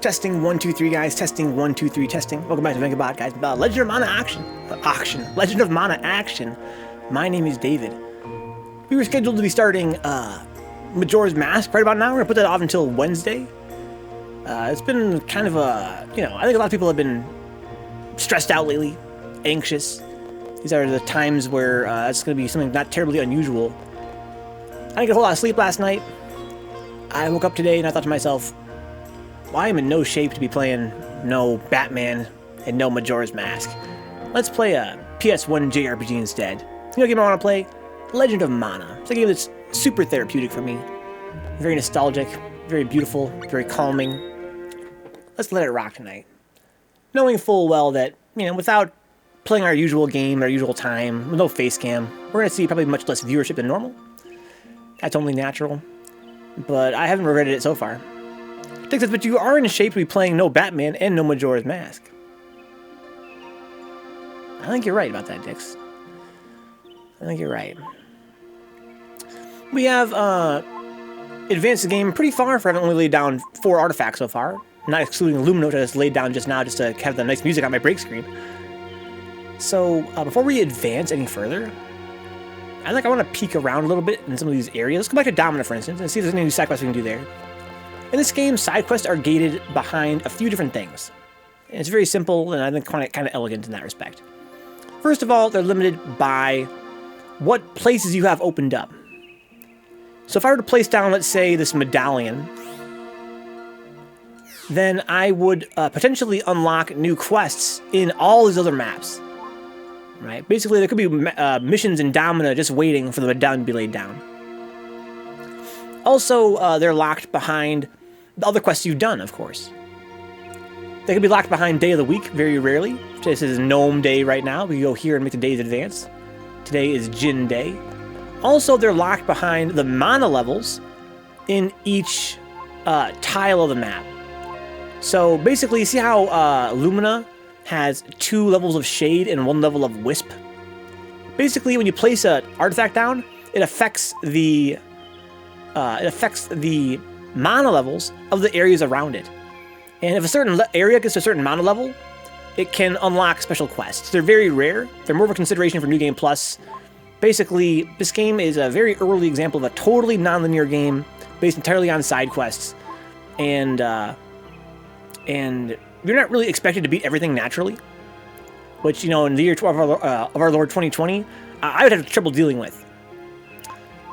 Testing 1 2 3 guys. Testing 1 2 3 testing. Welcome back to Vencabot guys. Legend of Mana Action. Legend of Mana Action. My name is David. We were scheduled to be starting Majora's Mask right about now. We're gonna put that off until Wednesday. It's been kind of a, I think a lot of people have been stressed out lately, anxious. These are the times where it's gonna be something not terribly unusual. I didn't get a whole lot of sleep last night. I woke up today and I thought to myself, well, I am in no shape to be playing no Batman and no Majora's Mask. Let's play a PS1 JRPG instead. You know what game I want to play? Legend of Mana. It's a game that's super therapeutic for me. Very nostalgic, very beautiful, very calming. Let's let it rock tonight. Knowing full well that, without playing our usual game, our usual time, with no face cam, we're going to see probably much less viewership than normal. That's only natural. But I haven't regretted it so far. Dick says, but you are in shape to be playing no Batman and no Majora's Mask. I think you're right about that, Dix. I think you're right. We have advanced the game pretty far for having only laid down 4 artifacts so far. Not excluding Lumino, which I just laid down just now just to have the nice music on my break screen. So, before we advance any further, I want to peek around a little bit in some of these areas. Let's go back to Domina, for instance, and see if there's any new side quests we can do there. In this game, side quests are gated behind a few different things. And it's very simple, and I think kind of elegant in that respect. First of all, they're limited by what places you have opened up. So if I were to place down, let's say, this medallion, then I would potentially unlock new quests in all these other maps. Right? Basically, there could be missions in Domina just waiting for the medallion to be laid down. Also, they're locked behind the other quests you've done, of course. They can be locked behind Day of the Week, very rarely. This is Gnome Day right now. We go here and make the days advance. Today is Jin Day. Also, they're locked behind the mana levels in each tile of the map. So, basically, see how Lumina has 2 levels of Shade and 1 level of Wisp? Basically, when you place an artifact down, it affects the mana levels of the areas around it. And if a certain area gets to a certain mana level, it can unlock special quests. They're very rare. They're more of a consideration for New Game Plus. Basically, this game is a very early example of a totally non-linear game based entirely on side quests. And you're not really expected to beat everything naturally, which, in the year 12 of our Lord 2020, I would have trouble dealing with.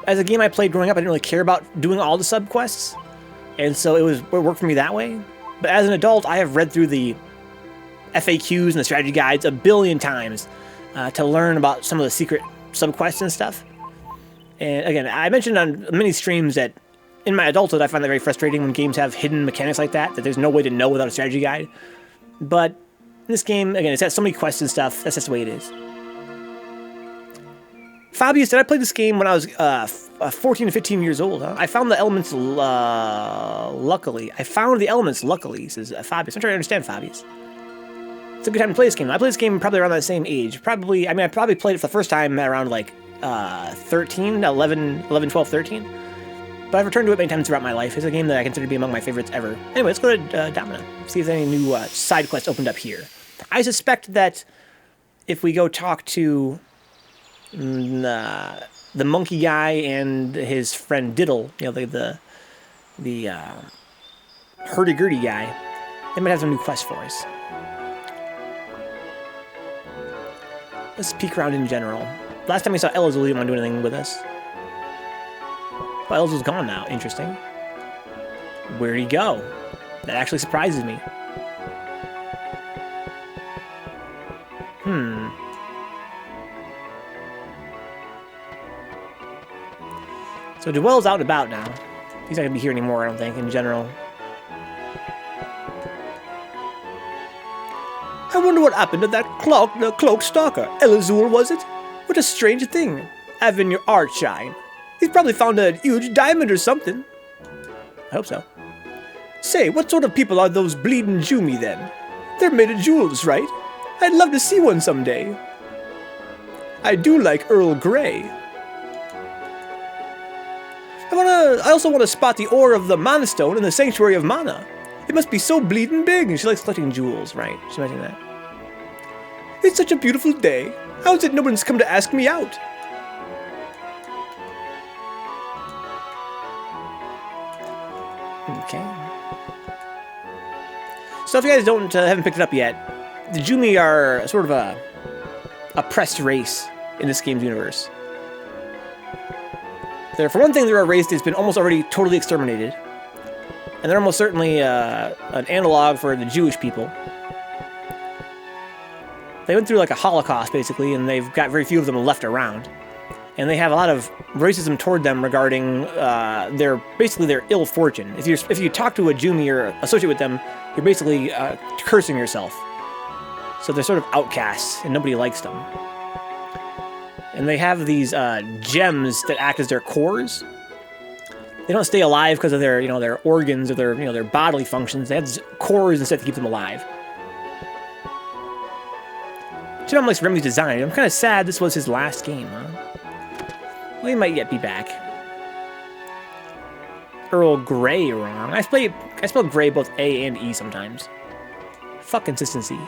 As a game I played growing up, I didn't really care about doing all the sub-quests, and so it worked for me that way. But as an adult, I have read through the FAQs and the strategy guides a billion times to learn about some of the secret sub-quests and stuff. And again, I mentioned on many streams that in my adulthood, I find that very frustrating when games have hidden mechanics like that there's no way to know without a strategy guide. But in this game, again, it's got so many quests and stuff, that's just the way it is. Fabius said, I played this game when I was 14 to 15 years old. Huh? I found the elements luckily. Says Fabius. I'm trying to understand Fabius. It's a good time to play this game. I played this game probably around that same age. I probably played it for the first time around 11, 12, 13. But I've returned to it many times throughout my life. It's a game that I consider to be among my favorites ever. Anyway, let's go to Domina. See if there's any new side quests opened up here. I suspect that if we go talk to the monkey guy and his friend Diddle, the hurdy-gurdy guy, they might have some new quests for us. Let's peek around in general. Last time we saw Elazul, didn't want to do anything with us. But Elazul's gone now. Interesting. Where'd he go? That actually surprises me. So Dwell's out and about now. He's not going to be here anymore, I don't think, in general. I wonder what happened to that cloak stalker. Elazul, was it? What a strange thing. Having your art shine. He's probably found a huge diamond or something. I hope so. Say, what sort of people are those bleeding Jumi then? They're made of jewels, right? I'd love to see one someday. I do like Earl Grey. I also want to spot the ore of the Mana Stone in the Sanctuary of Mana. It must be so bleeding big. And she likes collecting jewels, right? She mentioned that. It's such a beautiful day. How is it no one's come to ask me out? Okay. So if you guys haven't picked it up yet, the Dreamy are sort of a oppressed race in this game's universe. For one thing, they're a race that's been almost already totally exterminated. And they're almost certainly an analog for the Jewish people. They went through like a Holocaust, basically, and they've got very few of them left around. And they have a lot of racism toward them regarding their ill fortune. If you talk to a Dreamy or associate with them, you're basically cursing yourself. So they're sort of outcasts, and nobody likes them. And they have these gems that act as their cores. They don't stay alive because of their organs or their bodily functions. They have cores instead to keep them alive. Jim likes Remy's design. I'm kind of sad this was his last game, huh? Well, he might yet be back. Earl Grey wrong. I spell Grey both A and E sometimes. Fuck consistency.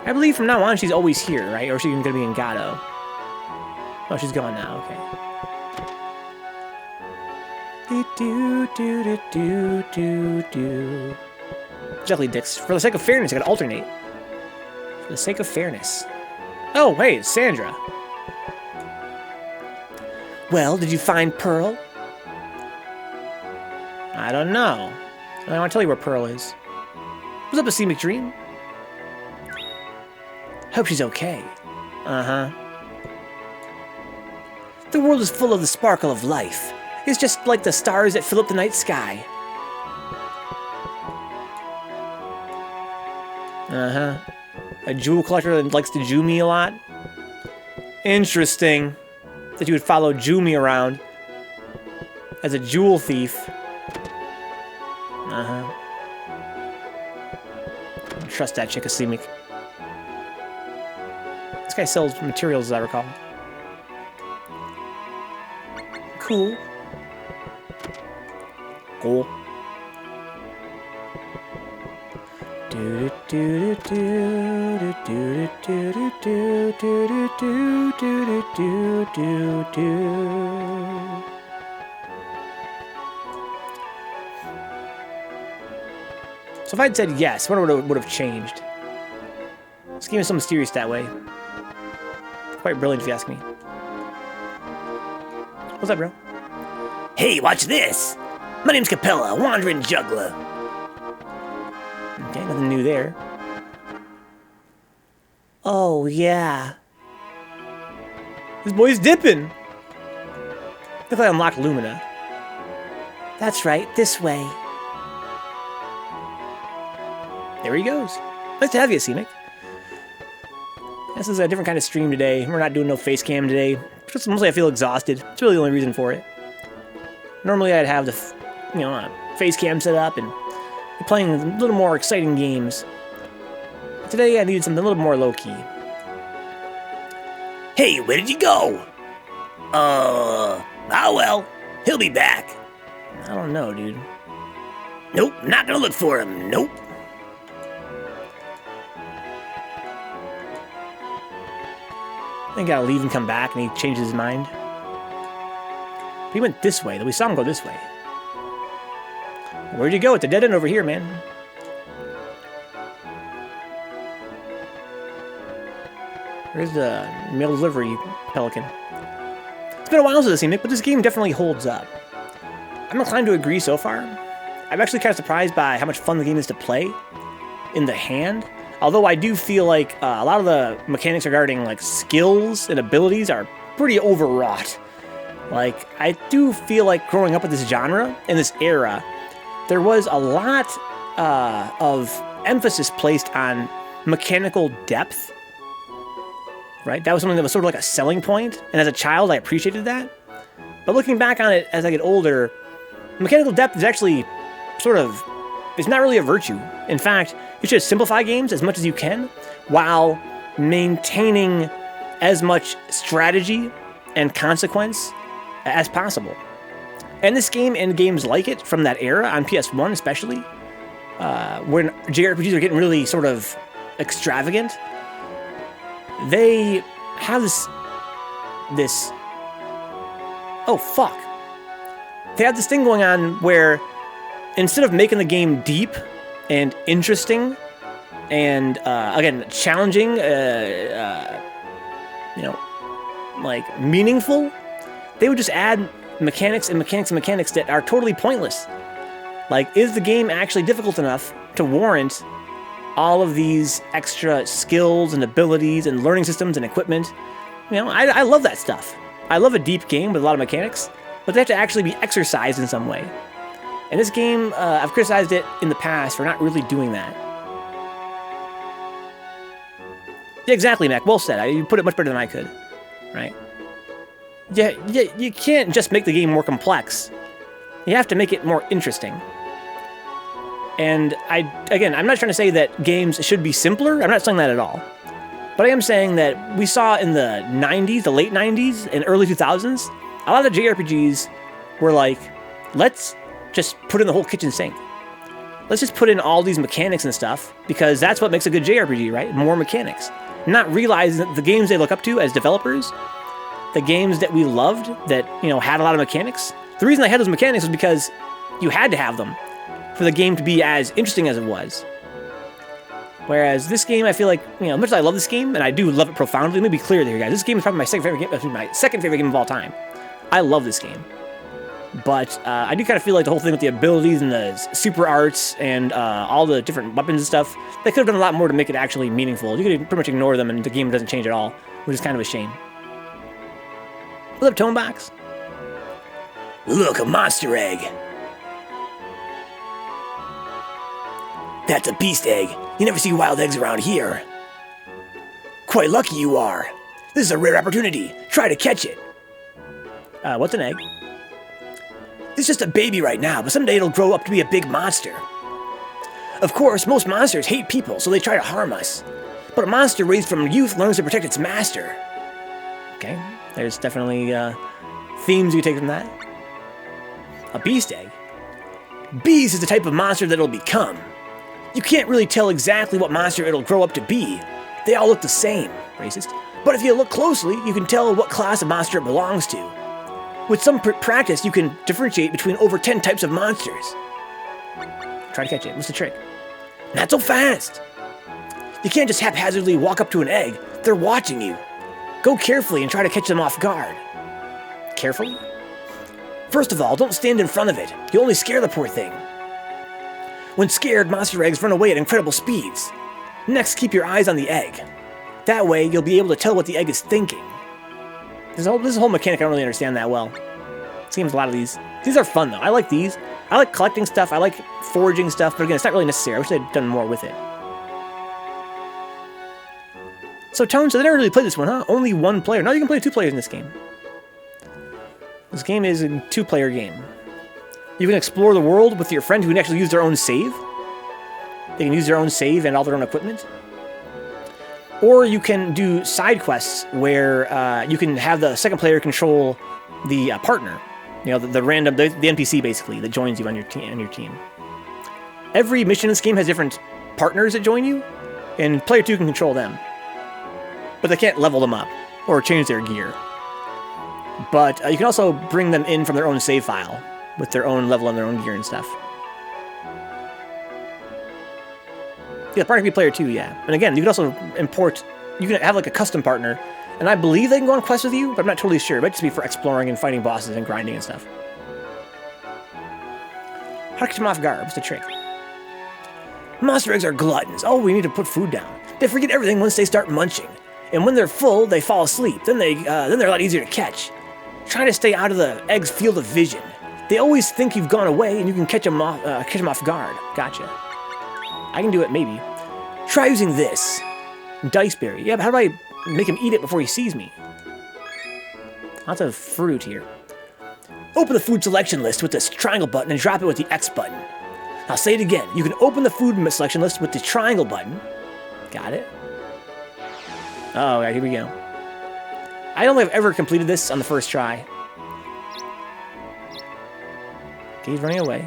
I believe from now on she's always here, right? Or she's going to be in Gato. Oh, she's gone now. Okay. Jelly dicks. For the sake of fairness, I gotta alternate. For the sake of fairness. Oh, hey, it's Sandra. Well, did you find Pearl? I don't know. I want to tell you where Pearl is. What's up, a McDream? Hope she's okay. Uh-huh. The world is full of the sparkle of life. It's just like the stars that fill up the night sky. Uh-huh. A jewel collector that likes to Dreamy a lot? Interesting. That you would follow Dreamy around as a jewel thief. Uh-huh. Trust that chick, Asimic. This guy sells materials, as I recall. Cool. Cool. So if I'd said yes, what would have changed? This game is so mysterious that way. Quite brilliant if you ask me. What's up, bro? Hey, watch this! My name's Capella, wandering juggler. Okay, nothing new there. Oh, yeah. This boy's dipping! Look like I unlocked Lumina. That's right, this way. There he goes. Nice to have you, Scenic. This is a different kind of stream today. We're not doing no face cam today. Just mostly I feel exhausted. It's really the only reason for it. Normally I'd have the, face cam set up and be playing a little more exciting games. But today I needed something a little more low-key. Hey, where did you go? Well, he'll be back. I don't know, dude. Nope, not gonna look for him, nope. I think I gotta leave and come back, and he changes his mind. But he went this way, though. We saw him go this way. Where'd you go? It's a dead end over here, man. Where's the mail delivery pelican? It's been a while since I've seen it, but this game definitely holds up. I'm inclined to agree so far. I'm actually kind of surprised by how much fun the game is to play in the hand. Although I do feel like a lot of the mechanics regarding like skills and abilities are pretty overwrought. Like, I do feel like growing up with this genre in this era, there was a lot of emphasis placed on mechanical depth. Right? That was something that was sort of like a selling point, and as a child I appreciated that. But looking back on it as I get older, mechanical depth is actually it's not really a virtue. In fact, you should simplify games as much as you can while maintaining as much strategy and consequence as possible. And this game and games like it from that era, on PS1 especially, when JRPGs are getting really sort of extravagant, they have this oh fuck. They have this thing going on where instead of making the game deep and interesting and again challenging, you know, like meaningful, they would just add mechanics that are totally pointless. Like, is the game actually difficult enough to warrant all of these extra skills and abilities and learning systems and equipment? You know, I love that stuff. I love a deep game with a lot of mechanics, but they have to actually be exercised in some way. And this game, I've criticized it in the past for not really doing that. Yeah, exactly, Mac. Well said. You put it much better than I could, right? Yeah, you can't just make the game more complex. You have to make it more interesting. And again, I'm not trying to say that games should be simpler. I'm not saying that at all. But I am saying that we saw in the 90s, the late 90s, and early 2000s, a lot of the JRPGs were like, let's just put in the whole kitchen sink. Let's just put in all these mechanics and stuff, because that's what makes a good JRPG, right? More mechanics. Not realizing that the games they look up to as developers, the games that we loved that, you know, had a lot of mechanics, the reason they had those mechanics was because you had to have them for the game to be as interesting as it was. Whereas this game, I feel like, you know, as much as I love this game, and I do love it profoundly, let me be clear there, guys. This game is probably my second favorite game of all time. I love this game. But I do kind of feel like the whole thing with the abilities and the super arts and all the different weapons and stuff, they could have done a lot more to make it actually meaningful. You could pretty much ignore them and the game doesn't change at all, which is kind of a shame. What's up, Tonebox? Look, a monster egg. That's a beast egg. You never see wild eggs around here. Quite lucky you are. This is a rare opportunity. Try to catch it. What's an egg? It's just a baby right now, but someday it'll grow up to be a big monster. Of course, most monsters hate people, so they try to harm us. But a monster raised from youth learns to protect its master. Okay, there's definitely themes you take from that. A beast egg? Beast is the type of monster that it'll become. You can't really tell exactly what monster it'll grow up to be. They all look the same, racist. But if you look closely, you can tell what class of monster it belongs to. With some practice, you can differentiate between over 10 types of monsters. Try to catch it. What's the trick? Not so fast! You can't just haphazardly walk up to an egg. They're watching you. Go carefully and try to catch them off guard. Carefully? First of all, don't stand in front of it. You'll only scare the poor thing. When scared, monster eggs run away at incredible speeds. Next, keep your eyes on the egg. That way, you'll be able to tell what the egg is thinking. This whole mechanic I don't really understand that well. Seems a lot of these. These are fun, though. I like these. I like collecting stuff. I like foraging stuff. But again, it's not really necessary. I wish they'd done more with it. So, Tone, so they never really played this one, huh? Only one player. No, you can play 2 players in this game. This game is a 2-player game. You can explore the world with your friend who can actually use their own save. They can use their own save and all their own equipment. Or you can do side quests where you can have the second player control the partner. You know, the random, the NPC basically, that joins you on your team. Every mission in this game has different partners that join you, and player 2 can control them. But they can't level them up or change their gear. But you can also bring them in from their own save file with their own level and their own gear and stuff. Yeah, the partner can be player 2, yeah. And again, you can also import, you can have like a custom partner, and I believe they can go on quests with you, but I'm not totally sure. It might just be for exploring and fighting bosses and grinding and stuff. How to catch them off guard? What's the trick? Monster eggs are gluttons. Oh, we need to put food down. They forget everything once they start munching. And when they're full, they fall asleep. Then they're a lot easier to catch. Try to stay out of the egg's field of vision. They always think you've gone away, and you can catch them off guard. Gotcha. I can do it, maybe. Try using this. Diceberry. Yeah, but how do I make him eat it before he sees me? Lots of fruit here. Open the food selection list with this triangle button and drop it with the X button. I'll say it again. You can open the food selection list with the triangle button. Got it. Oh, yeah, here we go. I don't think I've ever completed this on the first try. Okay, he's running away.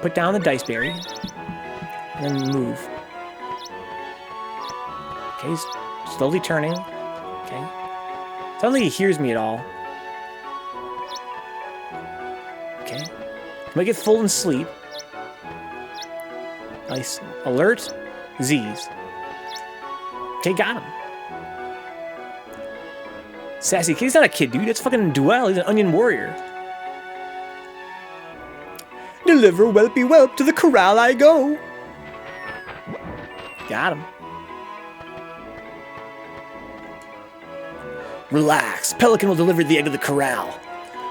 Put down the dice berry. And then move. Okay, he's slowly turning. Okay. I don't think he hears me at all. Okay. Might get full and sleep. Nice. Alert. Z's. Okay, got him. Sassy kid. He's not a kid, dude. That's fucking Duel. He's an onion warrior. Deliver whelpy whelp to the corral I go. Got him. Relax. Pelican will deliver the egg to the corral.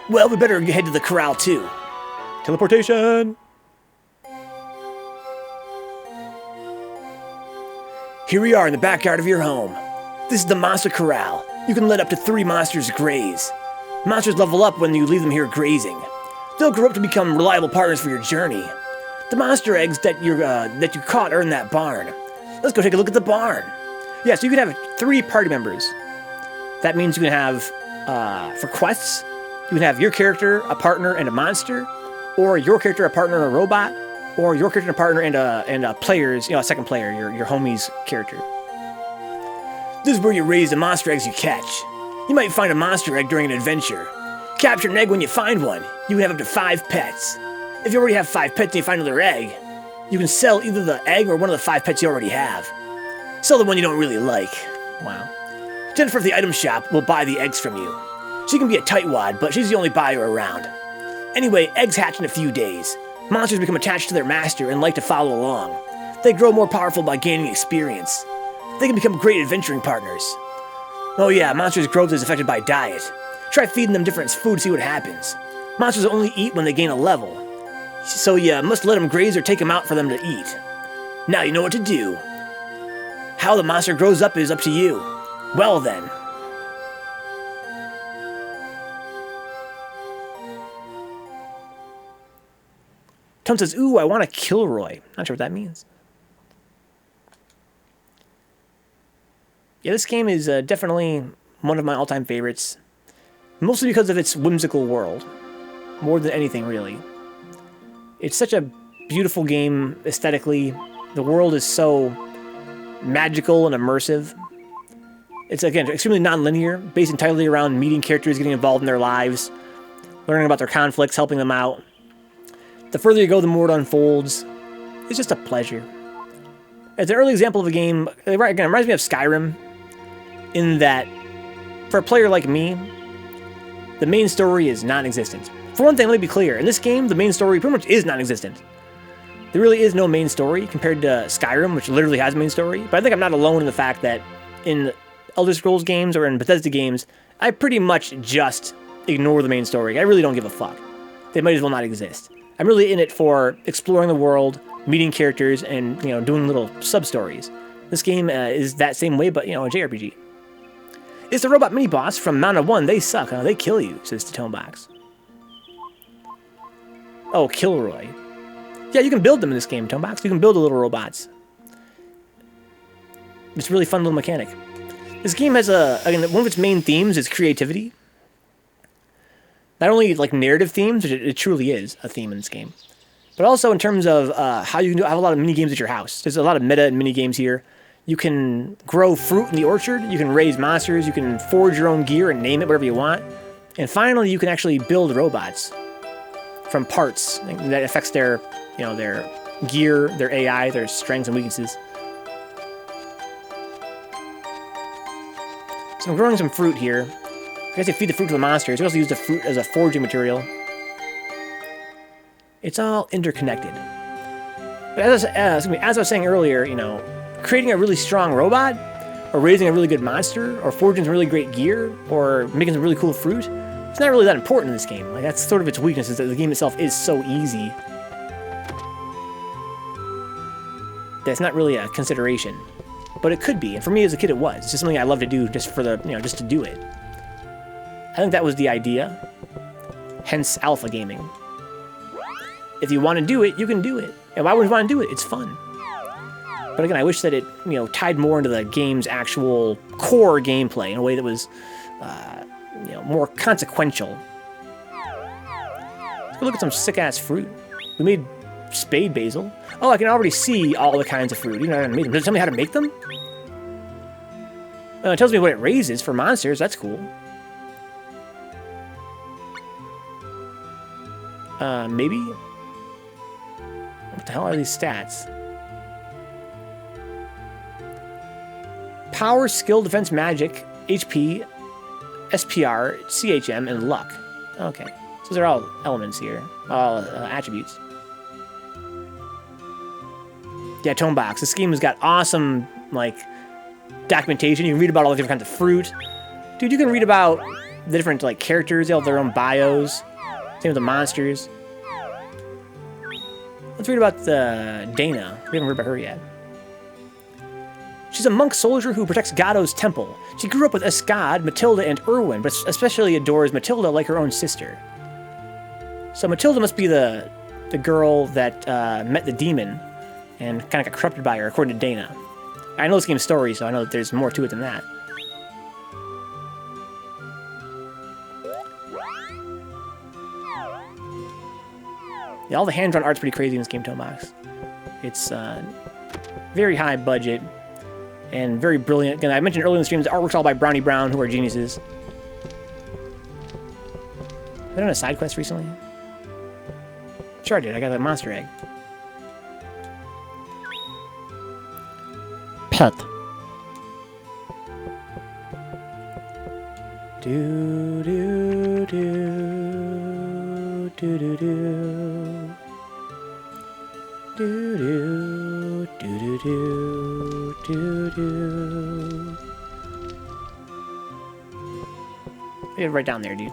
Well, we better head to the corral too. Teleportation. Here we are in the backyard of your home. This is the monster corral. You can let up to 3 monsters graze. Monsters level up when you leave them here grazing. They'll grow up to become reliable partners for your journey. The monster eggs that you caught are in that barn. Let's go take a look at the barn. Yeah, so you can have 3 party members. That means you can have, for quests, you can have your character, a partner, and a monster, or your character, a partner, and a robot, or your character, and a partner, and a player's, a second player, your homie's character. This is where you raise the monster eggs you catch. You might find a monster egg during an adventure. Capture an egg when you find one. You can have up to 5 pets. If you already have 5 pets and you find another egg, you can sell either the egg or one of the 5 pets you already have. Sell the one you don't really like. Wow. Jennifer at the item shop will buy the eggs from you. She can be a tightwad, but she's the only buyer around. Anyway, eggs hatch in a few days. Monsters become attached to their master and like to follow along. They grow more powerful by gaining experience. They can become great adventuring partners. Oh yeah, monsters' growth is affected by diet. Try feeding them different food to see what happens. Monsters only eat when they gain a level. So you must let them graze or take them out for them to eat. Now you know what to do. How the monster grows up is up to you. Well then. Tom says, ooh, I want a Kilroy. Not sure what that means. Yeah, this game is definitely one of my all-time favorites. Mostly because of its whimsical world. More than anything, really. It's such a beautiful game aesthetically. The world is so magical and immersive. It's, again, extremely non-linear, based entirely around meeting characters, getting involved in their lives, learning about their conflicts, helping them out. The further you go, the more it unfolds. It's just a pleasure. It's an early example of a game, again, it reminds me of Skyrim, in that, for a player like me, the main story is non-existent. For one thing, let me be clear, in this game, the main story pretty much is non-existent. There really is no main story compared to Skyrim, which literally has a main story, but I think I'm not alone in the fact that in Elder Scrolls games or in Bethesda games, I pretty much just ignore the main story. I really don't give a fuck. They might as well not exist. I'm really in it for exploring the world, meeting characters, and doing little sub-stories. This game is that same way, but a JRPG. It's the robot mini-boss from Mana 1. They suck, huh? They kill you, says the Tonebox. Oh, Kilroy. Yeah, you can build them in this game, Tonebox. You can build the little robots. It's a really fun little mechanic. This game has again, one of its main themes is creativity. Not only like narrative themes, which it truly is a theme in this game, but also in terms of how you can have a lot of mini games at your house. There's a lot of meta and mini games here. You can grow fruit in the orchard. You can raise monsters. You can forge your own gear and name it whatever you want. And finally, you can actually build robots from parts that affects their, their gear, their AI, their strengths and weaknesses. So I'm growing some fruit here. I guess you feed the fruit to the monsters. You also use the fruit as a foraging material. It's all interconnected. But as I was saying earlier, creating a really strong robot, or raising a really good monster, or forging some really great gear, or making some really cool fruit, it's not really that important in this game. Like, that's sort of its weakness, is that the game itself is so easy that it's not really a consideration. But it could be, and for me as a kid it was. It's just something I love to do just for the, just to do it. I think that was the idea. Hence alpha gaming. If you want to do it, you can do it. And why would you want to do it? It's fun. But again, I wish that it, tied more into the game's actual core gameplay in a way that was you know, more consequential. Let's go look at some sick-ass fruit. We made spade basil. Oh, I can already see all the kinds of fruit. You know how to make them. Does it tell me how to make them? It tells me what it raises for monsters. That's cool. Maybe? What the hell are these stats? Power, skill, defense, magic, HP, SPR, CHM, and luck. Okay. So they're all elements here. All attributes. Yeah, Tomebox. This game has got awesome, like, documentation. You can read about all the different kinds of fruit. Dude, you can read about the different, like, characters. They all have their own bios. Same with the monsters. Let's read about Dana. We haven't heard about her yet. She's a monk soldier who protects Gado's temple. She grew up with Escad, Matilda, and Erwin, but especially adores Matilda like her own sister. So Matilda must be the girl that met the demon and kind of got corrupted by her, according to Dana. I know this game's story, so I know that there's more to it than that. Yeah, all the hand-drawn art's pretty crazy in this game, Tomax. It's very high budget and very brilliant. Again, I mentioned earlier in the stream, the artwork's all by Brownie Brown, who are geniuses. Have I done a side quest recently? Sure I did. I got a monster egg. Pet. Do do do do do do do do do do do do. Get it right down there, dude.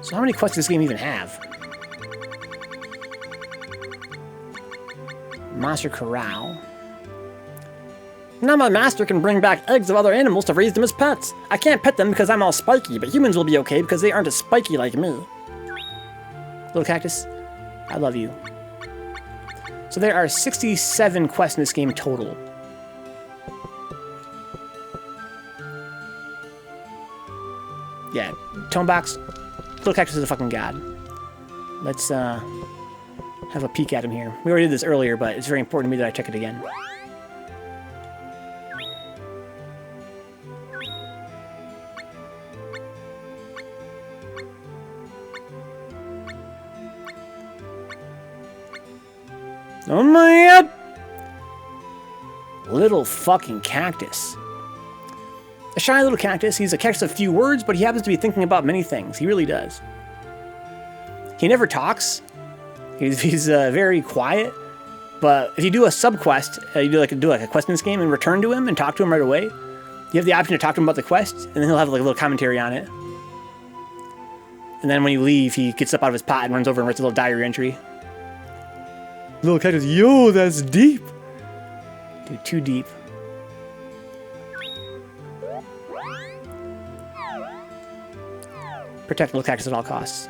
So how many quests does this game even have? Monster Corral. Now my master can bring back eggs of other animals to raise them as pets. I can't pet them because I'm all spiky, but humans will be okay because they aren't as spiky like me. Little cactus, I love you. So there are 67 quests in this game total. Yeah, Tonebox, Little Cactus is a fucking god. Let's have a peek at him here. We already did this earlier, but it's very important to me that I check it again. Oh my god! Little fucking cactus. A shy little cactus. He's a cactus of few words, but he happens to be thinking about many things. He really does. He never talks. He's very quiet. But if you do a sub-quest, you do like a quest in this game and return to him and talk to him right away, you have the option to talk to him about the quest, and then he'll have like a little commentary on it. And then when you leave, he gets up out of his pot and runs over and writes a little diary entry. Little cactus, yo, that's deep. Dude, too deep. Protect little cactus at all costs.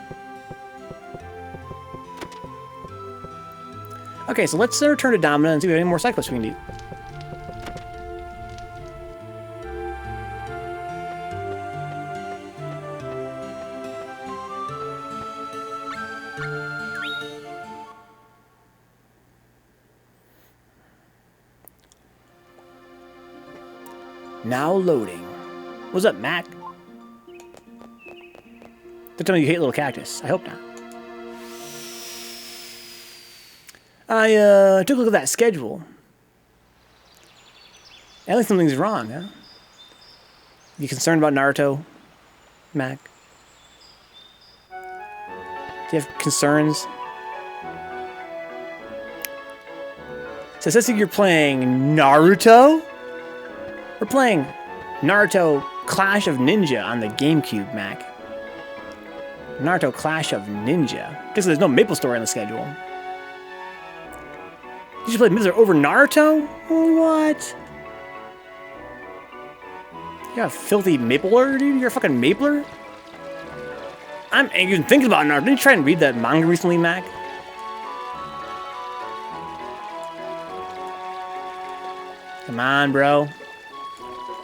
Okay, so let's return to Domina and see if we have any more side quests we can do. Now loading. What's up, Mac? Don't tell me you hate little cactus. I hope not. I took a look at that schedule. I think something's wrong, huh? You concerned about Naruto, Mac? Do you have concerns? So it says that you're playing Naruto? We're playing Naruto Clash of Ninja on the GameCube, Mac. Naruto Clash of Ninja. Guess there's no Maple Story on the schedule. Did you play Mizzler over Naruto? What? You're a filthy Mapler, dude? You're a fucking Mapler? I'm even thinking about Naruto. Didn't you try and read that manga recently, Mac? Come on, bro.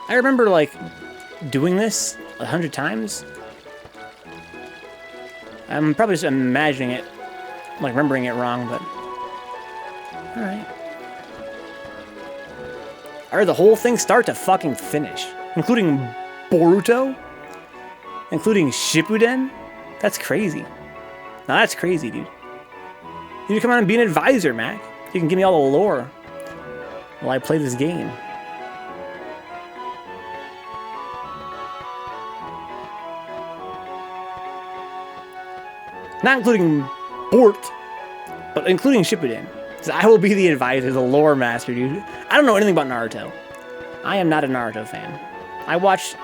I remember, like, doing this 100 times. I'm probably just imagining it, like, remembering it wrong, but... Alright. I read the whole thing start to fucking finish. Including Boruto? Including Shippuden? That's crazy. Now that's crazy, dude. You need to come on and be an advisor, Mac. You can give me all the lore while I play this game. Not including Bort, but including Shippuden. I will be the advisor, the lore master, dude. I don't know anything about Naruto. I am not a Naruto fan. I watched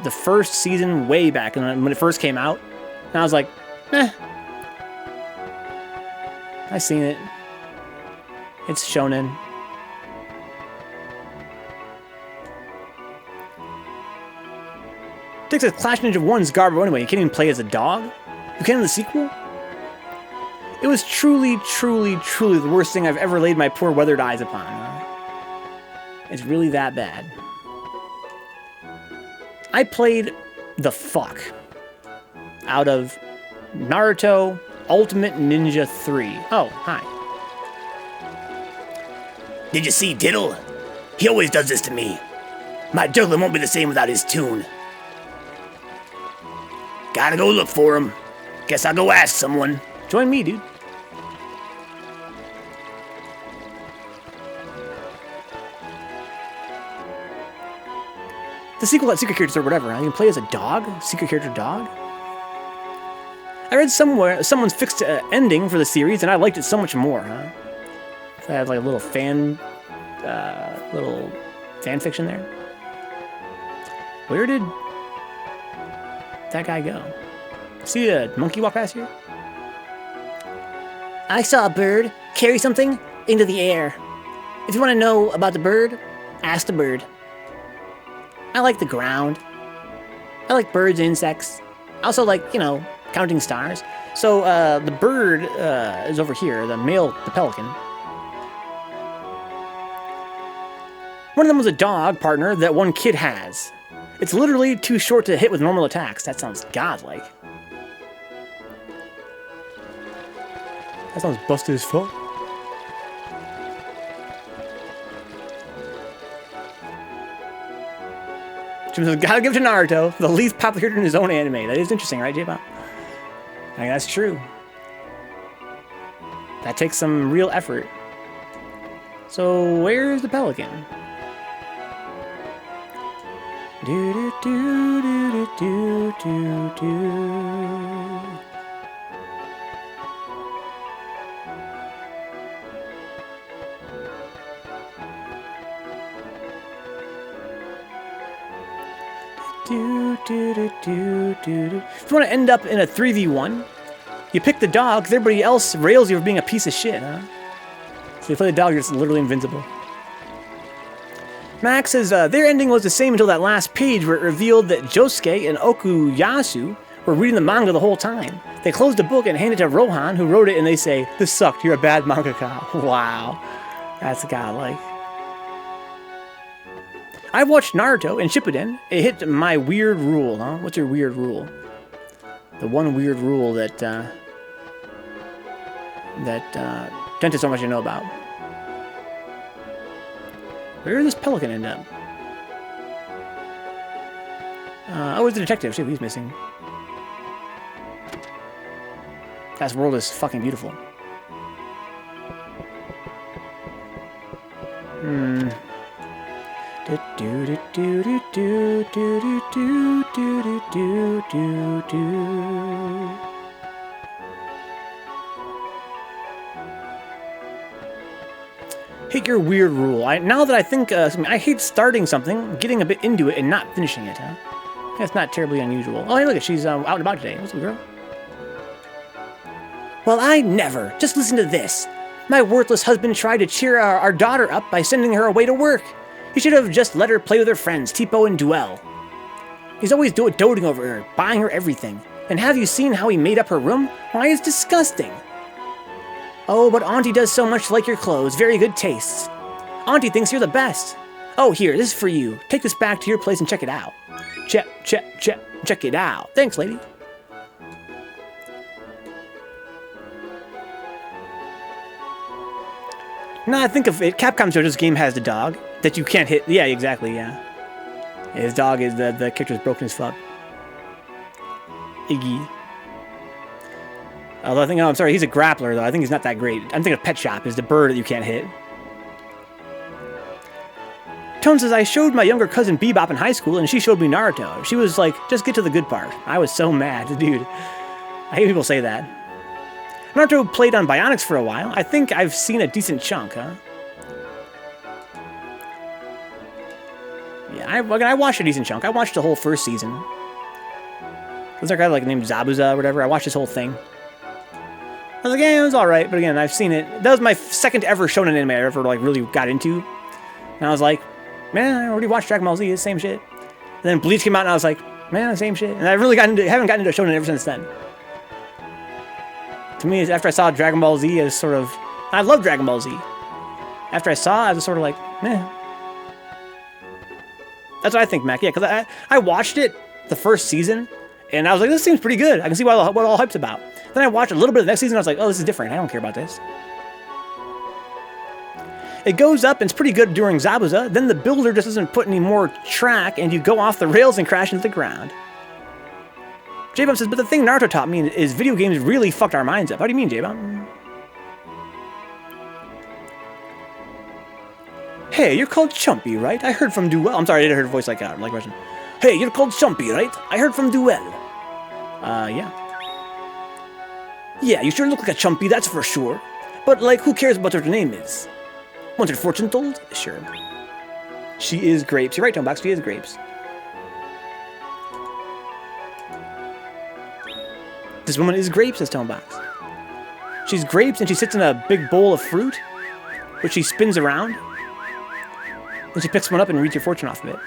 the first season way back when it first came out, and I was like, eh. I seen it. It's shonen. Takes a Clash Ninja 1's garbo anyway. You can't even play as a dog? You can in the sequel? It was truly, truly, truly the worst thing I've ever laid my poor weathered eyes upon. It's really that bad. I played the fuck out of Naruto Ultimate Ninja 3. Oh, hi. Did you see Diddle? He always does this to me. My juggler won't be the same without his tune. Gotta go look for him. Guess I'll go ask someone. Join me, dude. The sequel had secret characters or whatever. You can play as a dog? Secret character dog? I read somewhere someone's fixed ending for the series, and I liked it so much more, huh? So I have like a little fan fiction there. Where did that guy go? See a monkey walk past here? I saw a bird carry something into the air. If you want to know about the bird, ask the bird. I like the ground. I like birds and insects. I also like, you know, counting stars. So the bird is over here, the pelican. One of them was a dog partner that one kid has. It's literally too short to hit with normal attacks. That sounds godlike. That sounds busted as fuck. Jim says, gotta give it to Naruto, the least popular character in his own anime. That is interesting, right, J-Pop? I mean, that's true. That takes some real effort. So, where's the pelican? Do do do do do do do. If you want to end up in a 3v1, you pick the dog, because everybody else rails you for being a piece of shit, huh? So you play the dog, you're just literally invincible. Max says, their ending was the same until that last page where it revealed that Josuke and Okuyasu were reading the manga the whole time. They closed the book and handed it to Rohan, who wrote it, and they say, this sucked, you're a bad mangaka. Wow. That's godlike. I've watched Naruto and Shippuden. It hit my weird rule, huh? What's your weird rule? The one weird rule that Dent so much to know about. Where did this pelican end up? Oh, it's the detective. See, he's missing. That world is fucking beautiful. Do do do do do do do do do do do. Hit your weird rule. Now that I think, I hate starting something, getting a bit into it, and not finishing it, huh? That's not terribly unusual. Oh, hey, look, she's out and about today. What's up, girl? Well, I never. Just listen to this. My worthless husband tried to cheer our daughter up by sending her away to work. He should have just let her play with her friends, Tipo and Duel. He's always doting over her, buying her everything. And have you seen how he made up her room? Why, it's disgusting. Oh, but Auntie does so much like your clothes. Very good tastes. Auntie thinks you're the best. Oh, here, this is for you. Take this back to your place and check it out. Check it out. Thanks, lady. Now I think of it, Capcom's JoJo's game has the dog that you can't hit. Yeah, exactly, yeah. His dog is, the character's broken as fuck. Iggy. Although I think, oh, I'm sorry, he's a grappler, though. I think he's not that great. I'm thinking of Pet Shop is the bird that you can't hit. Tone says, I showed my younger cousin Bebop in high school, and she showed me Naruto. She was like, just get to the good part. I was so mad, dude. I hate people say that. Naruto played on Bionics for a while. I think I've seen a decent chunk, huh? Yeah, I watched a decent chunk. I watched the whole first season. Was there a guy like named Zabuza or whatever? I watched this whole thing. I was like, yeah, it was alright, but again, I've seen it. That was my second ever shonen anime I ever like really got into. And I was like, man, I already watched Dragon Ball Z, it's the same shit. And then Bleach came out and I was like, man, same shit. And I really haven't gotten into shonen ever since then. To me, after I saw Dragon Ball Z, as sort of, I love Dragon Ball Z. After I saw it, I was sort of like, meh. That's what I think, Mac. Yeah, because I watched it the first season, and I was like, this seems pretty good. I can see what all hype's about. Then I watched a little bit of the next season, and I was like, oh, this is different. I don't care about this. It goes up, and it's pretty good during Zabuza. Then the builder just doesn't put any more track, and you go off the rails and crash into the ground. J-Bump says, but the thing Naruto taught me is video games really fucked our minds up. How do you mean, J-Bump? Hey, you're called Chumpy, right? I heard from Duel. I'm sorry, I didn't hear a voice like Russian. Hey, you're called Chumpy, right? I heard from Duel. Yeah. Yeah, you sure look like a Chumpy, that's for sure. But, like, who cares what her name is? Want her fortune told? Sure. She is Grapes. You're right, Tomebox, she is Grapes. This woman is Grapes, says Tomebox. She's Grapes, and she sits in a big bowl of fruit, which she spins around. Then she picks one up and reads your fortune off of it.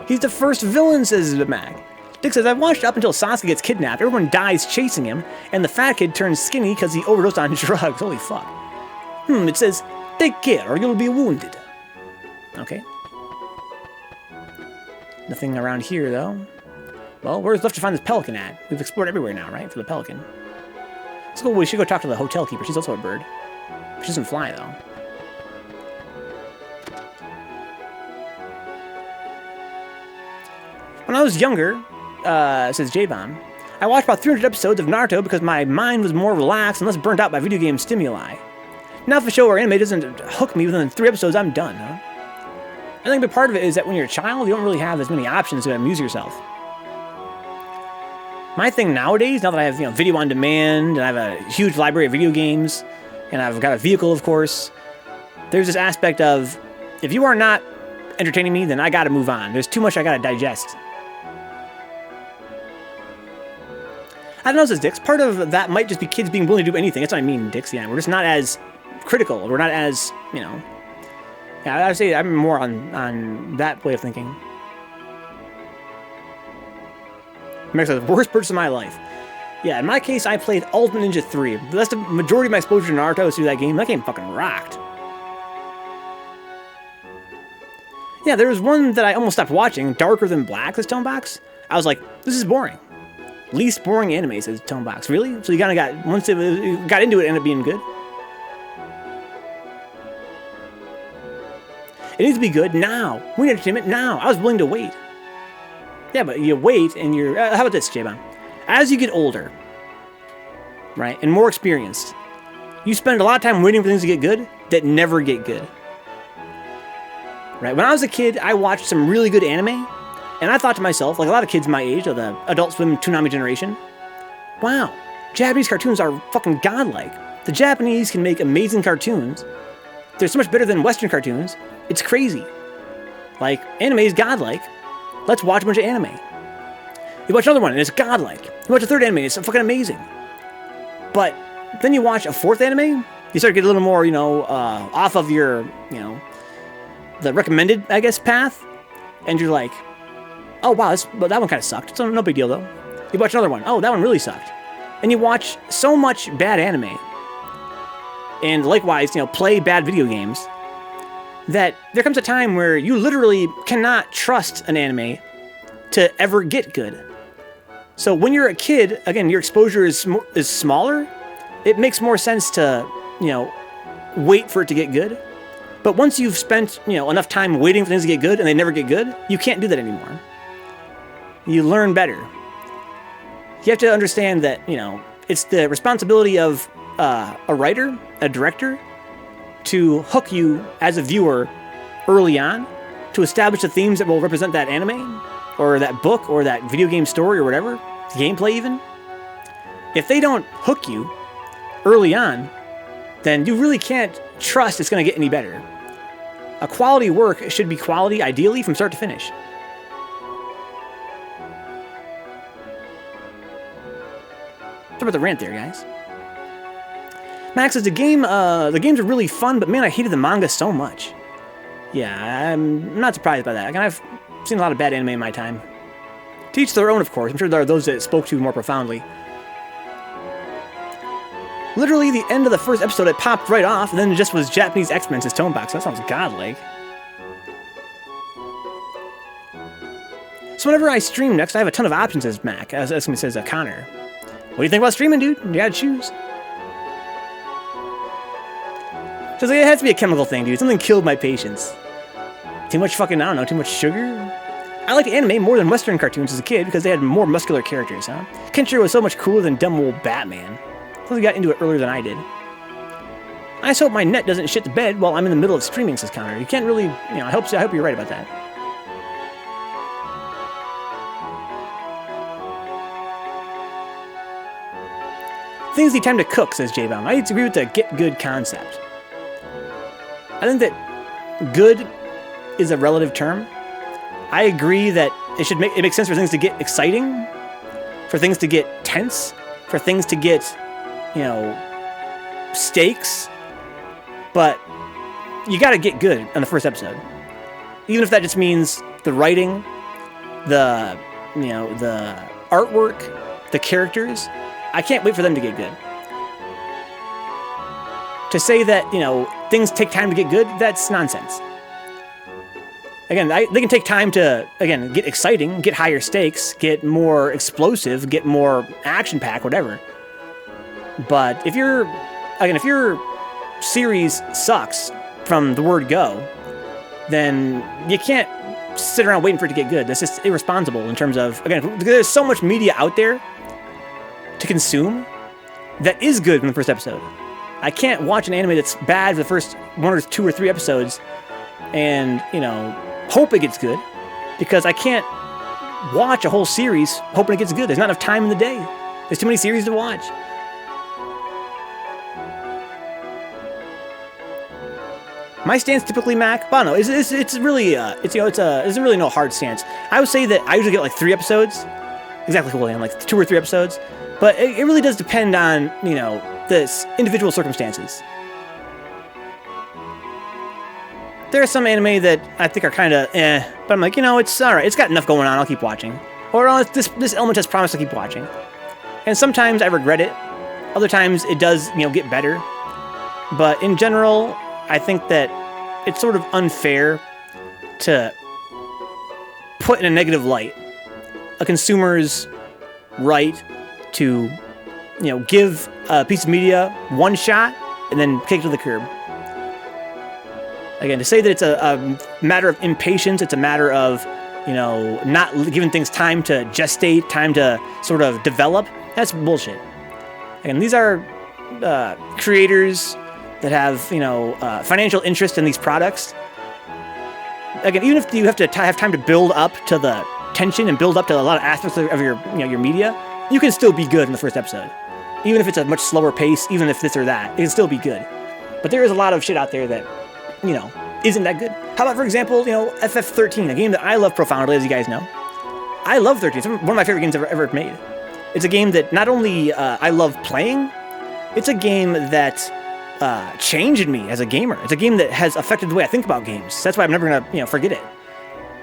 He's the first villain, says the Mag. Dick says, I've watched up until Sasuke gets kidnapped, everyone dies chasing him, and the fat kid turns skinny because he overdosed on drugs. Holy fuck. It says, take care or you'll be wounded. Okay. Nothing around here, though. Well, where's left to find this pelican at? We've explored everywhere now, right, for the pelican. Let's go, we should go talk to the hotel keeper. She's also a bird. She doesn't fly, though. When I was younger, says J-Bomb, I watched about 300 episodes of Naruto because my mind was more relaxed and less burnt out by video game stimuli. Now if a show or anime doesn't hook me within 3 episodes, I'm done, huh? I think a part of it is that when you're a child, you don't really have as many options to amuse yourself. My thing nowadays, now that I have video on demand, and I have a huge library of video games, and I've got a vehicle, of course, there's this aspect of, if you are not entertaining me, then I gotta move on. There's too much I gotta digest. I don't know, says Dix. Part of that might just be kids being willing to do anything. That's what I mean, Dix. Yeah, we're just not as critical. We're not as, Yeah, I would say I'm more on that way of thinking. Max says, worst purchase of my life. Yeah, in my case, I played Ultimate Ninja 3. That's the majority of my exposure to Naruto was through that game. That game fucking rocked. Yeah, there was one that I almost stopped watching, Darker Than Black, this Tonebox. I was like, this is boring. Least boring anime, says Tonebox. Really? So you kind of got, once it got into it, it ended up being good? It needs to be good now. We need entertainment now. I was willing to wait. Yeah, but you wait and you're... how about this, J-Bon? As you get older, right, and more experienced, you spend a lot of time waiting for things to get good that never get good. Right? When I was a kid, I watched some really good anime, and I thought to myself, like a lot of kids my age, of the Adult Swim Toonami generation, wow, Japanese cartoons are fucking godlike. The Japanese can make amazing cartoons. They're so much better than Western cartoons. It's crazy. Like, anime is godlike. Let's watch a bunch of anime. You watch another one, and it's godlike. You watch a third anime, and it's fucking amazing. But then you watch a fourth anime, you start to get a little more, off of your, the recommended, I guess, path. And you're like, oh, wow, that one kind of sucked. So no big deal, though. You watch another one. Oh, that one really sucked. And you watch so much bad anime and likewise, play bad video games, that there comes a time where you literally cannot trust an anime to ever get good. So when you're a kid, again, your exposure is smaller. It makes more sense to, wait for it to get good. But once you've spent, enough time waiting for things to get good and they never get good, you can't do that anymore. You learn better. You have to understand that, it's the responsibility of a writer, a director, to hook you as a viewer early on, to establish the themes that will represent that anime, or that book, or that video game story, or whatever, gameplay even. If they don't hook you early on, then you really can't trust it's going to get any better. A quality work should be quality, ideally, from start to finish. Sorry about the rant there, guys. Max says the games are really fun, but man, I hated the manga so much. Yeah, I'm not surprised by that. Again, I've seen a lot of bad anime in my time. To each their own, of course. I'm sure there are those that spoke to you more profoundly. Literally, the end of the first episode, it popped right off, and then it just was Japanese X-Men as tone box. That sounds godlike. So whenever I stream next, I have a ton of options as Mac, as somebody says, Connor. What do you think about streaming, dude? You gotta choose. So it has to be a chemical thing, dude. Something killed my patience. Too much fucking, I don't know, too much sugar? I liked anime more than Western cartoons as a kid because they had more muscular characters, huh? Kenshiro was so much cooler than dumb old Batman. Plus he got into it earlier than I did. I just hope my net doesn't shit the bed while I'm in the middle of streaming, says Connor. You can't really, I hope you're right about that. Things need time to cook, says J-Bomb. I agree with the get good concept. I think that good is a relative term. I agree that it makes sense for things to get exciting, for things to get tense, for things to get, stakes, but you gotta get good on the first episode. Even if that just means the writing, the artwork, the characters. I can't wait for them to get good. To say that, things take time to get good, that's nonsense. Again, they can take time to, get exciting, get higher stakes, get more explosive, get more action-packed, whatever. But if your series sucks from the word go, then you can't sit around waiting for it to get good. That's just irresponsible in terms of, there's so much media out there to consume that is good in the first episode. I can't watch an anime that's bad for the first 1 or 2 or 3 episodes and, hope it gets good, because I can't watch a whole series hoping it gets good. There's not enough time in the day. There's too many series to watch. My stance typically, Mac, but I don't know, it's really, there's really no hard stance. I would say that I usually get like 3 episodes, exactly cool, like 2 or 3 episodes, but it really does depend on, the individual circumstances. There are some anime that I think are kind of but I'm like, it's alright, it's got enough going on, I'll keep watching. Or this element has promised to keep watching. And sometimes I regret it. Other times it does, get better. But in general, I think that it's sort of unfair to put in a negative light a consumer's right to, give a piece of media one shot and then kick it to the curb. Again, to say that it's a matter of impatience, it's a matter of, not giving things time to gestate, time to sort of develop, that's bullshit. Again, these are creators that have, financial interest in these products. Again, even if you have to have time to build up to the tension and build up to a lot of aspects of your, your media, you can still be good in the first episode. Even if it's a much slower pace, even if this or that, it can still be good. But there is a lot of shit out there that, isn't that good. How about, for example, FF13, a game that I love profoundly, as you guys know. I love 13. It's one of my favorite games I've ever made. It's a game that not only I love playing, it's a game that changed me as a gamer. It's a game that has affected the way I think about games. That's why I'm never going to, forget it.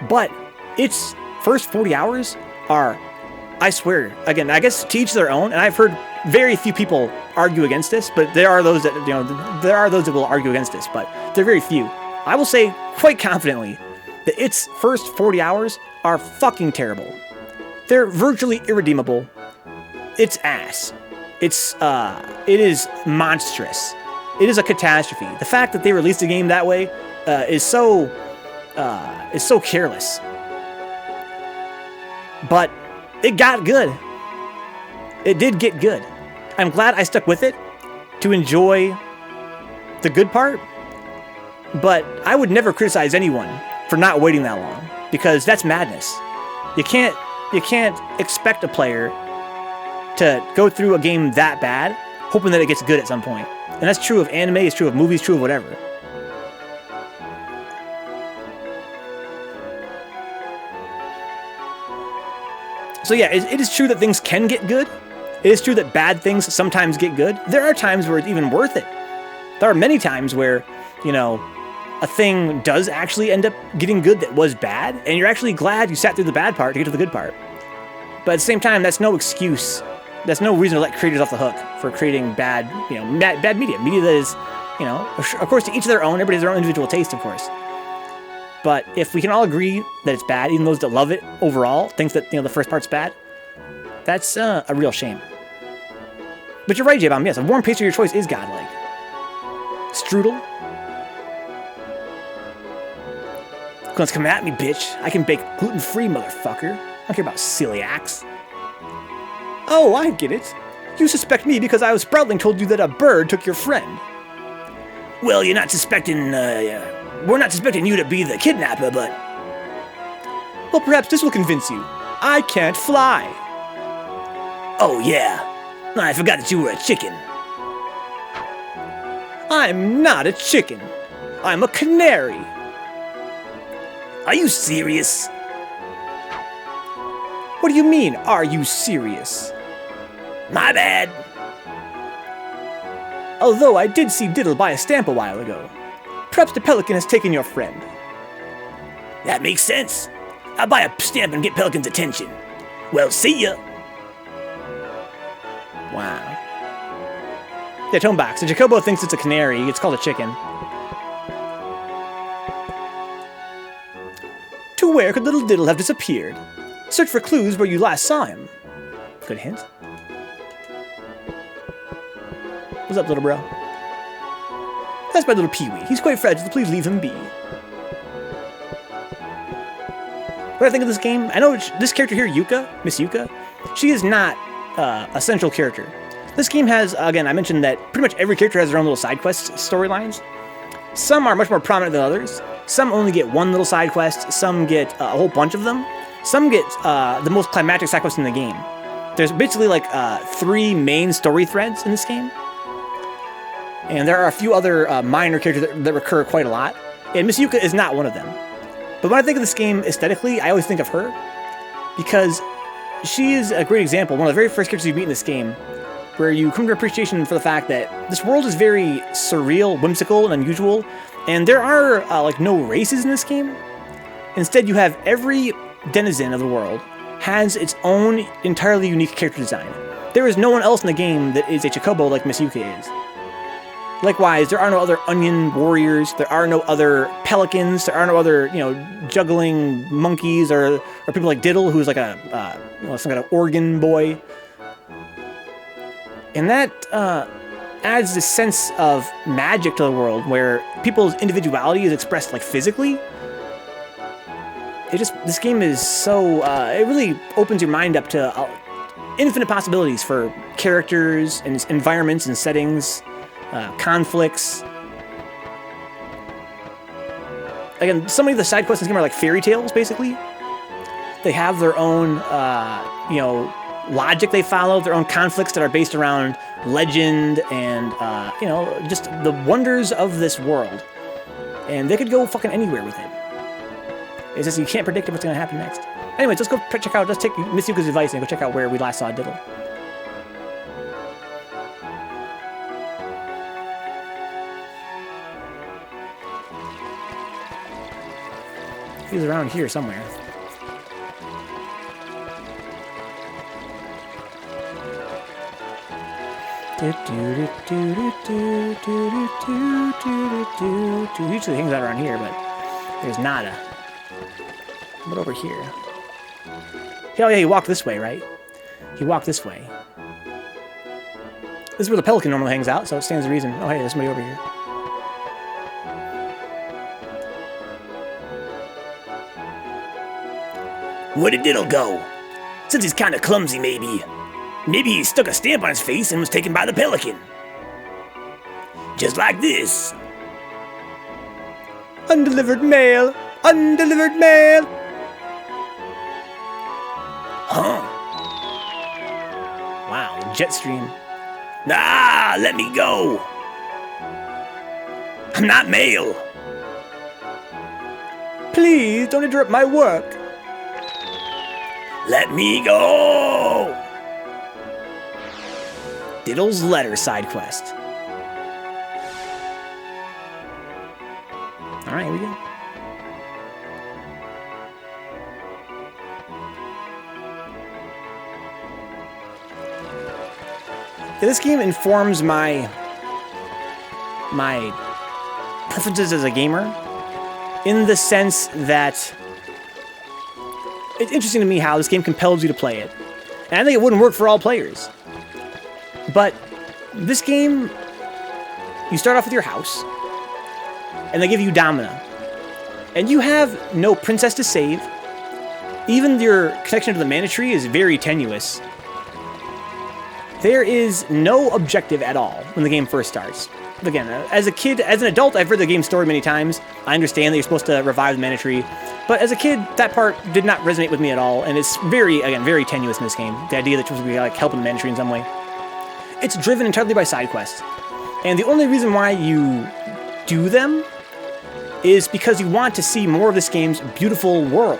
But its first 40 hours are, I swear, again, I guess to each their own, and I've heard very few people argue against this, but there are those that, there are those that will argue against this, but they're very few. I will say quite confidently that its first 40 hours are fucking terrible. They're virtually irredeemable. It's ass. It is monstrous. It is a catastrophe. The fact that they released a game that way is so careless. But it got good. It did get good. I'm glad I stuck with it to enjoy the good part, but I would never criticize anyone for not waiting that long, because that's madness. You can't expect a player to go through a game that bad, hoping that it gets good at some point. And that's true of anime, it's true of movies, true of whatever. So yeah, it is true that things can get good. It is true that bad things sometimes get good. There are times where it's even worth it. There are many times where, a thing does actually end up getting good that was bad, and you're actually glad you sat through the bad part to get to the good part. But at the same time, that's no excuse. That's no reason to let creators off the hook for creating bad media. Media that is, of course, to each their own. Everybody has their own individual taste, of course. But if we can all agree that it's bad, even those that love it overall, thinks that, the first part's bad, that's a real shame. But you're right, J-Bomb, yes, a warm pastry of your choice is godlike. Strudel? Let's come at me, bitch. I can bake gluten-free, motherfucker. I don't care about celiacs. Oh, I get it. You suspect me because I was Sproutling told you that a bird took your friend. Well, you're not suspecting, we're not suspecting you to be the kidnapper, but... Well, perhaps this will convince you. I can't fly. Oh, yeah. I forgot that you were a chicken. I'm not a chicken. I'm a canary. Are you serious? What do you mean, are you serious? My bad. Although I did see Diddle buy a stamp a while ago. Perhaps the pelican has taken your friend. That makes sense. I'll buy a stamp and get Pelican's attention. Well, see ya. Wow. Yeah, Tomebox. The Jacobo thinks it's a canary. It's called a chicken. To where could little Diddle have disappeared? Search for clues where you last saw him. Good hint. What's up, little bro? That's my little Pee-wee. He's quite fragile, please leave him be. What do I think of this game? I know this character here, Yuka, Miss Yuka, she is not a central character. This game has, again, I mentioned that pretty much every character has their own little side quest storylines. Some are much more prominent than others. Some only get one little side quest. Some get a whole bunch of them. Some get the most climactic side quest in the game. There's basically like 3 main story threads in this game. And there are a few other minor characters that recur quite a lot. And Miss Yuka is not one of them. But when I think of this game aesthetically, I always think of her. Because she is a great example, one of the very first characters you meet in this game, where you come to appreciation for the fact that this world is very surreal, whimsical, and unusual. And there are like no races in this game. Instead, you have every denizen of the world has its own entirely unique character design. There is no one else in the game that is a Chocobo like Miss Yuka is. Likewise, there are no other onion warriors, there are no other pelicans, there are no other, juggling monkeys or people like Diddle, who's like some kind of organ boy. And that adds this sense of magic to the world where people's individuality is expressed like physically. This game is so, it really opens your mind up to infinite possibilities for characters and environments and settings. Conflicts. Again, some of the side quests in this game are like fairy tales, basically. They have their own, logic they follow, their own conflicts that are based around legend and, just the wonders of this world. And they could go fucking anywhere with it. It's just you can't predict what's going to happen next. Anyways, let's go check out, let's take Miss Yuka's advice and go check out where we last saw Diddle. He's around here somewhere. Usually hangs out around here, but there's nada. What over here? Oh yeah, he walked this way, right? He walked this way. This is where the pelican normally hangs out, so it stands to reason. Oh hey, there's somebody over here. Where did Diddle go? Since he's kinda clumsy, maybe. Maybe he stuck a stamp on his face and was taken by the pelican. Just like this. Undelivered mail! Undelivered mail! Huh? Wow, the jet stream. Ah, let me go. I'm not male. Please don't interrupt my work. Let me go. Diddle's letter side quest. Alright, here we go. This game informs my preferences as a gamer in the sense that it's interesting to me how this game compels you to play it. And I think it wouldn't work for all players. But this game, you start off with your house, and they give you Domina. And you have no princess to save. Even your connection to the mana tree is very tenuous. There is no objective at all when the game first starts. Again, as a kid, as an adult, I've read the game's story many times. I understand that you're supposed to revive the mana tree. But as a kid, that part did not resonate with me at all, and it's very tenuous in this game. The idea that you're supposed to be like helping the mana tree in some way. It's driven entirely by side quests. And the only reason why you do them is because you want to see more of this game's beautiful world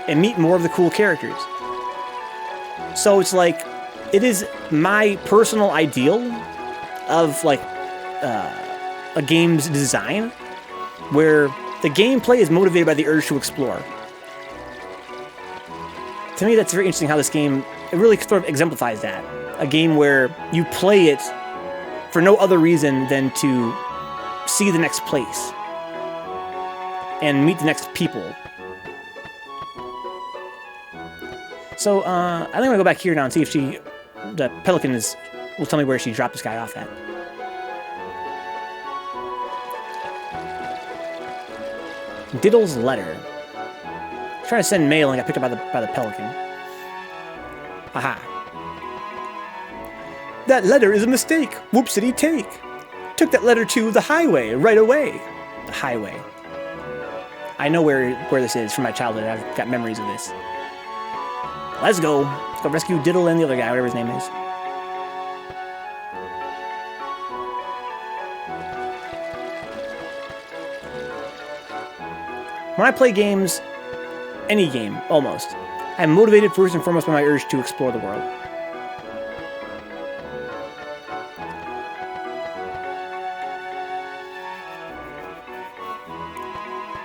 and meet more of the cool characters. So it's like, it is my personal ideal of like a game's design where the gameplay is motivated by the urge to explore. To me, that's very interesting how this game, it really sort of exemplifies that. A game where you play it for no other reason than to see the next place and meet the next people. So, I think I'm gonna go back here now and see if the pelican will tell me where she dropped this guy off at. Diddle's letter. I'm trying to send mail and got picked up by the pelican. Aha. That letter is a mistake. Whoopsity take. Took that letter to the highway right away. The highway. I know where this is from my childhood. I've got memories of this. Let's go. Let's go rescue Diddle and the other guy, whatever his name is. When I play games, any game, almost, I'm motivated first and foremost by my urge to explore the world.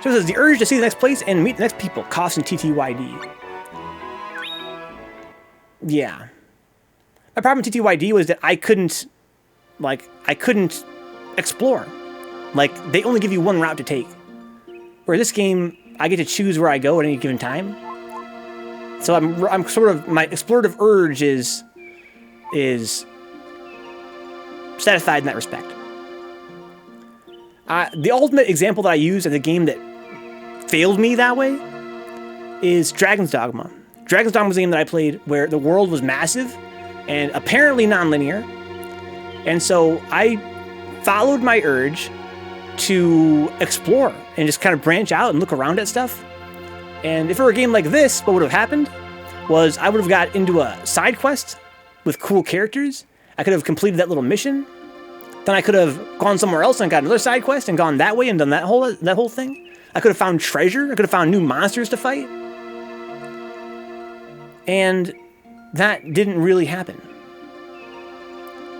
So it says, the urge to see the next place and meet the next people, cost and TTYD. Yeah. My problem with TTYD was that I couldn't explore. Like, they only give you one route to take. Where this game, I get to choose where I go at any given time. So I'm sort of, my explorative urge is satisfied in that respect. The ultimate example that I use of the game that failed me that way is Dragon's Dogma. Dragon's Dogma was a game that I played where the world was massive and apparently non-linear. And so I followed my urge to explore and just kind of branch out and look around at stuff. And if it were a game like this, what would have happened was I would have got into a side quest with cool characters. I could have completed that little mission. Then I could have gone somewhere else and got another side quest and gone that way and done that whole thing. I could have found treasure. I could have found new monsters to fight. And that didn't really happen.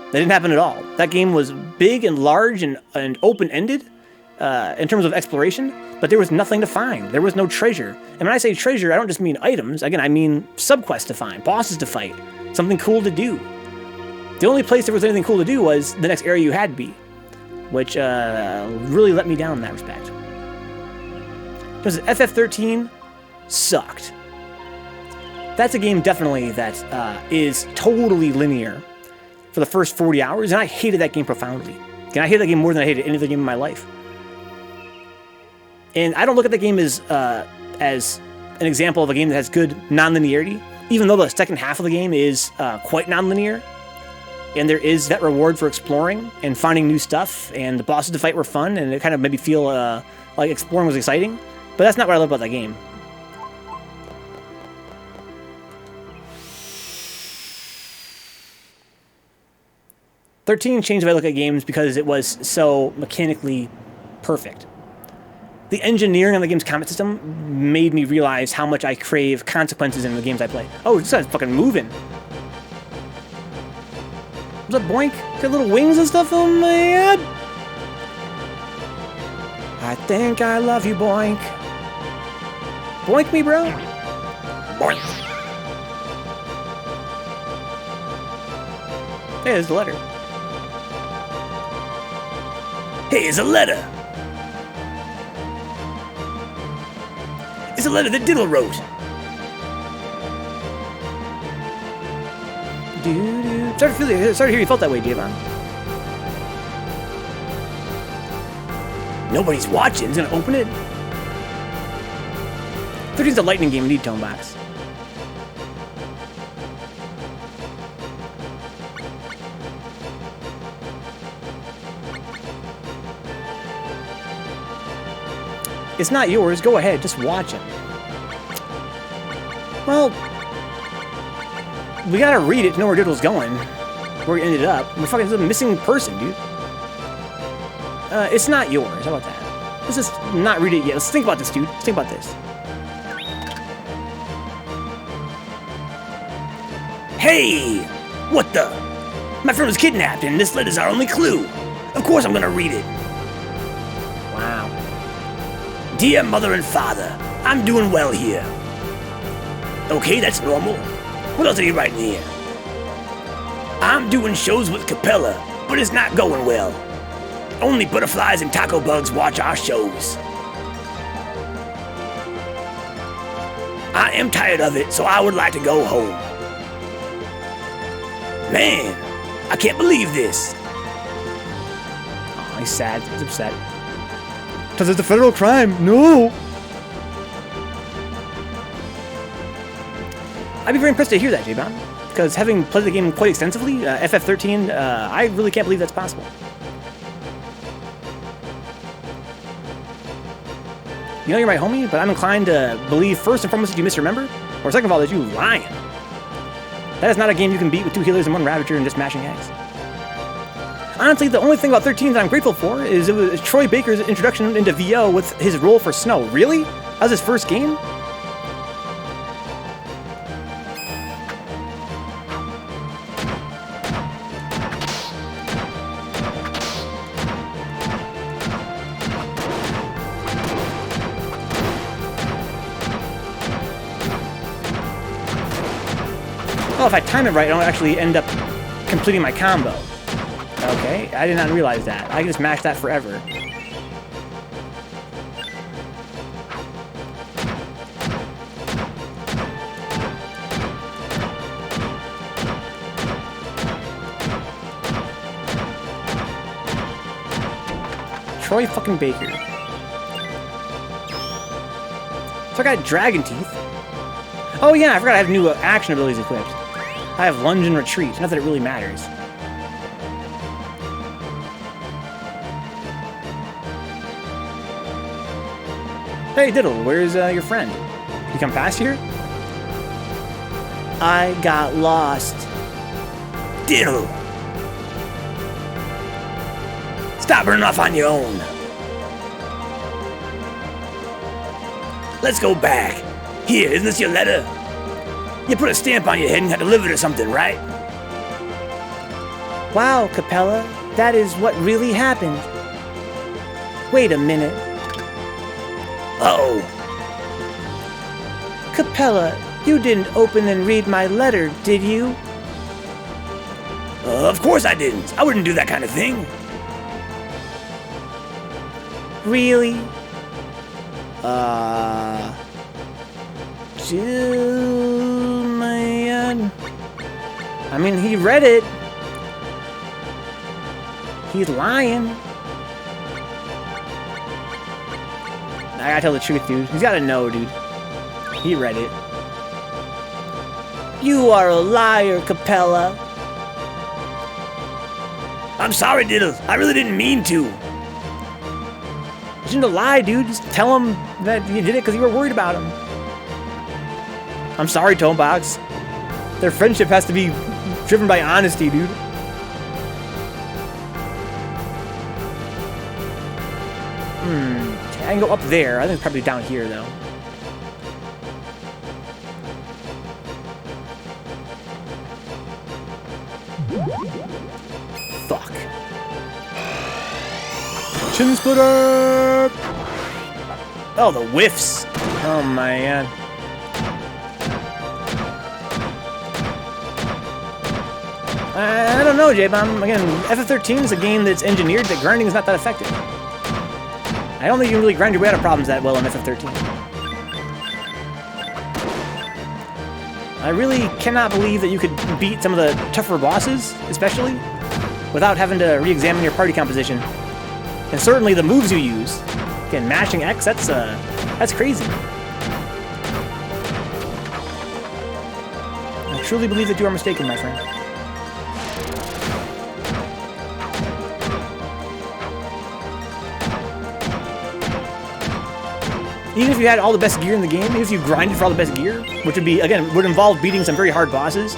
That didn't happen at all. That game was big and large and open-ended in terms of exploration, but there was nothing to find. There was no treasure. And when I say treasure, I don't just mean items. Again, I mean subquests to find, bosses to fight, something cool to do. The only place there was anything cool to do was the next area you had to be, which really let me down in that respect. Because FF13 sucked. That's a game definitely that is totally linear for the first 40 hours, and I hated that game profoundly. And I hated that game more than I hated any other game in my life. And I don't look at that game as an example of a game that has good non-linearity, even though the second half of the game is quite non-linear. And there is that reward for exploring and finding new stuff, and the bosses to fight were fun, and it kind of made me feel like exploring was exciting. But that's not what I love about that game. '13 changed the way I look at games because it was so mechanically perfect. The engineering on the game's combat system made me realize how much I crave consequences in the games I play. Oh, this guy's fucking moving. What's up, Boink? Got little wings and stuff on my head? I think I love you, Boink. Boink me, bro. Boink. Hey, there's the letter. Hey, it's a letter. It's a letter that Diddle wrote. Sorry to hear you felt that way, Javon. Nobody's watching. He's gonna open it. 13's a lightning game. We need tone box. It's not yours. Go ahead. Just watch it. Well, we gotta read it to know where Diddle's going. Where he ended up. We're fucking a missing person, dude. It's not yours. How about that? Let's just not read it yet. Let's think about this, dude. Let's think about this. Hey! What the? My friend was kidnapped, and this letter's our only clue. Of course I'm gonna read it. Wow. Dear Mother and Father, I'm doing well here. Okay, that's normal. What else are you writing here? I'm doing shows with Capella, but it's not going well. Only butterflies and taco bugs watch our shows. I am tired of it, so I would like to go home. Man, I can't believe this. Oh, he's sad. He's upset. Because it's a federal crime. No! I'd be very impressed to hear that, J-Bon. Because having played the game quite extensively, FF13, I really can't believe that's possible. You know you're my homie, but I'm inclined to believe first and foremost that you misremember, or second of all that you lying. That is not a game you can beat with 2 healers and 1 Ravager and just mashing X. Honestly, the only thing about 13 that I'm grateful for is it was Troy Baker's introduction into VO with his role for Snow. Really? That was his first game? Oh, if I time it right, I don't actually end up completing my combo. Okay, I did not realize that. I can just mash that forever. Troy fucking Baker. So I got Dragon Teeth. Oh yeah, I forgot I have new action abilities equipped. I have Lunge and Retreat. Not that it really matters. Hey Diddle, where's your friend? You come past here? I got lost. Diddle! Stop running off on your own. Let's go back. Here, isn't this your letter? You put a stamp on your head and got delivered or something, right? Wow, Capella, that is what really happened. Wait a minute. Uh-oh. Capella, you didn't open and read my letter, did you? Of course I didn't. I wouldn't do that kind of thing. Really? Man. I mean, he read it. He's lying. I gotta tell the truth, dude. He's gotta know, dude. He read it. You are a liar, Capella. I'm sorry, Diddles. I really didn't mean to. You shouldn't have lied, dude. Just tell him that you did it because you were worried about him. I'm sorry, Tomebox. Their friendship has to be driven by honesty, dude. I can go up there. I think it's probably down here, though. Fuck. Chin splitter! Oh, the whiffs. Oh, man. I don't know, J-Bomb. Again, FF13 is a game that's engineered that grinding is not that effective. I don't think you can really grind your way out of problems that well in FF13. I really cannot believe that you could beat some of the tougher bosses, especially, without having to re-examine your party composition. And certainly the moves you use. Again, mashing X, that's crazy. I truly believe that you are mistaken, my friend. Even if you had all the best gear in the game, even if you grinded for all the best gear, which would be, again, would involve beating some very hard bosses,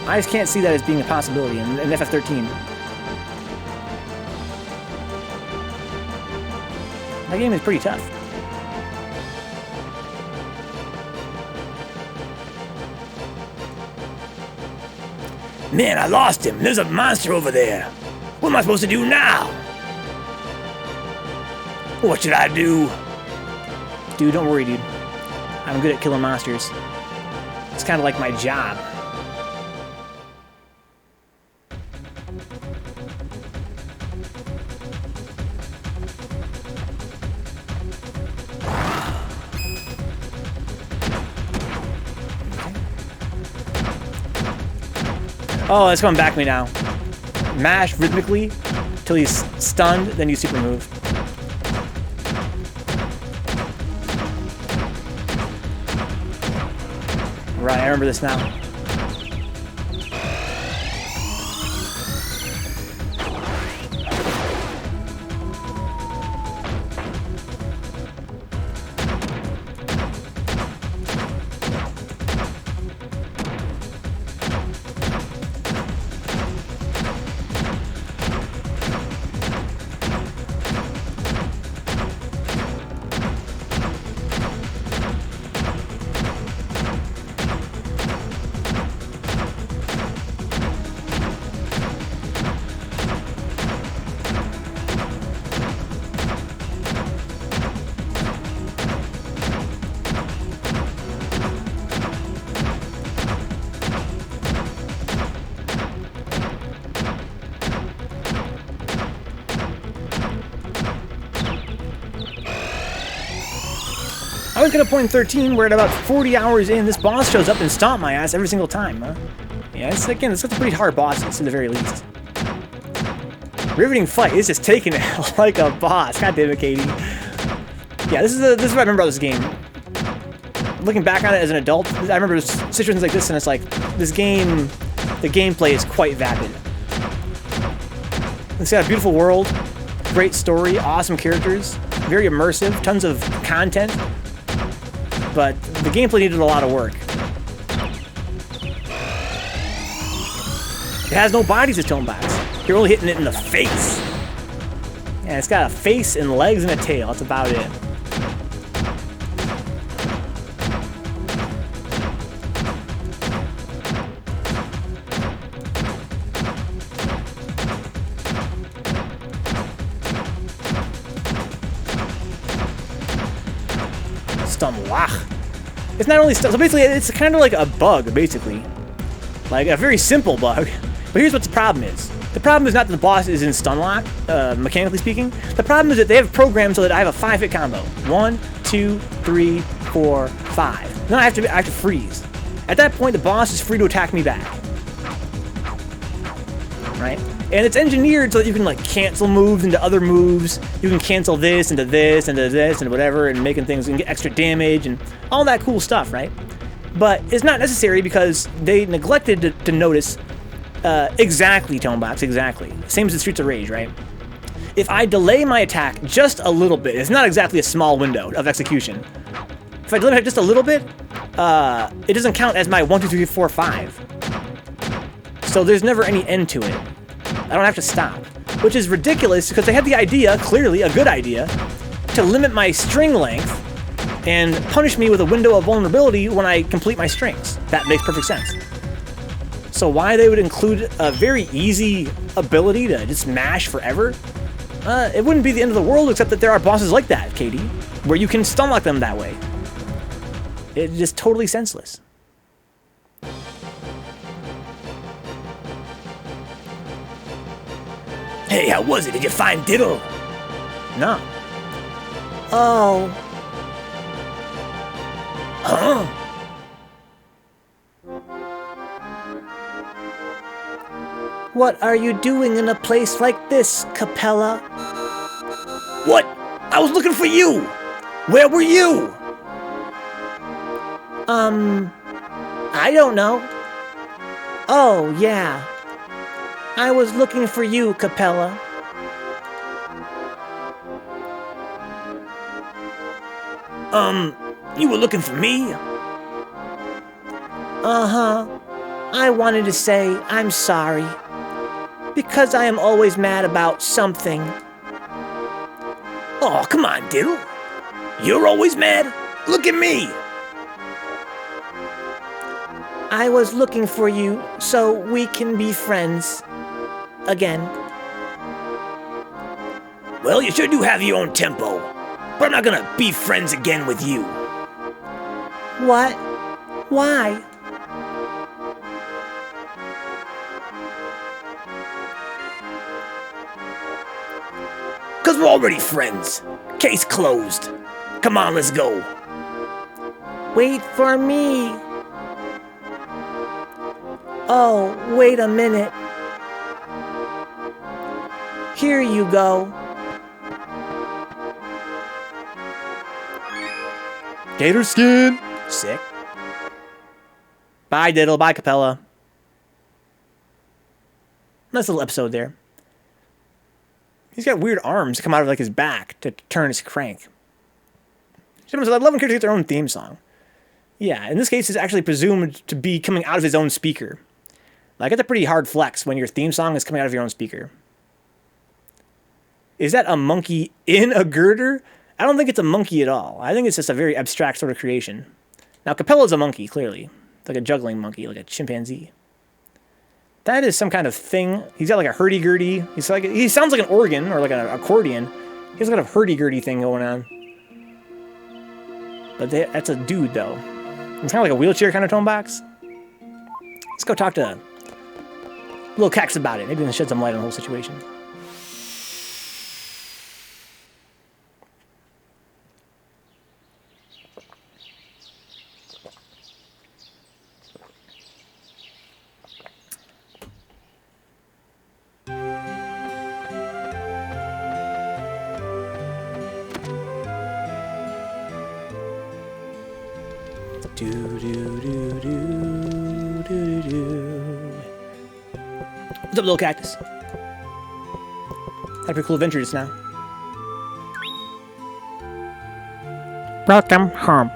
I just can't see that as being a possibility in FF13. That game is pretty tough. Man, I lost him. There's a monster over there. What am I supposed to do now? What should I do? Dude, don't worry, dude. I'm good at killing monsters. It's kind of like my job. Oh, it's coming back to me now. Mash rhythmically till he's stunned, then you super move. Right, I remember this now. I was gonna point in 13, where at about 40 hours in, this boss shows up and stomp my ass every single time, huh? Yeah, it's again, it's a pretty hard boss, at the very least. Riveting fight, it's just taking it like a boss. God damn it, Katie. Yeah, this is what I remember about this game. Looking back on it as an adult, I remember situations like this, and it's like, this game, the gameplay is quite vapid. It's got a beautiful world, great story, awesome characters, very immersive, tons of content. But the gameplay needed a lot of work. It has no bodies, this Tomebox. You're only hitting it in the face. And it's got a face and legs and a tail. That's about it. Stunlock. It's not only so basically it's kind of like a bug, basically. Like, a very simple bug. But here's what the problem is. The problem is not that the boss is in stun lock, mechanically speaking. The problem is that they have programmed so that I have a 5-hit combo. 1, 2, 3, 4, 5. Then I have to freeze. At that point, the boss is free to attack me back. Right? And it's engineered so that you can like cancel moves into other moves. You can cancel this into this into this and whatever, and making things and get extra damage and all that cool stuff, right? But it's not necessary because they neglected to notice exactly, Tonebox, exactly. Same as the Streets of Rage, right? If I delay my attack just a little bit, it's not exactly a small window of execution. If I delay it just a little bit, it doesn't count as my 1, 2, 3, 4, 5. So there's never any end to it. I don't have to stop. Which is ridiculous because they had the idea, clearly a good idea, to limit my string length and punish me with a window of vulnerability when I complete my strings. That makes perfect sense. So why they would include a very easy ability to just mash forever? It wouldn't be the end of the world, except that there are bosses like that, Katie, where you can stun lock them that way. It's just totally senseless. Hey, how was it? Did you find Diddle? No. Oh, Huh? what are you doing in a place like this, Capella? What? I was looking for you! Where were you? I don't know. Oh, yeah. I was looking for you, Capella. You were looking for me? Uh-huh. I wanted to say I'm sorry. Because I am always mad about something. Oh, come on, Diddle. You're always mad? Look at me! I was looking for you so we can be friends. Again. Well, you sure do have your own tempo. But I'm not gonna be friends again with you. What? Why? Cause we're already friends. Case closed. Come on, let's go. Wait for me. Oh, wait a minute. Here you go. Gator skin. Sick. Bye, Diddle. Bye, Capella. Nice little episode there. He's got weird arms that come out of like his back to turn his crank. I love when characters get their own theme song. Yeah, in this case, it's actually presumed to be coming out of his own speaker. Like, that's a pretty hard flex when your theme song is coming out of your own speaker. Is that a monkey in a girder? I don't think it's a monkey at all. I think it's just a very abstract sort of creation. Now, Capella's a monkey, clearly. It's like a juggling monkey, like a chimpanzee. That is some kind of thing. He's got like a hurdy-gurdy. He sounds like an organ or like an accordion. He has kind of hurdy-gurdy thing going on. But that's a dude, though. It's kind of like a wheelchair kind of tone box. Let's go talk to Lil Cax about it. Maybe we can shed some light on the whole situation. What's up, Little Cactus? Had a pretty cool adventure just now. Welcome home.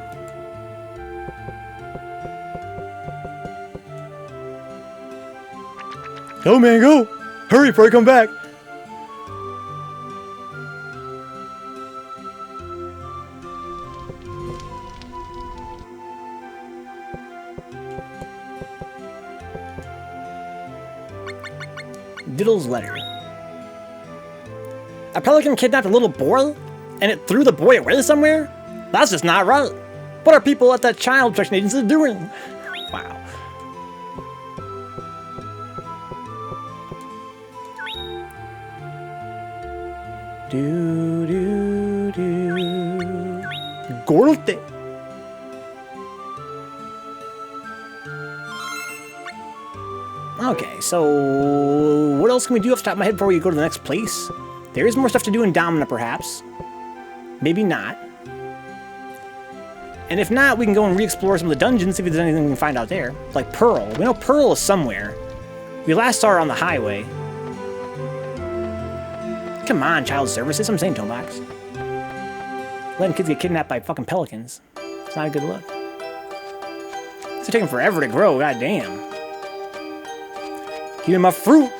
Go, man, go! Hurry before I come back! Diddle's letter. A pelican kidnapped a little boy, and it threw the boy away somewhere? That's just not right. What are people at that child protection agency doing? Wow. do, do, do. Gorte. Okay, so what else can we do off the top of my head before we go to the next place? There is more stuff to do in Domina, perhaps. Maybe not. And if not, we can go and re-explore some of the dungeons, see if there's anything we can find out there. Like Pearl. We know Pearl is somewhere. We last saw her on the highway. Come on, child services. I'm saying Tomax. Letting kids get kidnapped by fucking pelicans. It's not a good look. It's taking forever to grow, goddamn. Give me my fruit!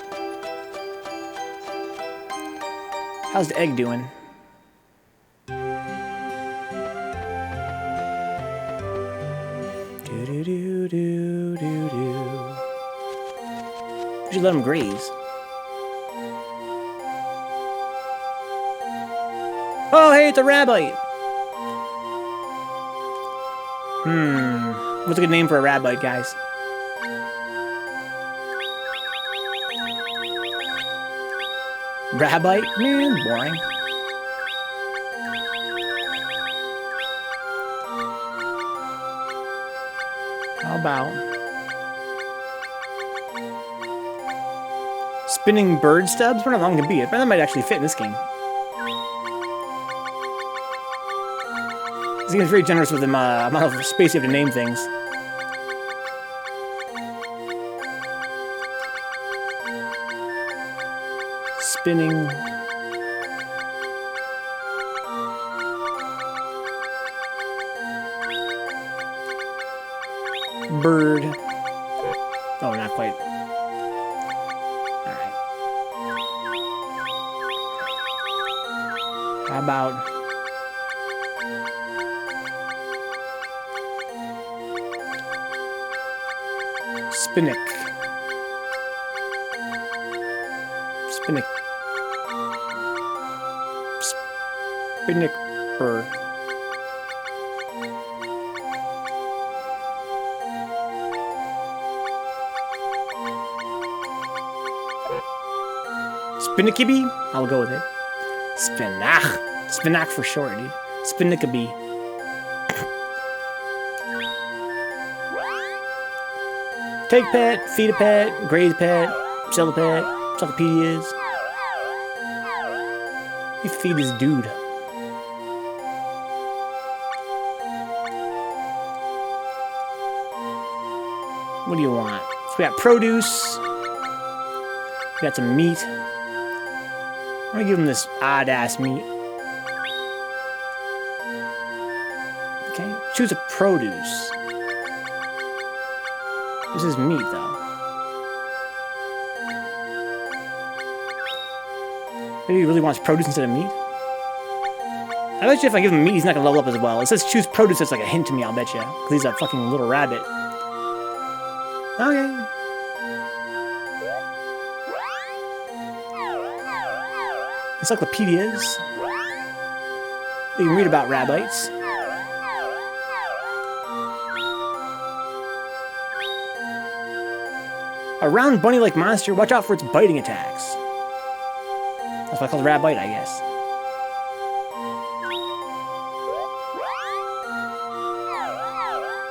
How's the egg doing? Do-do-do-do-do-do. We should let him graze. Oh, hey, it's a rabbite! What's a good name for a rabbite, guys? Rabbite? Man, boring. How about spinning bird stubs? We're not long to be it, but that might actually fit in this game. This game is very generous with the amount of space you have to name things. Spinning. Bird. Oh, not quite. Alright. How about Spinnick? Spinnick. Spinnick bird. Spinnickabee? I'll go with it. Spinach. Spinach for short, dude. Spinnickabee. Take pet, feed a pet, graze pet, sell a pet, encyclopedias. You feed this dude. What do you want? So we got produce. We got some meat. I'm gonna give him this odd-ass meat. Okay, choose a produce. This is meat, though. Maybe he really wants produce instead of meat? I bet you if I give him meat, he's not gonna level up as well. It says choose produce, that's like a hint to me, I'll bet you. Because he's a fucking little rabbit. Okay. Encyclopedias. You can read about rabbites. A round bunny-like monster, watch out for its biting attacks. That's why I call it rabbite, I guess.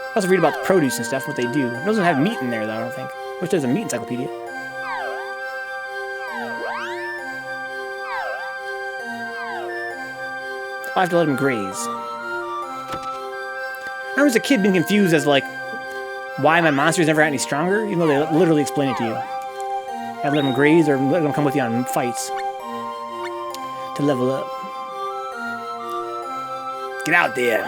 I also read about the produce and stuff, what they do. It doesn't have meat in there, though, I don't think. Wish there's a meat encyclopedia. I have to let him graze. I remember as a kid being confused as, like, why my monsters never got any stronger, even though they literally explain it to you. I have to let them graze or let them come with you on fights to level up. Get out there.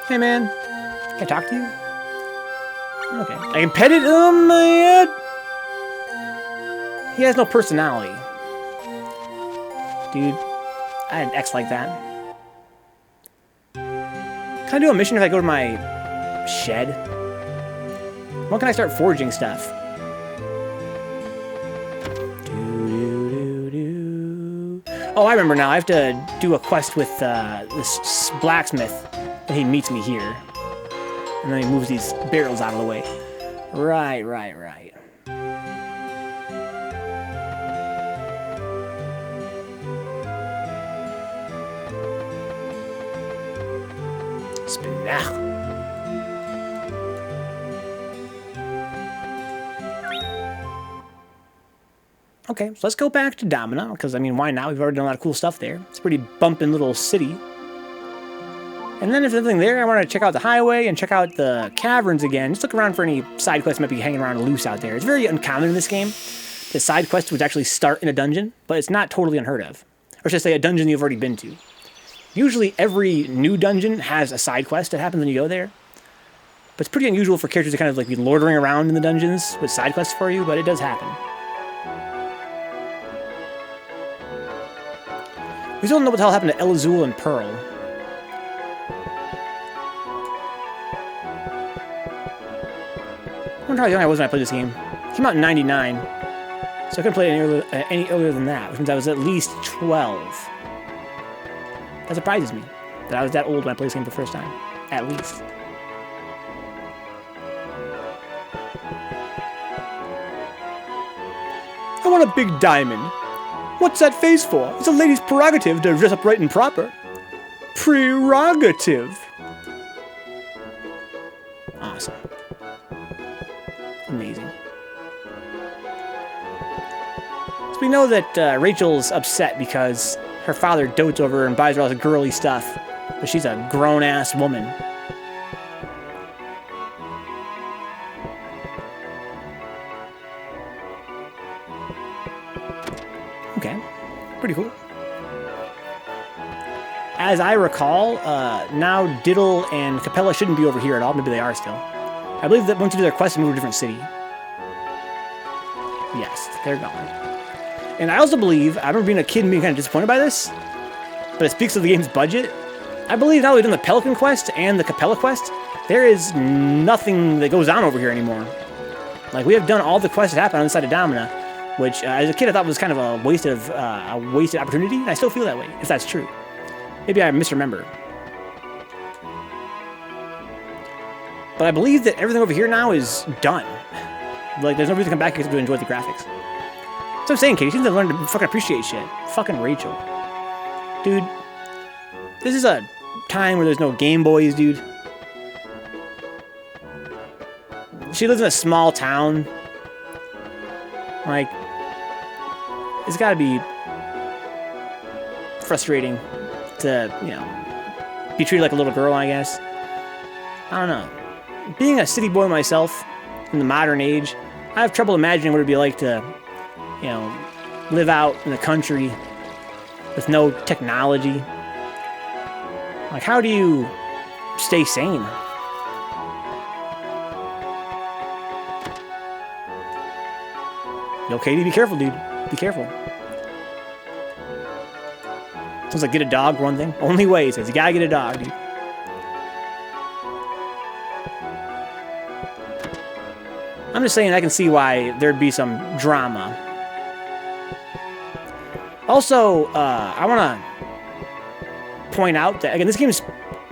Hey man, can I talk to you? Okay. I can pet it? Oh my god! He has no personality. Dude, I had an ex like that. Can I do a mission if I go to my shed? When can I start forging stuff? Oh, I remember now. I have to do a quest with this blacksmith, and he meets me here. And then he moves these barrels out of the way. Right. Spinach. Okay, so let's go back to Domina, because, I mean, why not? We've already done a lot of cool stuff there. It's a pretty bumpin' little city. And then if there's nothing there, I want to check out the highway and check out the caverns again. Just look around for any side quests that might be hanging around loose out there. It's very uncommon in this game. The side quest would actually start in a dungeon, but it's not totally unheard of. Or should I say a dungeon you've already been to. Usually every new dungeon has a side quest that happens when you go there. But it's pretty unusual for characters to kind of like be loitering around in the dungeons with side quests for you, but it does happen. We still don't know what the hell happened to Elazul and Pearl. I wonder how young I was when I played this game. It came out in 99, so I couldn't play it any earlier than that, which means I was at least 12. That surprises me, that I was that old when I played this game for the first time. At least. I want a big diamond. What's that face for? It's a lady's prerogative to dress up right and proper. Prerogative. Awesome. Amazing. So we know that Rachel's upset because her father dotes over her and buys her all this girly stuff, but she's a grown-ass woman. Okay, pretty cool. As I recall, now Diddle and Capella shouldn't be over here at all. Maybe they are still. I believe that once you do their quest, they move to a different city. Yes, they're gone. And I also believe, I remember being a kid and being kind of disappointed by this, but it speaks of the game's budget. I believe now we've done the Pelican quest and the Capella quest, there is nothing that goes on over here anymore. Like, we have done all the quests that happen on the side of Domina, which, as a kid, I thought was kind of a wasted opportunity, and I still feel that way, if that's true. Maybe I misremember. But I believe that everything over here now is done. Like, there's no reason to come back except to enjoy the graphics. So I'm saying, Katie, you seem to learn to fucking appreciate shit. Fucking Rachel. Dude, this is a time where there's no Game Boys, dude. She lives in a small town. Like, it's gotta be frustrating to, you know, be treated like a little girl, I guess. I don't know. Being a city boy myself, in the modern age, I have trouble imagining what it'd be like to, you know, live out in the country with no technology. Like, how do you stay sane? Yo, Katie, be careful, dude. Be careful. Sounds like get a dog for one thing. Only way, he says. You gotta get a dog, dude. I'm just saying I can see why there'd be some drama. Also, I want to point out that, again, this game's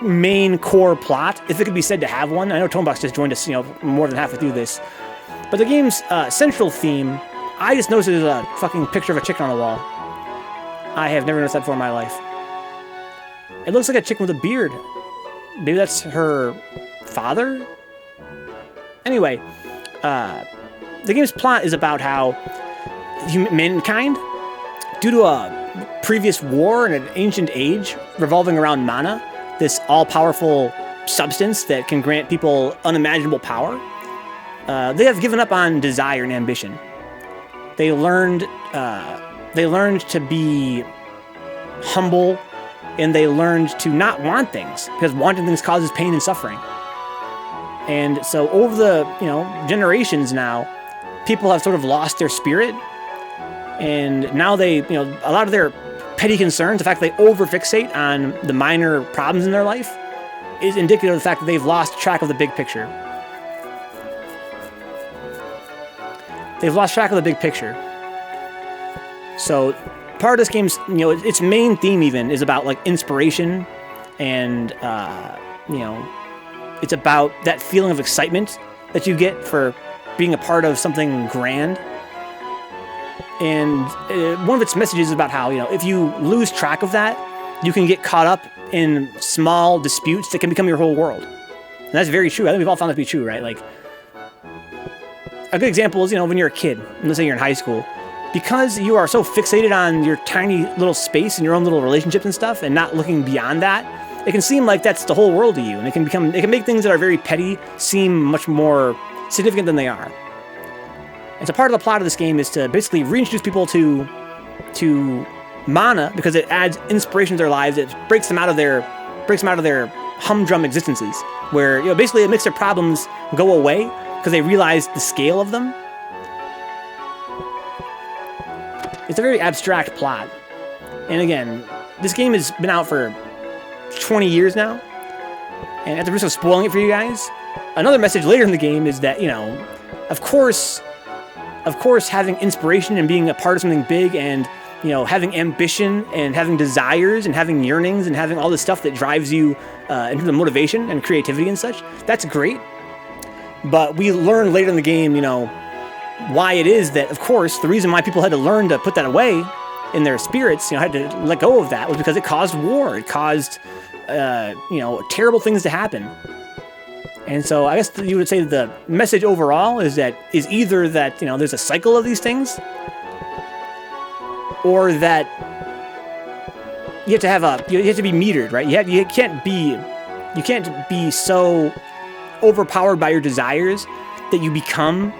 main core plot, if it could be said to have one, I know Tonebox just joined us, you know, more than halfway through this, but the game's central theme, I just noticed there's a fucking picture of a chicken on the wall. I have never noticed that before in my life. It looks like a chicken with a beard. Maybe that's her father? Anyway, the game's plot is about how mankind, due to a previous war in an ancient age revolving around mana, this all-powerful substance that can grant people unimaginable power, they have given up on desire and ambition. They learned to be humble, and they learned to not want things, because wanting things causes pain and suffering. And so over the, you know, generations now, people have sort of lost their spirit, and now they, you know, a lot of their petty concerns, the fact that they over-fixate on the minor problems in their life, is indicative of the fact that they've lost track of the big picture. They've lost track of the big picture. So part of this game's, you know, its main theme even is about, like, inspiration, and, you know, it's about that feeling of excitement that you get for being a part of something grand. And one of its messages is about how, if you lose track of that, you can get caught up in small disputes that can become your whole world. And that's very true. I think we've all found that to be true, right? Like, a good example is, when you're a kid, let's say you're in high school, because you are so fixated on your tiny little space and your own little relationships and stuff and not looking beyond that, it can seem like that's the whole world to you. And it can make things that are very petty seem much more significant than they are. And so part of the plot of this game is to basically reintroduce people to mana, because it adds inspiration to their lives. It breaks them out of their humdrum existences, where basically it makes their problems go away because they realize the scale of them. It's a very abstract plot. And again, this game has been out for 20 years now. And at the risk of spoiling it for you guys, another message later in the game is that, of course, having inspiration and being a part of something big and, having ambition and having desires and having yearnings and having all this stuff that drives you into the motivation and creativity and such, that's great. But we learn later in the game, why it is that, of course, the reason why people had to learn to put that away in their spirits, had to let go of that, was because it caused war. It caused, terrible things to happen. And so I guess you would say the message overall is either that, there's a cycle of these things, or that you have to be metered, right? You can't be so overpowered by your desires that you become,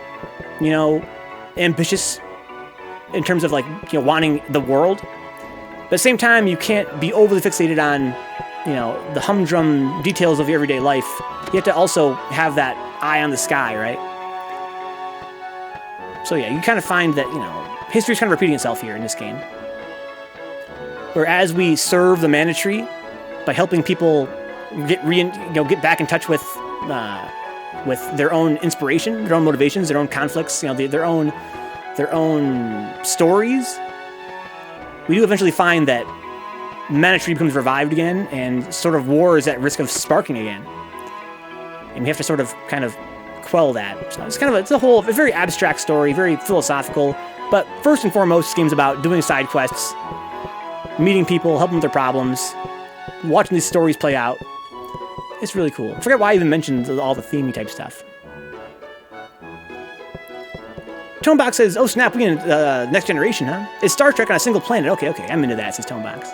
ambitious in terms of wanting the world. But at the same time, you can't be overly fixated on, the humdrum details of your everyday life. You have to also have that eye on the sky, right? So yeah, you kind of find that, history's kind of repeating itself here in this game. Whereas we serve the mana tree by helping people get back in touch with their own inspiration, their own motivations, their own conflicts, their own stories, we do eventually find that mana tree becomes revived again, and sort of war is at risk of sparking again. And we have to sort of kind of quell that. So it's a very abstract story, very philosophical. But first and foremost, this game's about doing side quests, meeting people, helping with their problems, watching these stories play out. It's really cool. I forget why I even mentioned all the themey type stuff. Tonebox says, "Oh snap, we in Next Generation, huh? It's Star Trek on a single planet. Okay, I'm into that," says Tonebox.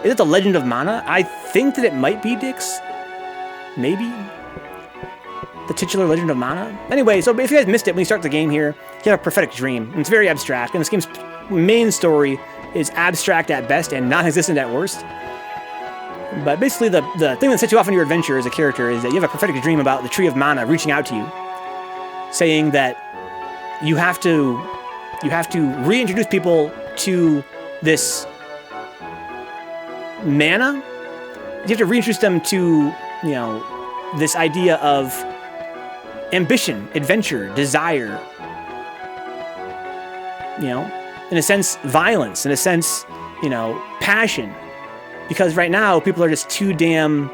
Is it The Legend of Mana? I think that it might be, Dix. Maybe? The titular Legend of Mana? Anyway, so if you guys missed it when you start the game here, you have a prophetic dream. And it's very abstract, and this game's main story is abstract at best and non-existent at worst. But basically, the thing that sets you off on your adventure as a character is that you have a prophetic dream about the Tree of Mana reaching out to you, saying that you have to reintroduce people to this mana. You have to reintroduce them to, this idea of ambition, adventure, desire, in a sense, violence, in a sense, passion. Because right now, people are just too damn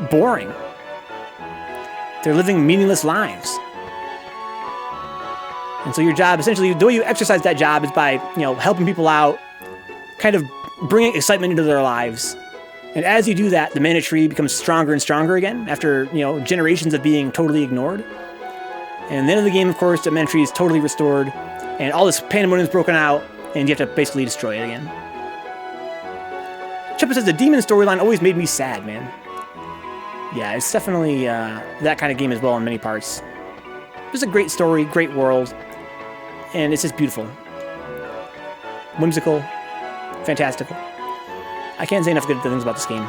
boring. They're living meaningless lives. And so your job, essentially, the way you exercise that job is by, helping people out, kind of bringing excitement into their lives. And as you do that, the mana tree becomes stronger and stronger again after, generations of being totally ignored. And at the end of the game, of course, the mana tree is totally restored, and all this pandemonium is broken out, and you have to basically destroy it again. Chippa says, the demon storyline always made me sad, man. Yeah, it's definitely that kind of game as well in many parts. It's a great story, great world, and it's just beautiful. Whimsical, fantastical. I can't say enough good things about this game.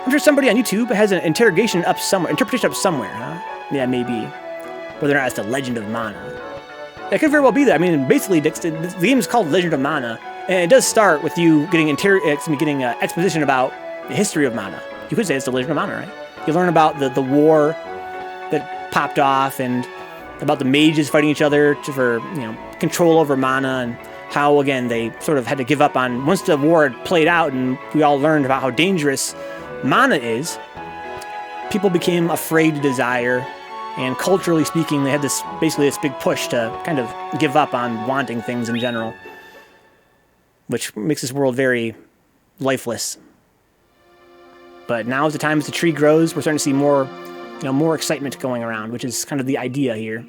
I'm sure somebody on YouTube has an interpretation up somewhere, huh? Yeah, maybe. Whether or not it's the Legend of Mana. That could very well be that. I mean, basically, the game is called Legend of Mana, and it does start with you getting exposition about the history of Mana. You could say it's the Legend of Mana, right? You learn about the war that popped off, and about the mages fighting each other for control over mana, and how, again, they sort of had to give up on, once the war had played out and we all learned about how dangerous Mana is, people became afraid to desire, and culturally speaking, they had this big push to kind of give up on wanting things in general, which makes this world very lifeless. But now is the time as the tree grows, we're starting to see more, more excitement going around, which is kind of the idea here.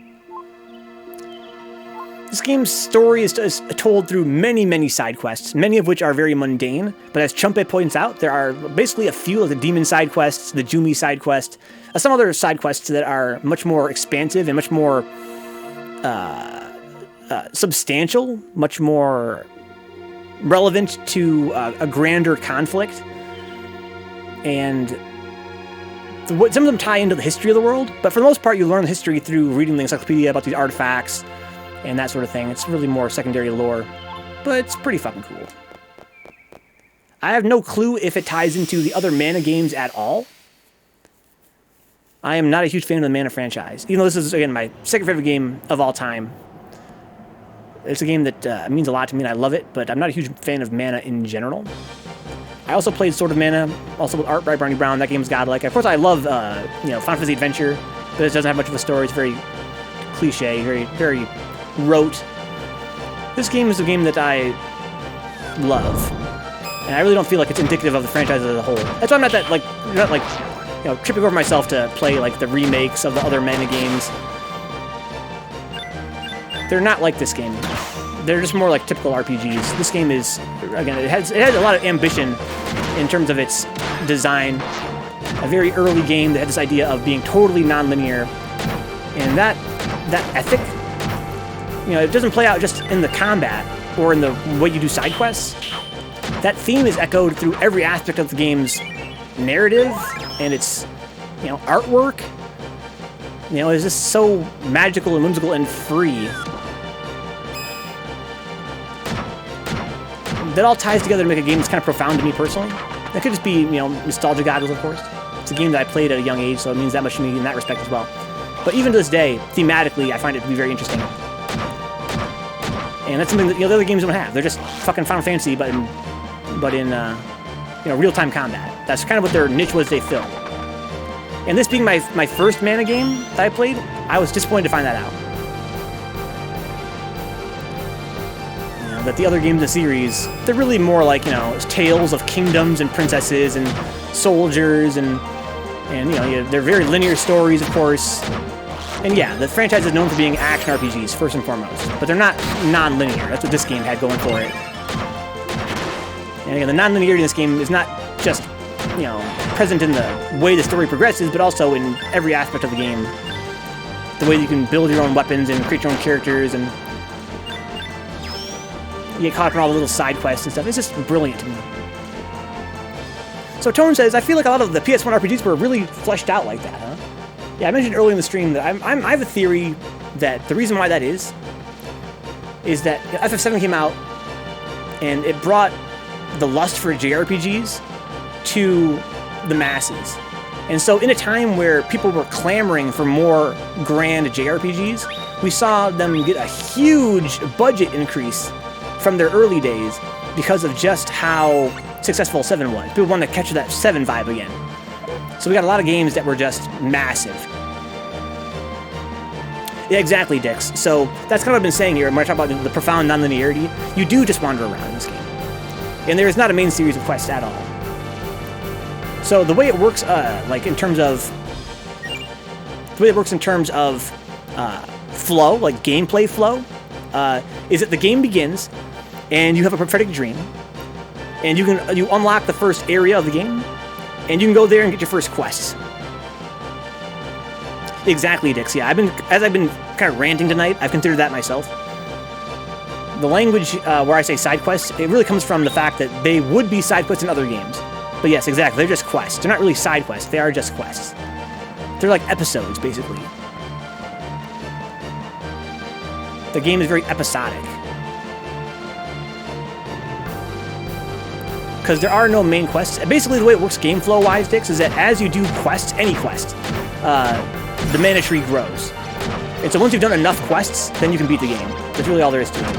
This game's story is told through many, many side quests, many of which are very mundane, but as Chumpe points out, there are basically a few of the demon side quests, the Jumi side quest, some other side quests that are much more expansive and much more substantial, much more relevant to a grander conflict. And some of them tie into the history of the world, but for the most part, you learn the history through reading the encyclopedia about these artifacts and that sort of thing. It's really more secondary lore, but it's pretty fucking cool. I have no clue if it ties into the other Mana games at all. I am not a huge fan of the Mana franchise, even though this is, again, my second favorite game of all time. It's a game that means a lot to me, and I love it, but I'm not a huge fan of Mana in general. I also played Sword of Mana, also with art by Barney Brown. That game's godlike. Of course, I love, Final Fantasy Adventure, but it doesn't have much of a story. It's very cliche, very, very rote. This game is a game that I love, and I really don't feel like it's indicative of the franchise as a whole. That's why I'm not tripping over myself to play like the remakes of the other Mana games. They're not like this game. They're just more like typical RPGs. This game is, again, it has a lot of ambition in terms of its design. A very early game that had this idea of being totally non-linear, and that ethic, it doesn't play out just in the combat or in the way you do side quests. That theme is echoed through every aspect of the game's narrative and its, artwork. It's just so magical and whimsical and free. That all ties together to make a game that's kind of profound to me personally. That could just be, nostalgia goggles, of course. It's a game that I played at a young age, so it means that much to me in that respect as well. But even to this day, thematically, I find it to be very interesting. And that's something that the other games don't have. They're just fucking Final Fantasy, but in real-time combat. That's kind of what their niche was they filled. And this being my first Mana game that I played, I was disappointed to find that out. That the other games in the series, they're really more like, tales of kingdoms and princesses and soldiers and they're very linear stories, of course. And yeah, the franchise is known for being action RPGs, first and foremost, but they're not non-linear. That's what this game had going for it. And again, the non-linearity in this game is not just, present in the way the story progresses, but also in every aspect of the game. The way that you can build your own weapons and create your own characters, and you get caught up in all the little side quests and stuff. It's just brilliant to me. So Tone says, I feel like a lot of the PS1 RPGs were really fleshed out like that, huh? Yeah, I mentioned earlier in the stream that I have a theory that the reason why that is that FF7 came out and it brought the lust for JRPGs to the masses. And so in a time where people were clamoring for more grand JRPGs, we saw them get a huge budget increase from their early days because of just how successful 7 was. People wanted to catch that 7 vibe again. So we got a lot of games that were just massive. Yeah, exactly, Dix. So that's kind of what I've been saying here when I talk about the profound non-linearity. You do just wander around in this game. And there is not a main series of quests at all. So the way it works, in terms of flow, like gameplay flow, is that the game begins and you have a prophetic dream, and you unlock the first area of the game, and you can go there and get your first quests. Exactly, Dix. Yeah, as I've been kind of ranting tonight, I've considered that myself. The language where I say side quests, it really comes from the fact that they would be side quests in other games. But yes, exactly, they're just quests. They're not really side quests, they are just quests. They're like episodes, basically. The game is very episodic. Because there are no main quests. Basically, the way it works game flow-wise, Dix, is that as you do quests, any quest, the mana tree grows. And so once you've done enough quests, then you can beat the game. That's really all there is to it.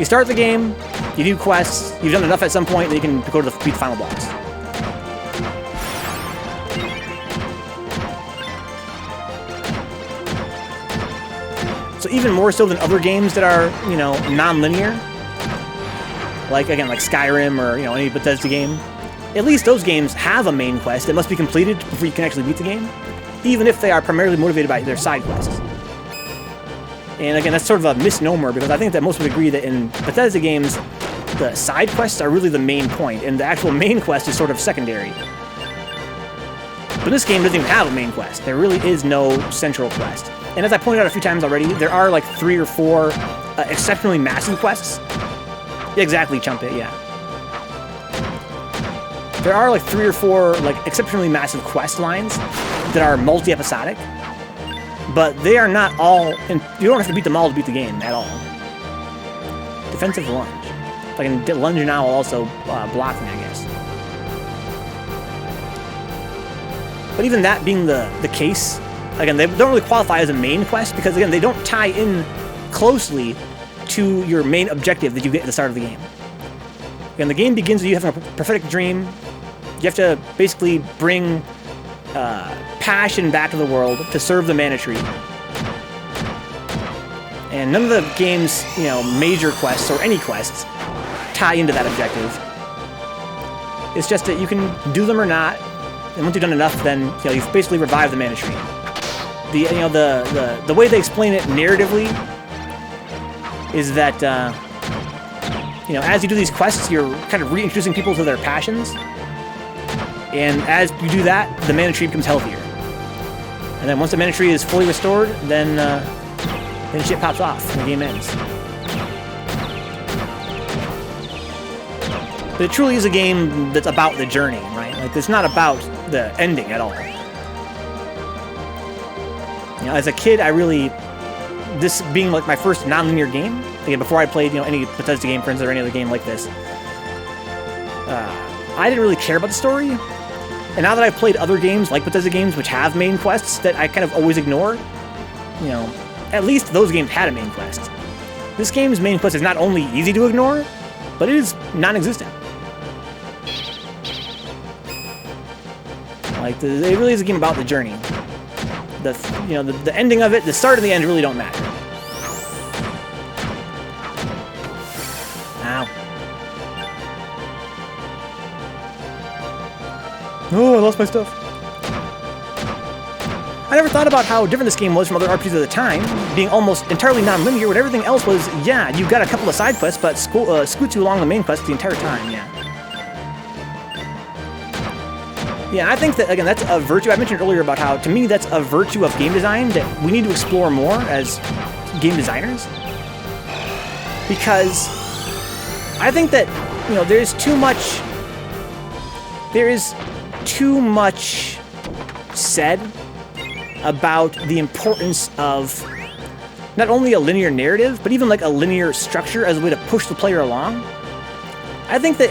You start the game, you do quests, you've done enough at some point, then you can go to beat the final boss. So even more so than other games that are, you know, non-linear, like, again, like Skyrim or, you know, any Bethesda game, at least those games have a main quest that must be completed before you can actually beat the game, even if they are primarily motivated by their side quests. And again, that's sort of a misnomer, because I think that most would agree that in Bethesda games, the side quests are really the main point, and the actual main quest is sort of secondary. But this game doesn't even have a main quest. There really is no central quest. And as I pointed out a few times already, there are like 3 or 4 exceptionally massive quests. Yeah, exactly, Chumpit, yeah. There are like 3 or 4 like exceptionally massive quest lines that are multi-episodic, but they are not all, and you don't have to beat them all to beat the game at all. Defensive lunge. If I can lunge now, I'll also block me, I guess. But even that being the case, again, they don't really qualify as a main quest because, again, they don't tie in closely to your main objective that you get at the start of the game. Again, the game begins with you having a prophetic dream. You have to basically bring passion back to the world to serve the mana tree. And none of the game's, you know, major quests or any quests tie into that objective. It's just that you can do them or not, and once you've done enough, then, you know, you've basically revived the mana tree. The way they explain it narratively is that you know, as you do these quests, you're kind of reintroducing people to their passions, and as you do that, the mana tree becomes healthier. And then once the mana tree is fully restored, then shit pops off and the game ends. But it truly is a game that's about the journey, right? Like, it's not about the ending at all. You know, as a kid, this being like my first non-linear game, again, before I played, you know, any Bethesda game, for instance, or any other game like this, I didn't really care about the story. And now that I've played other games, like Bethesda games, which have main quests that I kind of always ignore, you know, at least those games had a main quest. This game's main quest is not only easy to ignore, but it is non-existent. Like, it really is a game about the journey. The ending of it, the start and the end really don't matter. Ow. Oh, I lost my stuff. I never thought about how different this game was from other RPGs at the time, being almost entirely non-linear, when everything else was, yeah, you've got a couple of side quests, but scoots you along the main quest the entire time, yeah. Yeah, I think that, again, that's a virtue. I mentioned earlier about how, to me, that's a virtue of game design that we need to explore more as game designers. Because I think that, you know, there is too much said about the importance of not only a linear narrative, but even like a linear structure as a way to push the player along. I think that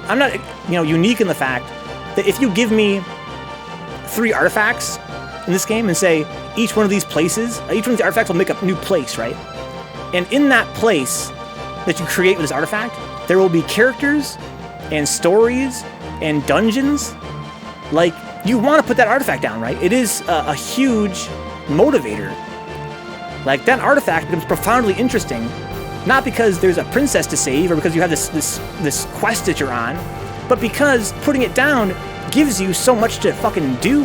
I'm not, you know, unique in the fact that if you give me 3 artifacts in this game and say each one of these artifacts will make a new place, right? And in that place that you create with this artifact, there will be characters and stories and dungeons. Like, you want to put that artifact down, right? It is a huge motivator. Like, that artifact becomes profoundly interesting, not because there's a princess to save or because you have this quest that you're on, but because putting it down gives you so much to fucking do.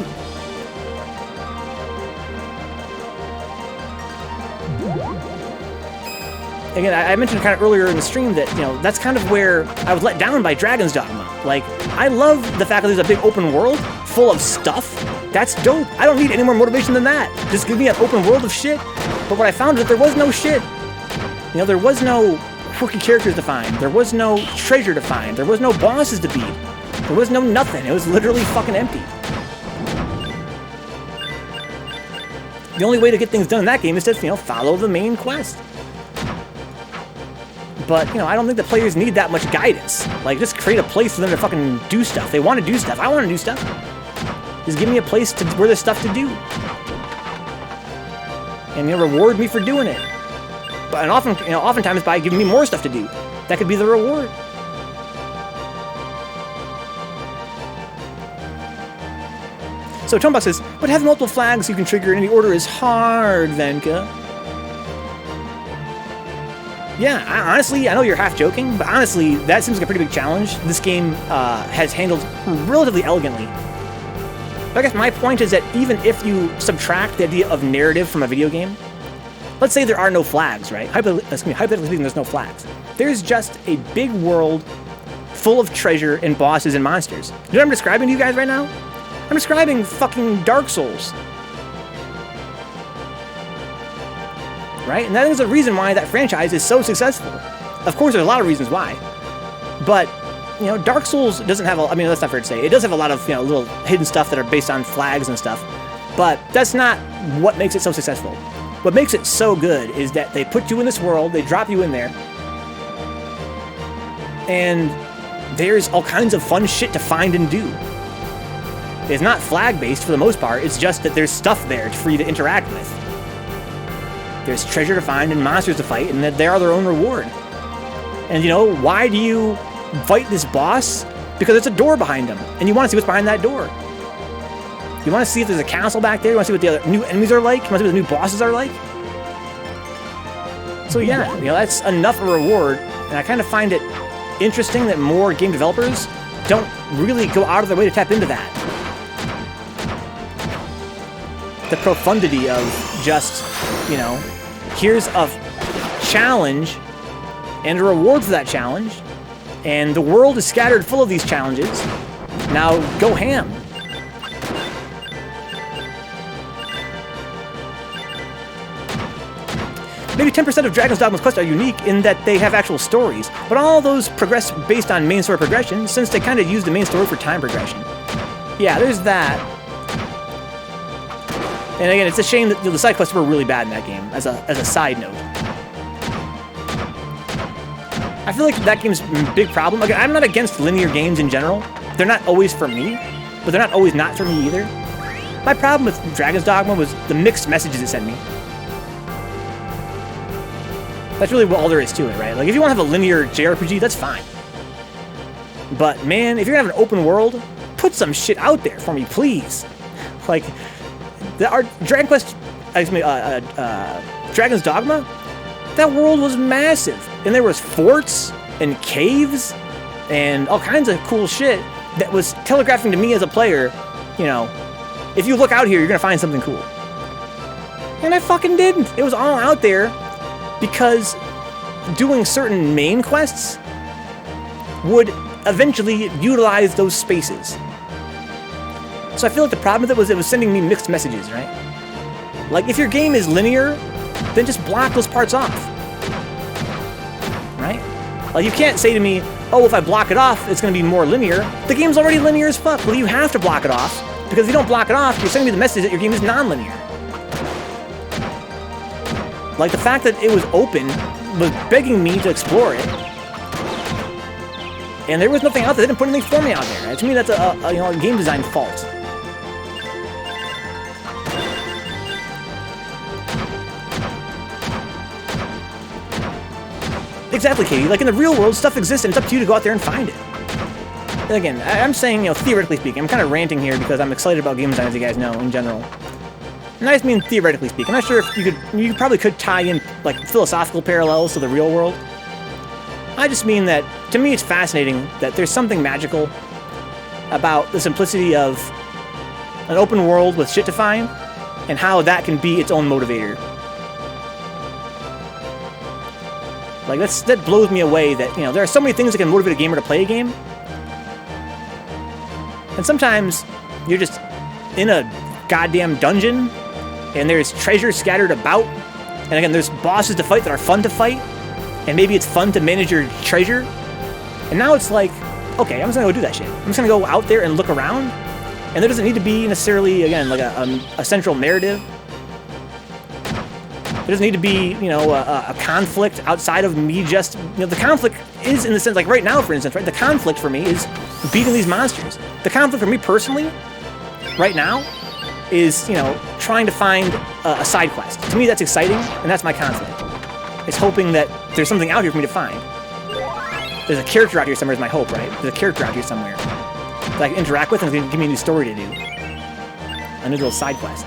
Again, I mentioned kind of earlier in the stream that, you know, that's kind of where I was let down by Dragon's Dogma. Like, I love the fact that there's a big open world full of stuff. That's dope. I don't need any more motivation than that. Just give me an open world of shit. But what I found is that there was no shit. You know, there was no quirky characters to find. There was no treasure to find. There was no bosses to beat. There was no nothing. It was literally fucking empty. The only way to get things done in that game is to, you know, follow the main quest. But, you know, I don't think the players need that much guidance. Like, just create a place for them to fucking do stuff. They want to do stuff. I want to do stuff. Just give me a place where there's stuff to do. And, you know, reward me for doing it. But, and often, you know, oftentimes by giving me more stuff to do. That could be the reward. So Tomebox says, but having multiple flags you can trigger in any order is hard, Venka. Yeah, honestly, I know you're half joking, but honestly, that seems like a pretty big challenge. This game has handled relatively elegantly. But I guess my point is that even if you subtract the idea of narrative from a video game, let's say there are no flags, right? Hypothetically speaking, there's no flags. There's just a big world full of treasure and bosses and monsters. You know what I'm describing to you guys right now? I'm describing fucking Dark Souls. Right? And that is the reason why that franchise is so successful. Of course, there's a lot of reasons why. But, you know, Dark Souls doesn't have I mean, that's not fair to say. It does have a lot of, you know, little hidden stuff that are based on flags and stuff. But that's not what makes it so successful. What makes it so good is that they put you in this world, they drop you in there, and there's all kinds of fun shit to find and do. It's not flag-based for the most part, it's just that there's stuff there for you to interact with. There's treasure to find and monsters to fight, and that they are their own reward. And you know, why do you fight this boss? Because there's a door behind him, and you want to see what's behind that door. You want to see if there's a castle back there, you want to see what the other new enemies are like, you want to see what the new bosses are like. So yeah, you know, that's enough of a reward, and I kind of find it interesting that more game developers don't really go out of their way to tap into that. The profundity of just, you know, here's a challenge and a reward for that challenge, and the world is scattered full of these challenges. Now go ham. Maybe 10% of Dragon's Dogma's quests are unique in that they have actual stories, but all those progress based on main story progression, since they kind of use the main story for time progression. Yeah, there's that. And again, it's a shame that the side quests were really bad in that game, as a side note. I feel like that game's a big problem. Again, I'm not against linear games in general. They're not always for me, but they're not always not for me either. My problem with Dragon's Dogma was the mixed messages it sent me. That's really all there is to it, right? Like, if you want to have a linear JRPG, that's fine. But, man, if you're going to have an open world, put some shit out there for me, please. Like, Dragon's Dogma, that world was massive. And there was forts and caves and all kinds of cool shit that was telegraphing to me as a player, you know, if you look out here, you're going to find something cool. And I fucking didn't. It was all out there because doing certain main quests would eventually utilize those spaces. So I feel like the problem with it was sending me mixed messages, right? Like, if your game is linear, then just block those parts off. Right? Like, you can't say to me, oh, if I block it off, it's going to be more linear. The game's already linear as fuck. Well, you have to block it off, because if you don't block it off, you're sending me the message that your game is non-linear. Like, the fact that it was open was begging me to explore it. And there was nothing out there. They didn't put anything for me out there. To me, that's a game design fault. Exactly, Katie. Like, in the real world, stuff exists, and it's up to you to go out there and find it. And again, I'm saying, you know, theoretically speaking, I'm kind of ranting here because I'm excited about game design, as you guys know, in general. And I just mean theoretically speaking. I'm not sure if you probably could tie in, like, philosophical parallels to the real world. I just mean that, to me, it's fascinating that there's something magical about the simplicity of an open world with shit to find, and how that can be its own motivator. Like, that blows me away that, you know, there are so many things that can motivate a gamer to play a game. And sometimes you're just in a goddamn dungeon, and there's treasure scattered about, and again, there's bosses to fight that are fun to fight, and maybe it's fun to manage your treasure, and now it's like, okay, I'm just gonna go do that shit. I'm just gonna go out there and look around, and there doesn't need to be necessarily, again, like a central narrative. There doesn't need to be, you know, a conflict outside of me just, you know, the conflict is in the sense, like right now, for instance, right, the conflict for me is beating these monsters. The conflict for me personally, right now, is, you know, trying to find a side quest. To me, that's exciting, and that's my conflict. It's hoping that there's something out here for me to find. There's a character out here somewhere is my hope, right? There's a character out here somewhere that I can interact with and it's going to give me a new story to do. a new little side quest,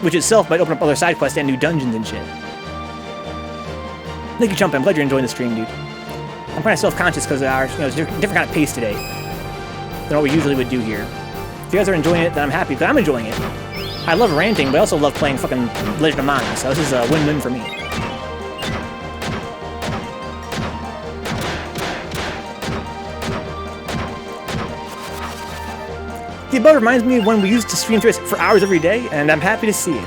which itself might open up other side quests and new dungeons and shit. Thank you, Chump. I'm glad you're enjoying the stream, dude. I'm kind of self-conscious because it's a different kind of pace today than what we usually would do here. If you guys are enjoying it, then I'm happy, because I'm enjoying it. I love ranting, but I also love playing fucking Legend of Mana, so this is a win-win for me. The above reminds me of when we used to stream through for hours every day, and I'm happy to see it.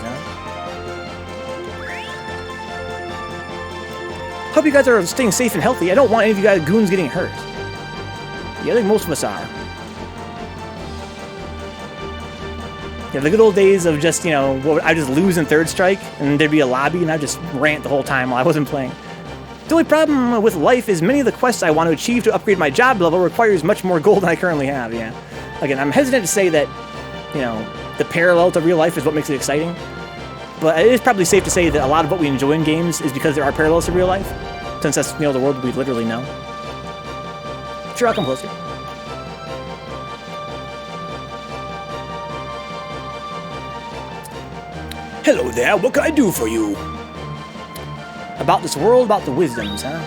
Hope you guys are staying safe and healthy. I don't want any of you guys goons getting hurt. Yeah, I think most of us are. Yeah, the good old days of just, I just lose in Third Strike, and there'd be a lobby, and I'd just rant the whole time while I wasn't playing. The only problem with life is many of the quests I want to achieve to upgrade my job level requires much more gold than I currently have, yeah. Again, I'm hesitant to say that, the parallel to real life is what makes it exciting. But it is probably safe to say that a lot of what we enjoy in games is because there are parallels to real life, since that's, the world we literally know. Sure, I'll come closer. Hello there, what can I do for you? About this world, about the wisdoms, huh?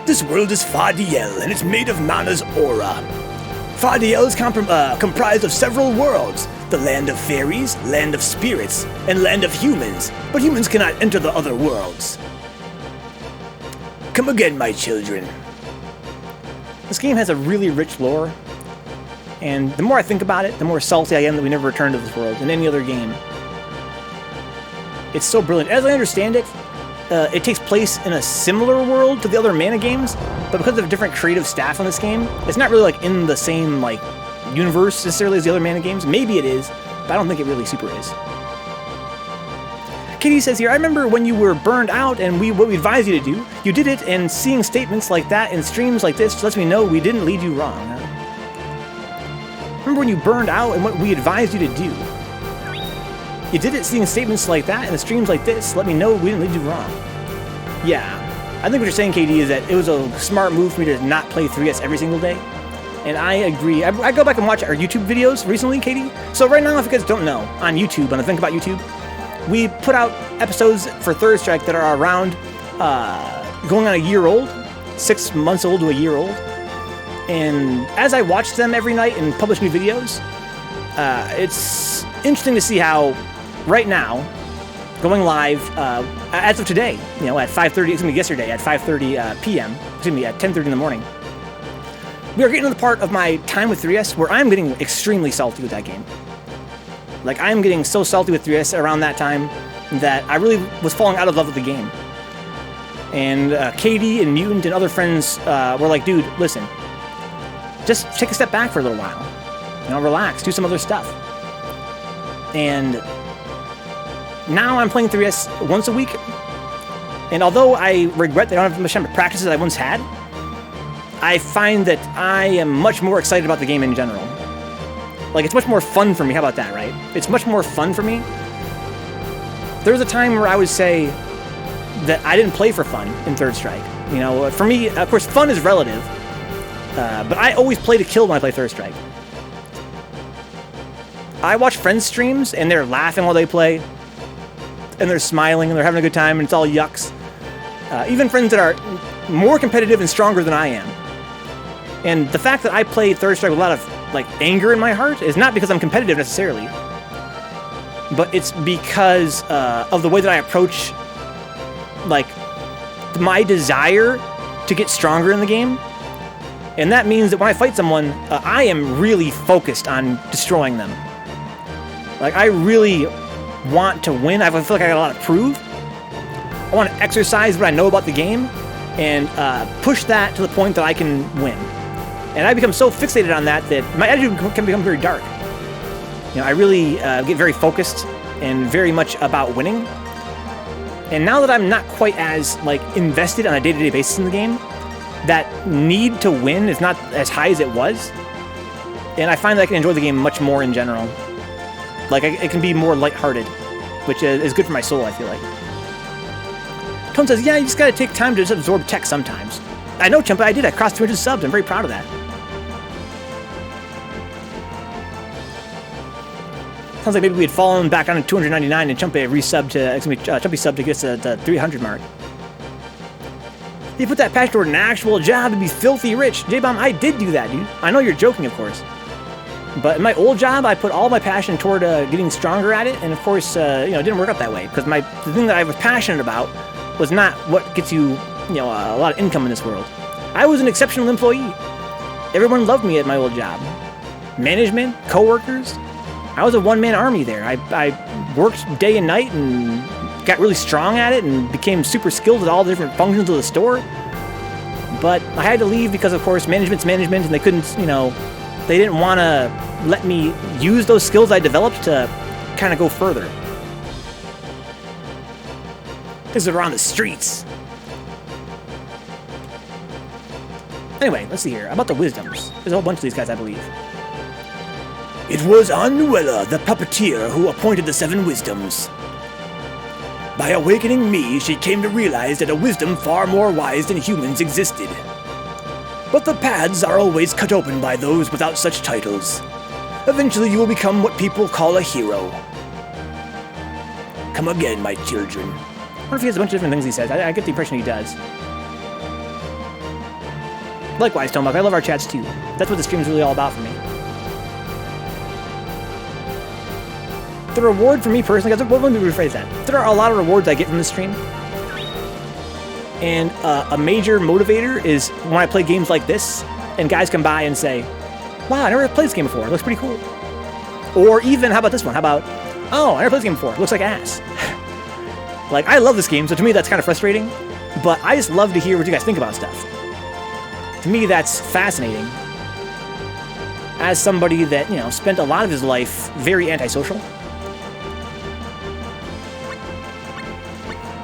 This world is Fairytale, and it's made of Mana's aura. Fairytale is comprised of several worlds. The land of fairies, land of spirits, and land of humans, but humans cannot enter the other worlds. Come again, my children. This game has a really rich lore, and the more I think about it, the more salty I am that we never returned to this world in any other game. It's so brilliant. As I understand it, it takes place in a similar world to the other Mana games, but because of different creative staff on this game, it's not really in the same universe necessarily as the other Mana games. Maybe it is, but I don't think it really super is. Katie says here, I remember when you were burned out and what we advised you to do, you did it, and seeing statements like that in streams like this lets me know we didn't lead you wrong. Remember when you burned out and what we advised you to do? You did it, seeing statements like that in the streams like this let me know we didn't lead you wrong. Yeah, I think what you're saying, Katie, is that it was a smart move for me to not play 3S every single day. And I agree. I go back and watch our YouTube videos recently, Katie. So right now, if you guys don't know, on YouTube, on the Vencabot YouTube, we put out episodes for Third Strike that are around going on a year old, 6 months old to a year old. And as I watch them every night and publish new videos, it's interesting to see how right now, going live as of today, at 5:30, it's gonna be yesterday at 5:30 p.m. Excuse me, at 10:30 in the morning. We are getting to the part of my time with 3S where I'm getting extremely salty with that game. I'm getting so salty with 3S around that time that I really was falling out of love with the game. And Katie and Mutant and other friends were like, dude, listen, just take a step back for a little while. Relax, do some other stuff. And now I'm playing 3S once a week. And although I regret that I don't have as much practice as I once had, I find that I am much more excited about the game in general. It's much more fun for me. How about that, right? It's much more fun for me. There was a time where I would say that I didn't play for fun in Third Strike. For me, of course, fun is relative. But I always play to kill when I play Third Strike. I watch friends' streams, and they're laughing while they play. And they're smiling, and they're having a good time, and it's all yucks. Even friends that are more competitive and stronger than I am. And the fact that I play Third Strike with a lot of anger in my heart is not because I'm competitive necessarily, but it's because of the way that I approach my desire to get stronger in the game. And that means that when I fight someone, I am really focused on destroying them. I really want to win. I feel like I got a lot to prove. I want to exercise what I know about the game and push that to the point that I can win. And I become so fixated on that my attitude can become very dark. I really get very focused and very much about winning. And now that I'm not quite as invested on a day-to-day basis in the game, that need to win is not as high as it was. And I find that I can enjoy the game much more in general. It can be more lighthearted, which is good for my soul, I feel like. Tone says, yeah, you just gotta take time to just absorb tech sometimes. I know, Chumpa, I did. I crossed 200 subs. I'm very proud of that. Sounds like maybe we had fallen back down to 299 and Chumpy resub to, Chumpy sub to get us the 300 mark. You put that passion toward an actual job and be filthy rich. J-Bomb, I did do that, dude. I know you're joking, of course. But in my old job, I put all my passion toward getting stronger at it, and of course, it didn't work out that way because the thing that I was passionate about was not what gets you, a lot of income in this world. I was an exceptional employee. Everyone loved me at my old job. Management, coworkers. I was a one-man army there. I worked day and night and got really strong at it and became super skilled at all the different functions of the store. But I had to leave because, of course, management's management, and they couldn't, they didn't want to let me use those skills I developed to kind of go further. Because they're on the streets. Anyway, let's see here. About the wisdoms. There's a whole bunch of these guys, I believe. It was Anuela, the puppeteer, who appointed the 7 wisdoms. By awakening me, she came to realize that a wisdom far more wise than humans existed. But the paths are always cut open by those without such titles. Eventually you will become what people call a hero. Come again, my children. I wonder if he has a bunch of different things he says. I get the impression he does. Likewise, Tombak, I love our chats too. That's what the stream's really all about for me. The reward for me personally, guys, let me rephrase that. There are a lot of rewards I get from this stream. And a major motivator is when I play games like this, and guys come by and say, wow, I never played this game before. It looks pretty cool. Or even, how about this one? How about, oh, I never played this game before. It looks like ass. Like, I love this game, so to me that's kind of frustrating. But I just love to hear what you guys think about stuff. To me, that's fascinating. As somebody that, spent a lot of his life very antisocial.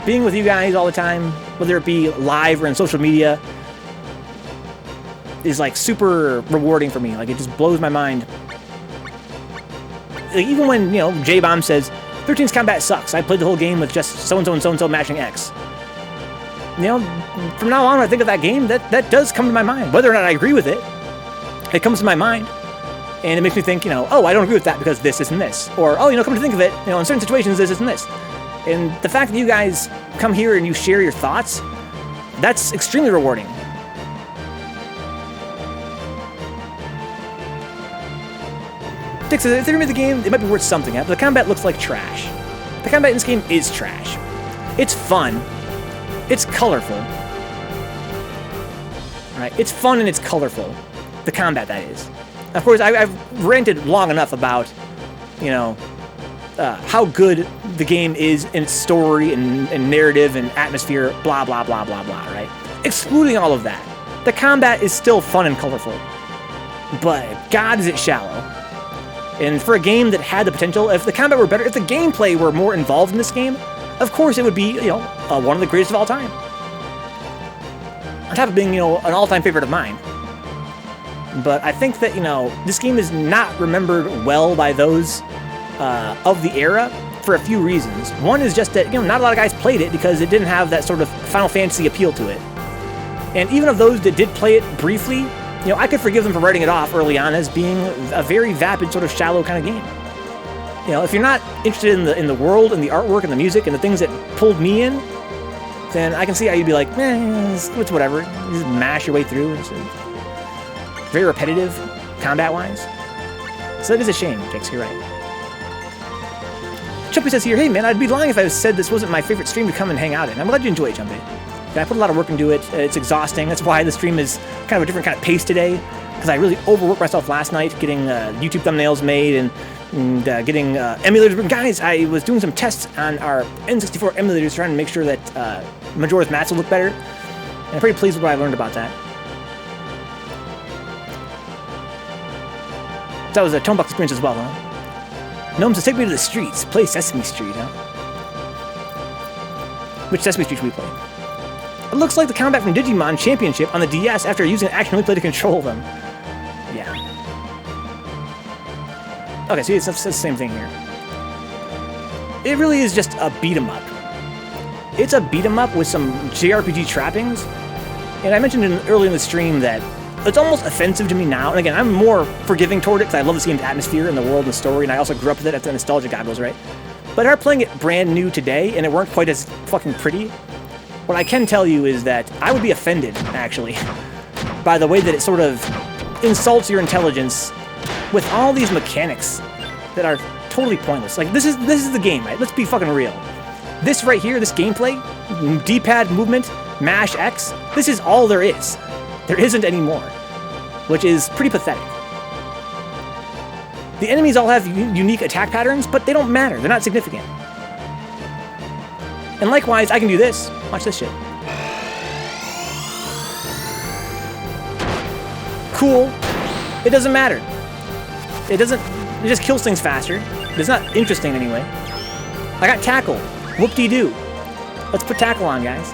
Being with you guys all the time, whether it be live or in social media, is like super rewarding for me. Like, it just blows my mind. Like, even when, J-Bomb says, 13's combat sucks. I played the whole game with just so-and-so and so-and-so matching X. From now on, when I think of that game, that does come to my mind. Whether or not I agree with it, it comes to my mind. And it makes me think, oh, I don't agree with that because this, and this. Or, oh, come to think of it, in certain situations, this, and this. And the fact that you guys come here and you share your thoughts, that's extremely rewarding. Dick says, if they remake the game, it might be worth something, but the combat looks like trash. The combat in this game is trash. It's fun. It's colorful. Right? It's fun and it's colorful. The combat, that is. Of course, I've ranted long enough about, how good the game is in its story and narrative and atmosphere, blah, blah, blah, blah, blah, right? Excluding all of that, the combat is still fun and colorful. But God, is it shallow. And for a game that had the potential, if the combat were better, if the gameplay were more involved in this game, of course it would be, one of the greatest of all time. On top of being, an all-time favorite of mine. But I think that, this game is not remembered well by those of the era for a few reasons. One is just that, not a lot of guys played it because it didn't have that sort of Final Fantasy appeal to it. And even of those that did play it briefly, I could forgive them for writing it off early on as being a very vapid, sort of shallow kind of game. If you're not interested in the world and the artwork and the music and the things that pulled me in, then I can see how you'd be like, it's whatever. You just mash your way through. It's very repetitive, combat-wise. So that is a shame, Jix, you're right. Chumpy says here, hey man, I'd be lying if I said this wasn't my favorite stream to come and hang out in. I'm glad you enjoy it, Chumpy. I put a lot of work into it. It's exhausting. That's why the stream is kind of a different kind of pace today, because I really overworked myself last night getting YouTube thumbnails made and getting emulators. But guys, I was doing some tests on our N64 emulators trying to make sure that Majora's Mask will look better. And I'm pretty pleased with what I learned about that. That was a Tonebox experience as well, huh? Gnomes, take me to the streets. Play Sesame Street, huh? Which Sesame Street should we play? It looks like the combat from Digimon Championship on the DS after using action replay to control them. Yeah. Okay, so it's the same thing here. It really is just a beat-em-up. It's a beat-em-up with some JRPG trappings. And I mentioned earlier in the stream that it's almost offensive to me now. And again, I'm more forgiving toward it because I love the game's atmosphere and the world and the story, and I also grew up with it at the nostalgia goggles, right? But after playing it brand new today, and it weren't quite as fucking pretty, what I can tell you is that I would be offended, actually, by the way that it sort of insults your intelligence with all these mechanics that are totally pointless. Like, this is the game, right? Let's be fucking real. This right here, this gameplay, D-pad movement, mash X, this is all there is. There isn't any more, which is pretty pathetic. The enemies all have unique attack patterns, but they don't matter. They're not significant. And likewise, I can do this. Watch this shit. Cool. It doesn't matter. It just kills things faster. It's not interesting anyway. I got tackle. Whoop-de-doo. Let's put tackle on, guys.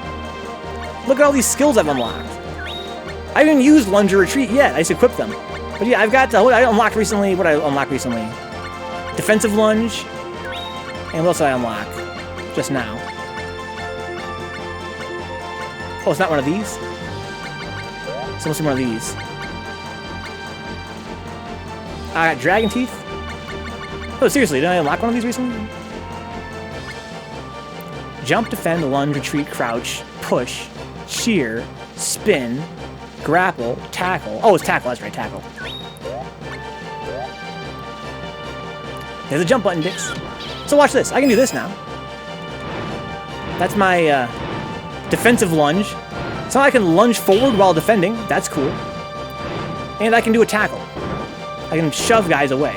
Look at all these skills I've unlocked. I haven't even used lunge or retreat yet. I just equipped them. But yeah, I've got what I unlocked recently. Defensive lunge. And what else did I unlock? Just now. Oh, it's not one of these? So let's see one of these. I got dragon teeth. Oh, seriously, did I unlock one of these recently? Jump, defend, lunge, retreat, crouch, push, shear, spin, grapple, tackle. Oh, it's tackle. That's right, tackle. There's a jump button, dicks. So watch this. I can do this now. That's my defensive lunge. So I can lunge forward while defending. That's cool. And I can do a tackle. I can shove guys away.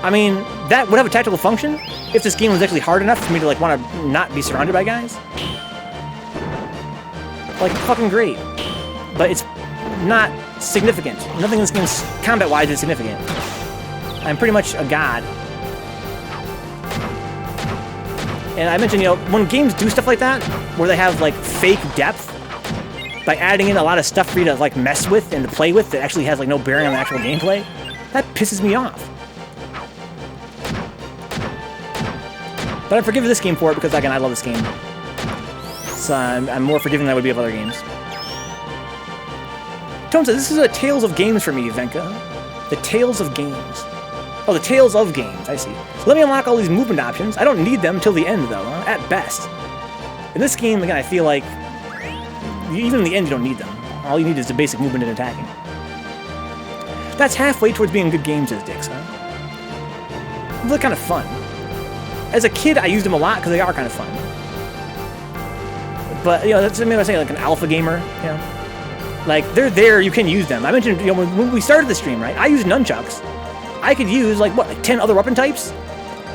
I mean, that would have a tactical function if this game was actually hard enough for me to like want to not be surrounded by guys. Like, fucking great. But it's not significant. Nothing in this game's combat-wise is significant. I'm pretty much a god. And I mentioned, you know, when games do stuff like that, where they have like fake depth, by adding in a lot of stuff for you to like mess with and to play with that actually has like no bearing on the actual gameplay, that pisses me off. But I'm forgiving this game for it because, again, I love this game. So I'm more forgiving than I would be of other games. Tone says, this is a Tales of Games for me, Venka. The Tales of Games. Oh, the Tales of Games, I see. So let me unlock all these movement options. I don't need them till the end, though, at best. In this game, again, I feel like even in the end, you don't need them. All you need is the basic movement and attacking. That's halfway towards being good games as dicks, huh? They're kind of fun. As a kid, I used them a lot because they are kind of fun. But, you know, that's what I say, like an alpha gamer, you know? Like, they're there, you can use them. I mentioned, you know, when we started the stream, right? I used nunchucks. I could use, like, what, like 10 other weapon types?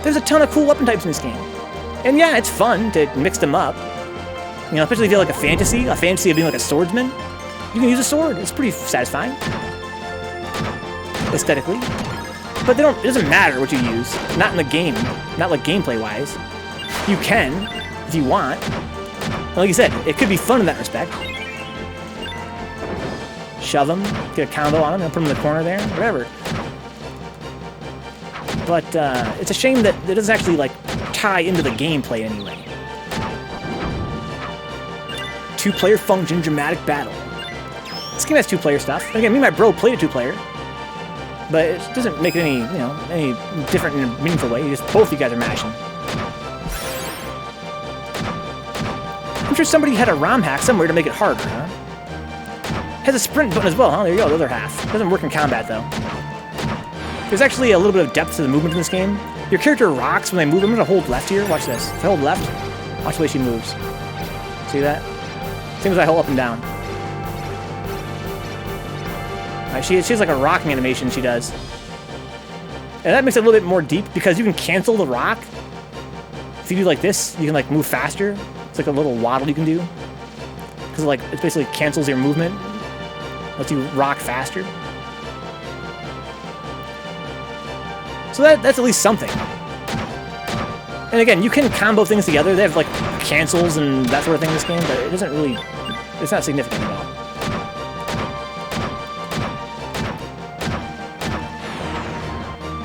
There's a ton of cool weapon types in this game. And yeah, it's fun to mix them up. You know, especially if you have, like, a fantasy of being, like, a swordsman. You can use a sword. It's pretty satisfying. Aesthetically. But it doesn't matter what you use. Not in the game. Not, like, gameplay-wise. You can, if you want. And like you said, it could be fun in that respect. Shove them, get a combo on them, and put them in the corner there, whatever. But it's a shame that it doesn't actually, like, tie into the gameplay anyway. Two-player function, dramatic battle. This game has two-player stuff. Again, me and my bro played a two-player. But it doesn't make it any, you know, any different in a meaningful way. Just both you guys are mashing. I'm sure somebody had a ROM hack somewhere to make it harder, huh? Has a sprint button as well, huh? There you go, the other half. Doesn't work in combat, though. There's actually a little bit of depth to the movement in this game. Your character rocks when they move. I'm going to hold left here. Watch this. If I hold left, watch the way she moves. See that? Same as I hold up and down. Right, she has like a rocking animation she does. And that makes it a little bit more deep because you can cancel the rock. If you do like this, you can like move faster. It's like a little waddle you can do. Because like it basically cancels your movement. Lets you rock faster. So that's at least something. And again, you can combo things together. They have like cancels and that sort of thing in this game, but it doesn't really, it's not significant at all.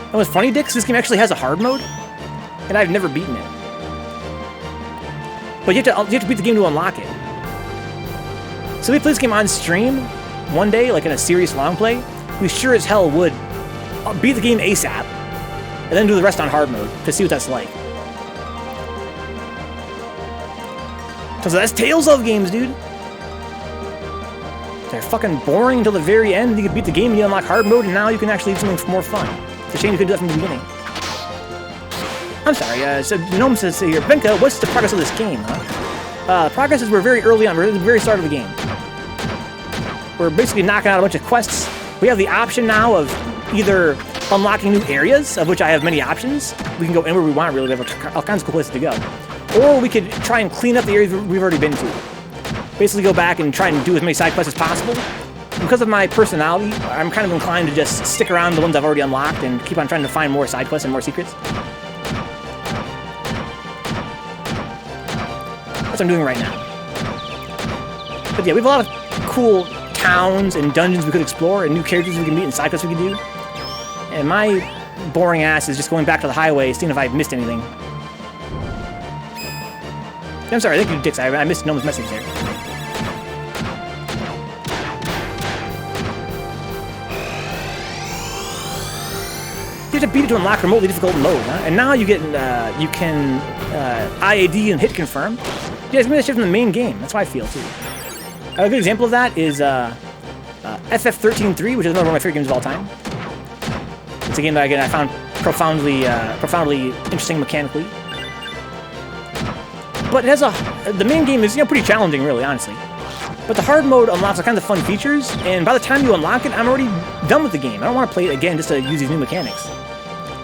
And what's funny, Dix, this game actually has a hard mode, and I've never beaten it. But you have to beat the game to unlock it. So we play this game on stream, one day, like in a serious long play, we sure as hell would beat the game ASAP and then do the rest on hard mode to see what that's like. So that's Tales of games, dude. They're fucking boring until the very end. You can beat the game and you unlock hard mode, and now you can actually do something more fun. It's a shame you couldn't do that from the beginning. I'm sorry, so Gnome says here, Venka, what's the progress of this game, huh? Progress is we're very early on, we're at the very start of the game. We're basically knocking out a bunch of quests. We have the option now of either unlocking new areas, of which I have many options. We can go anywhere we want, really. We have all kinds of cool places to go. Or we could try and clean up the areas we've already been to. Basically go back and try and do as many side quests as possible. Because of my personality, I'm kind of inclined to just stick around the ones I've already unlocked and keep on trying to find more side quests and more secrets. That's what I'm doing right now. But yeah, we have a lot of cool towns and dungeons we could explore and new characters we can meet and side quests we can do. And my boring ass is just going back to the highway, seeing if I've missed anything. I'm sorry, thank you, Dix. I missed Gnome's message there. You have to beat it to unlock remotely difficult mode, huh? And now you get, you can IAD and hit confirm. Yeah, it's gonna be that shit from the main game. That's how I feel too. A good example of that is FF13-3, which is another one of my favorite games of all time. It's a game that again I found profoundly interesting mechanically. But it has the main game is pretty challenging, really, honestly. But the hard mode unlocks all kinds of fun features, and by the time you unlock it, I'm already done with the game. I don't want to play it again just to use these new mechanics.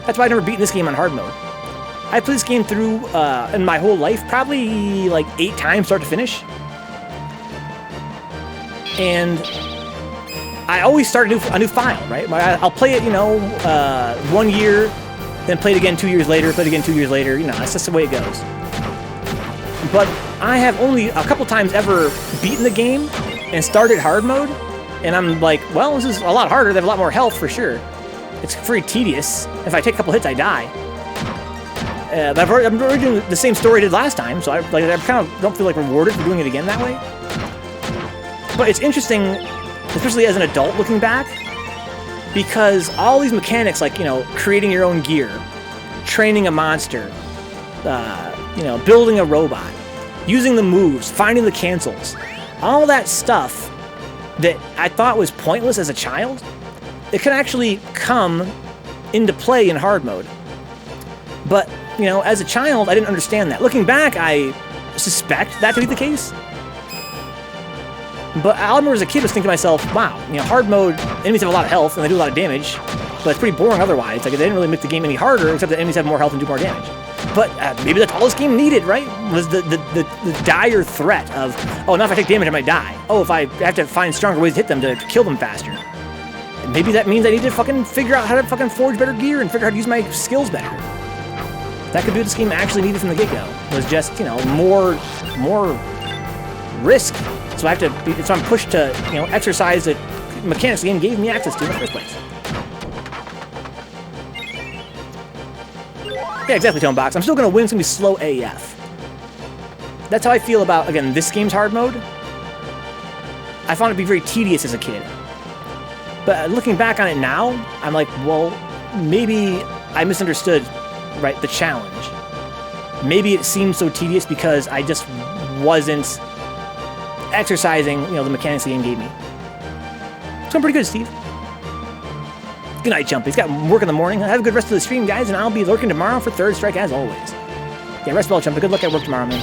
That's why I've never beaten this game on hard mode. I played this game through in my whole life, probably like 8 times start to finish. And I always start a new file, right? I'll play it, 1 year, then play it again 2 years later, play it again 2 years later. That's just the way it goes. But I have only a couple times ever beaten the game and started hard mode, and I'm like, well, this is a lot harder. They have a lot more health for sure. It's very tedious. If I take a couple hits, I die. But I'm already doing the same story I did last time, so I kind of don't feel like rewarded for doing it again that way. But it's interesting, especially as an adult looking back, because all these mechanics, like, creating your own gear, training a monster, building a robot, using the moves, finding the cancels, all that stuff that I thought was pointless as a child, it can actually come into play in hard mode. But, as a child, I didn't understand that. Looking back, I suspect that to be the case. But I remember as a kid was thinking to myself, wow, hard mode, enemies have a lot of health and they do a lot of damage, but it's pretty boring otherwise. Like, they didn't really make the game any harder, except that enemies have more health and do more damage. But maybe that's all this game needed, right? Was the dire threat of, oh, now if I take damage, I might die. Oh, if I have to find stronger ways to hit them to kill them faster. And maybe that means I need to fucking figure out how to fucking forge better gear and figure out how to use my skills better. That could be what this game actually needed from the get-go. Was just, more risk. So I'm pushed to, exercise the mechanics the game gave me access to in the first place. Yeah, exactly, Tonebox. I'm still gonna win. It's gonna be slow AF. That's how I feel about, again, this game's hard mode. I found it to be very tedious as a kid. But looking back on it now, I'm like, well, maybe I misunderstood, right, the challenge. Maybe it seemed so tedious because I just wasn't exercising, the mechanics the game gave me. So I'm pretty good, Steve. Good night, Jumpy. He's got work in the morning. Have a good rest of the stream, guys, and I'll be lurking tomorrow for Third Strike as always. Yeah, rest well, Jumpy. Good luck at work tomorrow, man.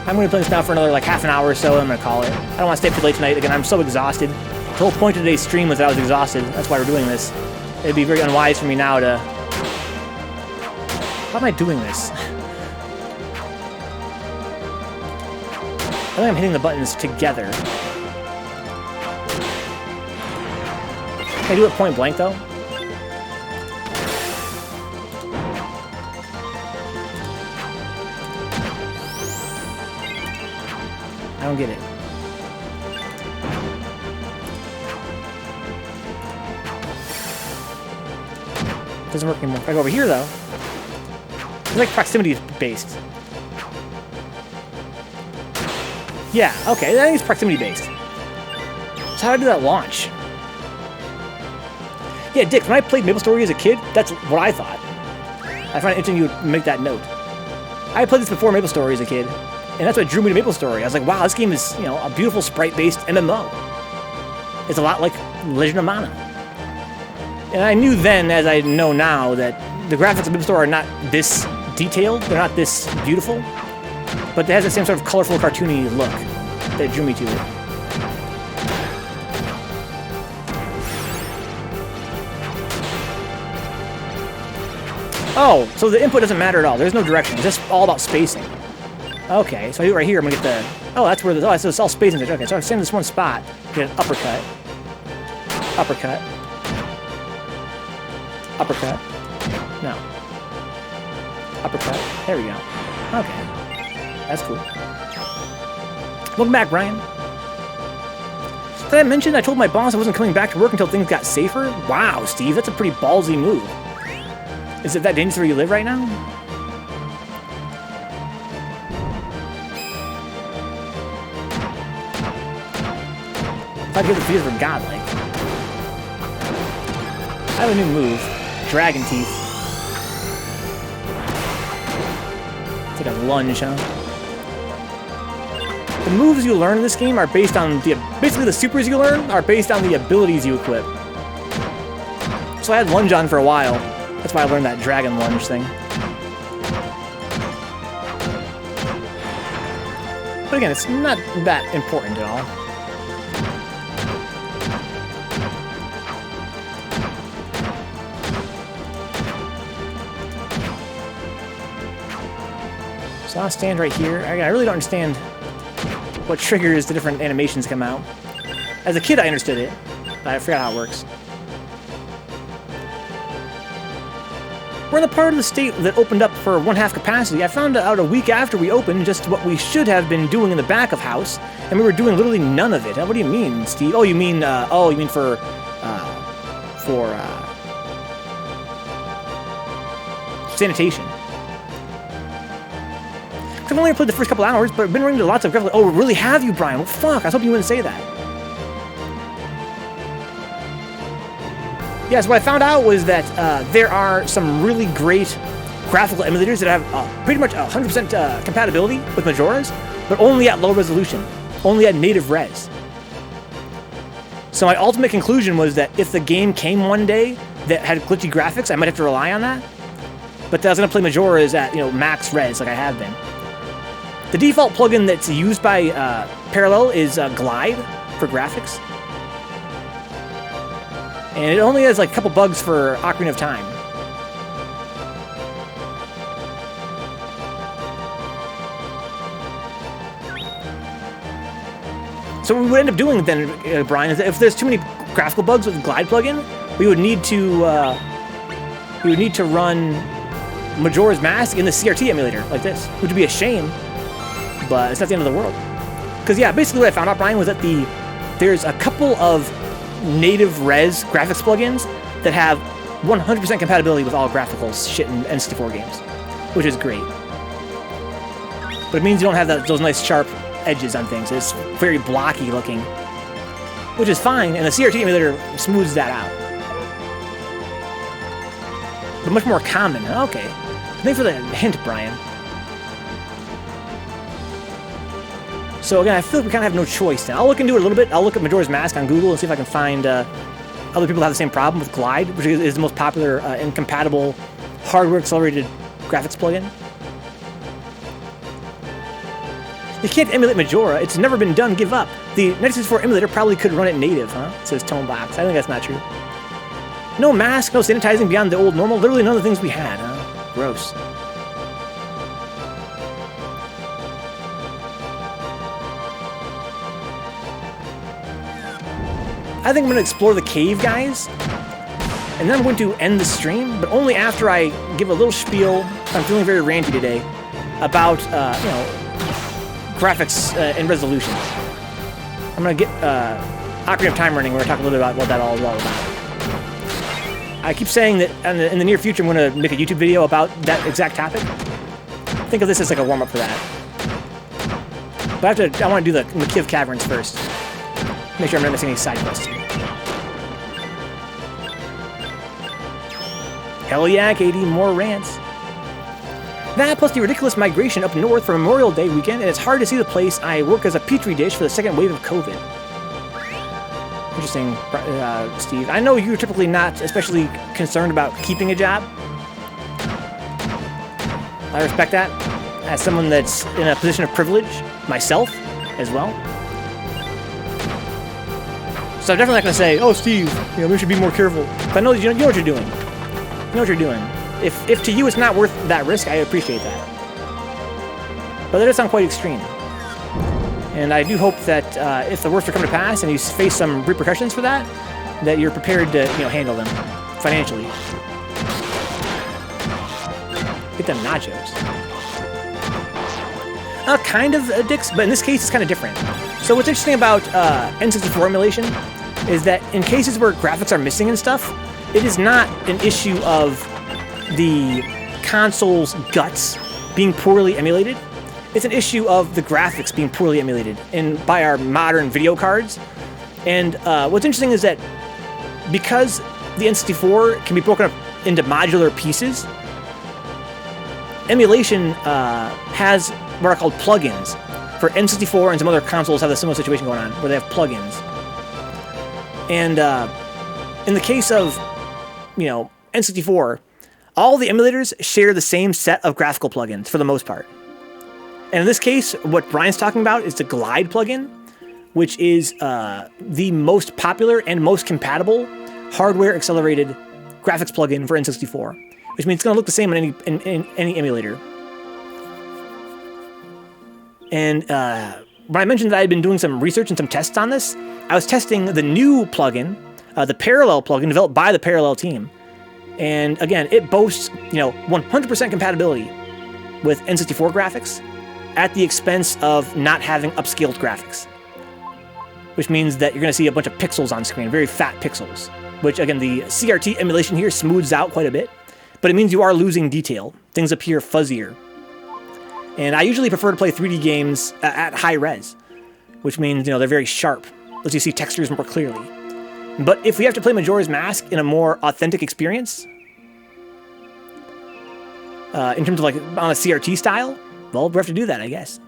I'm going to play this now for another, half an hour or so, and I'm going to call it. I don't want to stay up too late tonight. Again, I'm so exhausted. The whole point of today's stream was that I was exhausted. That's why we're doing this. It'd be very unwise for me now to... How am I doing this? I think I'm hitting the buttons together. Can I do it point blank, though? I don't get it. It doesn't work anymore. If I go over here, though, it's like proximity-based. Yeah, okay, I think it's proximity-based. So how did that launch? Yeah, Dick, when I played MapleStory as a kid, that's what I thought. I find it interesting you would make that note. I played this before MapleStory as a kid, and that's what drew me to MapleStory. I was like, wow, this game is, you know, a beautiful sprite-based MMO. It's a lot like Legend of Mana. And I knew then, as I know now, that the graphics of MapleStory are not this detailed, they're not this beautiful, but it has the same sort of colorful, cartoony look that drew me to it. Oh, so the input doesn't matter at all. There's no direction. It's just all about spacing. Okay, so right here, I'm gonna get the... Oh, that's where the... Oh, so it's all spacing. Okay, so I'm staying in this one spot. Get an uppercut. Uppercut. Uppercut. No. Uppercut. There we go. Okay. That's cool. Welcome back, Brian. Did I mention I told my boss I wasn't coming back to work until things got safer? Wow, Steve, that's a pretty ballsy move. Is it that dangerous where you live right now? If I get the feels for godlike. I have a new move. Dragon Teeth. It's like a lunge, huh? The moves you learn in this game are based on the... Basically, the supers you learn are based on the abilities you equip. So I had lunge on for a while. That's why I learned that dragon lunge thing. But again, it's not that important at all. So I'll stand right here. I really don't understand what triggers the different animations come out. As a kid, I understood it, but I forgot how it works. We're in the part of the state that opened up for 1/2 capacity. I found out a week after we opened just what we should have been doing in the back of house, and we were doing literally none of it. What do you mean, Steve? Oh, you mean for sanitation. I've only played the first couple hours, but I've been running into lots of graphics. Oh, really have you, Brian? Well, fuck, I was hoping you wouldn't say that. Yes, what I found out was that there are some really great graphical emulators that have pretty much 100% compatibility with Majora's, but only at low resolution, only at native res. So my ultimate conclusion was that if the game came one day that had glitchy graphics, I might have to rely on that. But I was going to play Majora's at, you know, max res like I have been. The default plugin that's used by Parallel is Glide for graphics. And it only has like a couple bugs for Ocarina of Time. So what we would end up doing then, Brian, is that if there's too many graphical bugs with the Glide plugin, we would need to run Majora's Mask in the CRT emulator like this, which would be a shame, but it's not the end of the world. Because yeah, basically what I found out, Brian, was that there's a couple of native res graphics plugins that have 100% compatibility with all graphical shit in N64 games, which is great. But it means you don't have those nice sharp edges on things. It's very blocky looking, which is fine, and the CRT emulator smooths that out. But much more common. Okay. Thanks for the hint, Brian. So again, I feel like we kind of have no choice now. I'll look into it a little bit. I'll look at Majora's Mask on Google and see if I can find other people who have the same problem with Glide, which is the most popular and compatible hardware-accelerated graphics plugin. You can't emulate Majora. It's never been done. Give up. The 1964 emulator probably could run it native, huh? Says Tonebox. I think that's not true. No mask, no sanitizing beyond the old normal. Literally none of the things we had, huh? Gross. I think I'm going to explore the cave, guys, and then I'm going to end the stream, but only after I give a little spiel. I'm feeling very ranty today about, you know, graphics and resolution. I'm going to get Ocarina of Time running. We're going to talk a little bit about what that all is all about. I keep saying that in the near future I'm going to make a YouTube video about that exact topic. Think of this as like a warm-up for that. But I want to do the Cave Caverns first. Make sure I'm not missing any side quests. Hell yeah, Katie, more rants. That plus the ridiculous migration up north for Memorial Day weekend, and it's hard to see the place. I work as a petri dish for the second wave of COVID. Interesting, Steve. I know you're typically not especially concerned about keeping a job. I respect that. As someone that's in a position of privilege, myself, as well. So I'm definitely not going to say, oh, Steve, we should be more careful. But I know you know what you're doing. You know what you're doing. If to you it's not worth that risk, I appreciate that. But that does sound quite extreme. And I do hope that if the worst were to come to pass and you face some repercussions for that, that you're prepared to handle them financially. Get them nachos. Kind of dicks, but in this case it's kind of different. So what's interesting about N64 emulation is that in cases where graphics are missing and stuff, it is not an issue of the console's guts being poorly emulated. It's an issue of the graphics being poorly emulated by our modern video cards. And what's interesting is that because the N64 can be broken up into modular pieces, emulation has what are called plugins. For N64 and some other consoles have a similar situation going on, where they have plugins. And in the case of, N64, all the emulators share the same set of graphical plugins for the most part. And in this case, what Brian's talking about is the Glide plugin, which is the most popular and most compatible hardware-accelerated graphics plugin for N64, which means it's going to look the same in any emulator. And when I mentioned that I had been doing some research and some tests on this, I was testing the new plugin, the Parallel plugin developed by the Parallel team. And again, it boasts, 100% compatibility with N64 graphics at the expense of not having upscaled graphics. Which means that you're going to see a bunch of pixels on screen, very fat pixels. Which, again, the CRT emulation here smooths out quite a bit. But it means you are losing detail. Things appear fuzzier. And I usually prefer to play 3D games at high res, which means, they're very sharp. Lets you see textures more clearly. But if we have to play Majora's Mask in a more authentic experience, in terms of on a CRT style, well, we have to do that, I guess.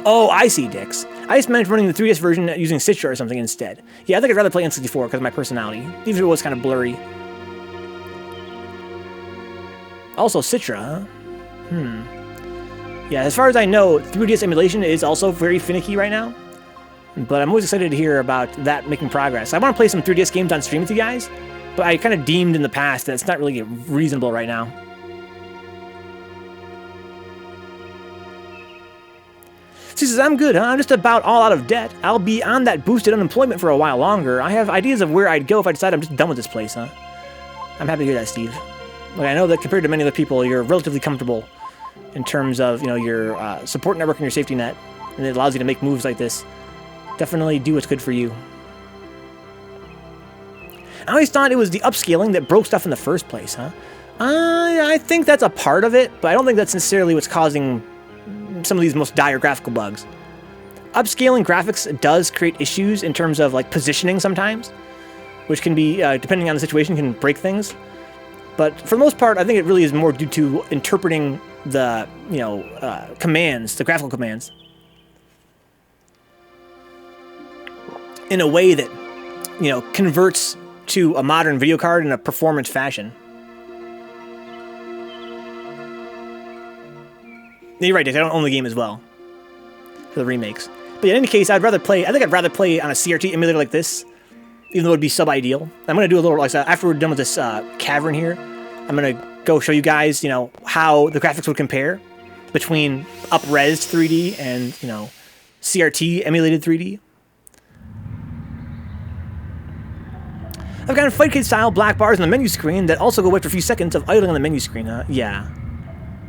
Oh, I see, Dix. I just meant running the 3DS version using Citra or something instead. Yeah, I think I'd rather play N64 because of my personality, even if it was kind of blurry. Also, Citra, huh? Yeah, as far as I know, 3DS emulation is also very finicky right now. But I'm always excited to hear about that making progress. I want to play some 3DS games on stream with you guys, but I kind of deemed in the past that it's not really reasonable right now. She says, I'm good, huh? I'm just about all out of debt. I'll be on that boosted unemployment for a while longer. I have ideas of where I'd go if I decide I'm just done with this place, huh? I'm happy to hear that, Steve. I know that compared to many other people, you're relatively comfortable in terms of, your support network and your safety net, and it allows you to make moves like this. Definitely do what's good for you. I always thought it was the upscaling that broke stuff in the first place, huh? I think that's a part of it, but I don't think that's necessarily what's causing some of these most dire graphical bugs. Upscaling graphics does create issues in terms of positioning sometimes, which can be, depending on the situation, can break things. But for the most part, I think it really is more due to interpreting the, commands, the graphical commands, in a way that, converts to a modern video card in a performance fashion. You're right, Dick. I don't own the game as well for the remakes. But in any case, I think I'd rather play on a CRT emulator like this, even though it would be sub-ideal. I'm going to do a little, after we're done with this cavern here, I'm going to go show you guys, how the graphics would compare between up-res 3D and, CRT emulated 3D. I've got Fight Kid style black bars on the menu screen that also go away for a few seconds of idling on the menu screen, huh? Yeah.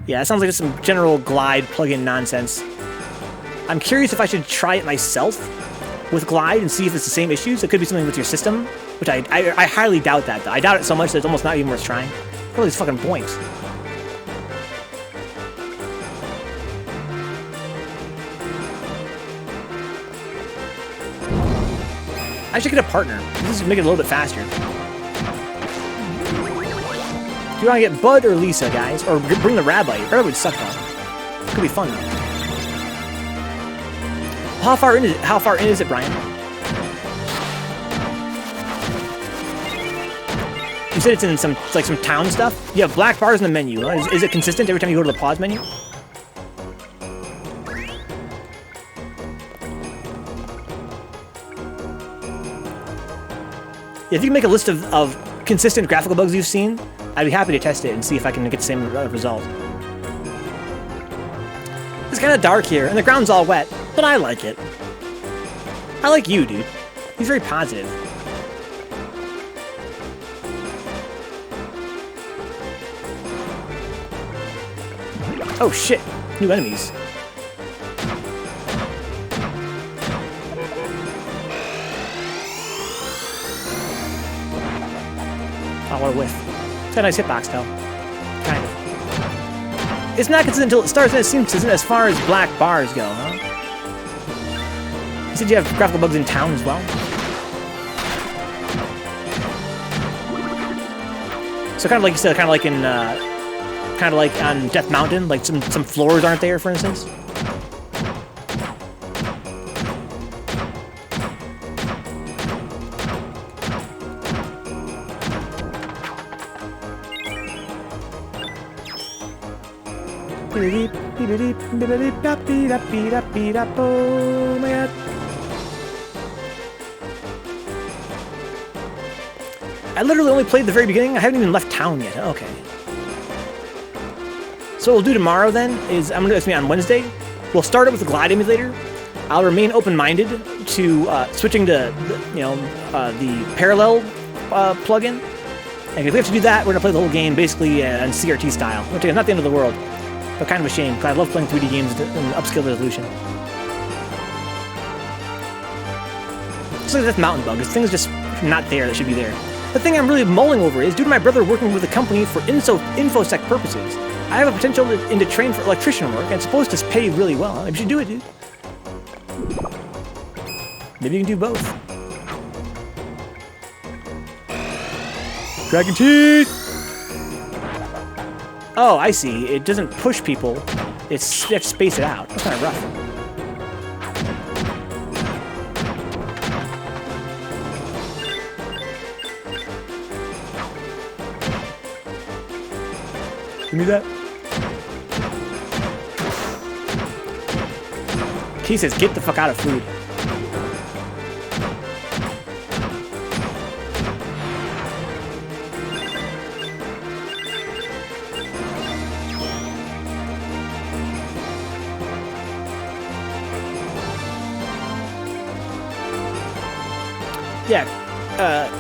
Yeah, it sounds like just some general Glide plugin nonsense. I'm curious if I should try it myself with Glide and see if it's the same issues. It could be something with your system, which I highly doubt that, though. I doubt it so much that it's almost not even worth trying. What are these fucking points? I should get a partner. This is make it a little bit faster. Do you want to get Bud or Lisa, guys? Or bring the Rabbite? Rabbite would suck though. Could be fun though. How far in is it? How far in is it, Brian? You said it's in some town stuff? You have black bars in the menu. Is it consistent every time you go to the pause menu? Yeah, if you can make a list of consistent graphical bugs you've seen, I'd be happy to test it and see if I can get the same result. It's kind of dark here, and the ground's all wet, but I like it. I like you, dude. He's very positive. Oh shit, new enemies. Oh, what a whiff. It's got a nice hitbox, though. Kind of. It's not consistent until it starts, and it seems consistent as far as black bars go, huh? You said you have graphical bugs in town as well? So kind of like you said, kind of like in, kind of like on Death Mountain, like some floors aren't there, for instance? Oh my god. I literally only played the very beginning. I haven't even left town yet. Okay. So what we'll do tomorrow then is I'm gonna do this on Wednesday. We'll start it with the Glide emulator. I'll remain open-minded to switching to the Parallel plugin. And if we have to do that, we're gonna play the whole game basically in CRT style. Which is not the end of the world, but kind of a shame because I love playing 3D games in upscale resolution. So that's mountain bug. This thing's just not there. That should be there. The thing I'm really mulling over is due to my brother working with a company for infosec purposes. I have a potential to train for electrician work, and it's supposed to pay really well. Maybe you should do it, dude. Maybe you can do both. Dragon teeth! Oh, I see. It doesn't push people. You have to space it out. That's kind of rough. Give me that. He says, get the fuck out of food. Yeah,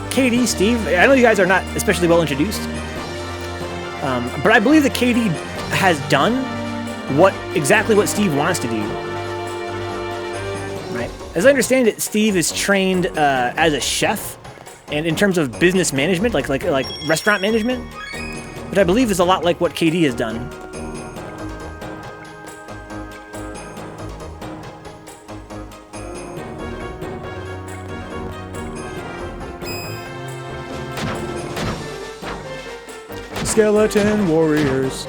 KD, Steve, I know you guys are not especially well introduced, but I believe that KD has done exactly what Steve wants to do. Right? As I understand it, Steve is trained as a chef, and in terms of business management, like restaurant management, which I believe is a lot like what KD has done. Skeleton warriors.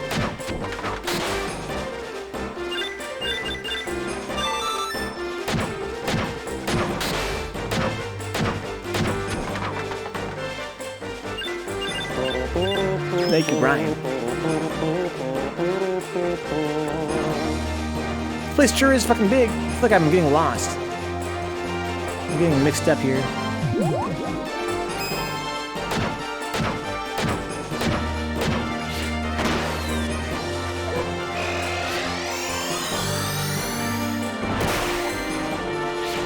Thank you, Brian. This place sure is fucking big. I feel like I'm getting lost. I'm getting mixed up here.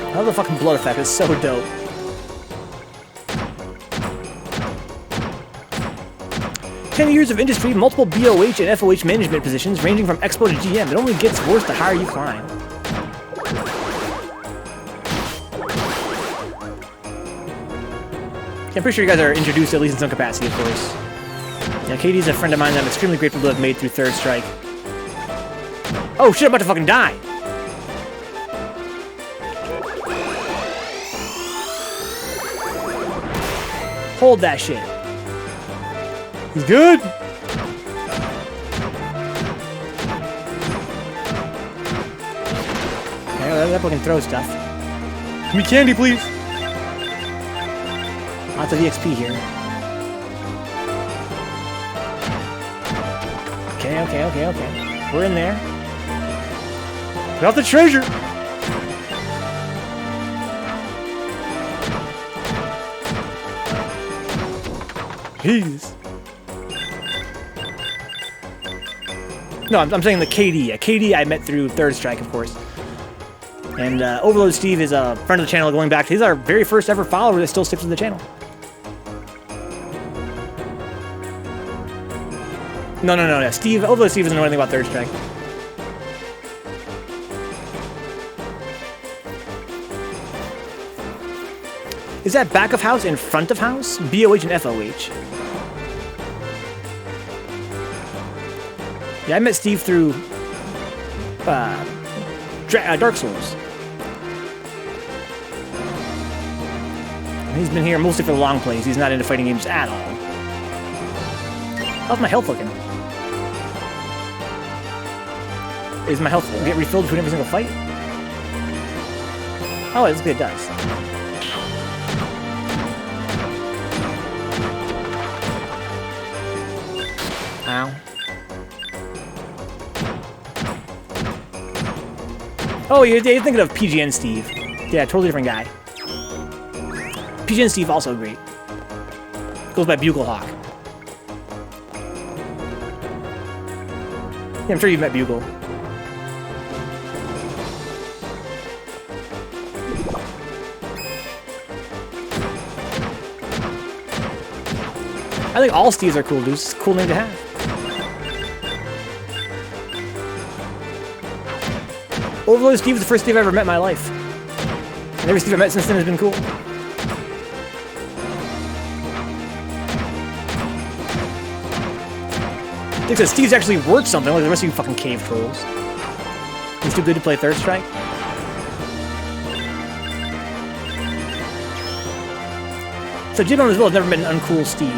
I love the fucking blood effect, it's so dope. "10 years of industry, multiple BOH and FOH management positions ranging from Expo to GM. It only gets worse the higher you climb." I'm pretty sure you guys are introduced at least in some capacity, of course. Yeah, Katie's a friend of mine that I'm extremely grateful to have made through Third Strike. Oh shit, I'm about to fucking die! Hold that shit. He's good. Okay, that boy can throw stuff. Give me candy, please. Lots of EXP here. Okay. We're in there. Got the treasure. Jeez. No, I'm saying the KD. KD I met through Third Strike, of course. And Overload Steve is a friend of the channel going back. He's our very first ever follower that still sticks with the channel. No. Overload Steve doesn't know anything about Third Strike. Is that back of house and front of house? BOH and FOH. Yeah, I met Steve through Dark Souls. And he's been here mostly for the long plays. He's not into fighting games at all. How's my health looking? Is my health get refilled between every single fight? Oh, it's good, it does. Ow. Oh, you're thinking of PGN Steve. Yeah, totally different guy. PGN Steve also great. Goes by Buglehawk. Yeah, I'm sure you've met Bugle. I think all Steves are cool dudes. It's a cool name to have. Overload Steve is the first Steve I ever met in my life. And every Steve I've met since then has been cool. I think that Steve's actually worth something, like the rest of you fucking cave trolls. He's too good to play Third Strike. So Jim as well has never met an uncool Steve.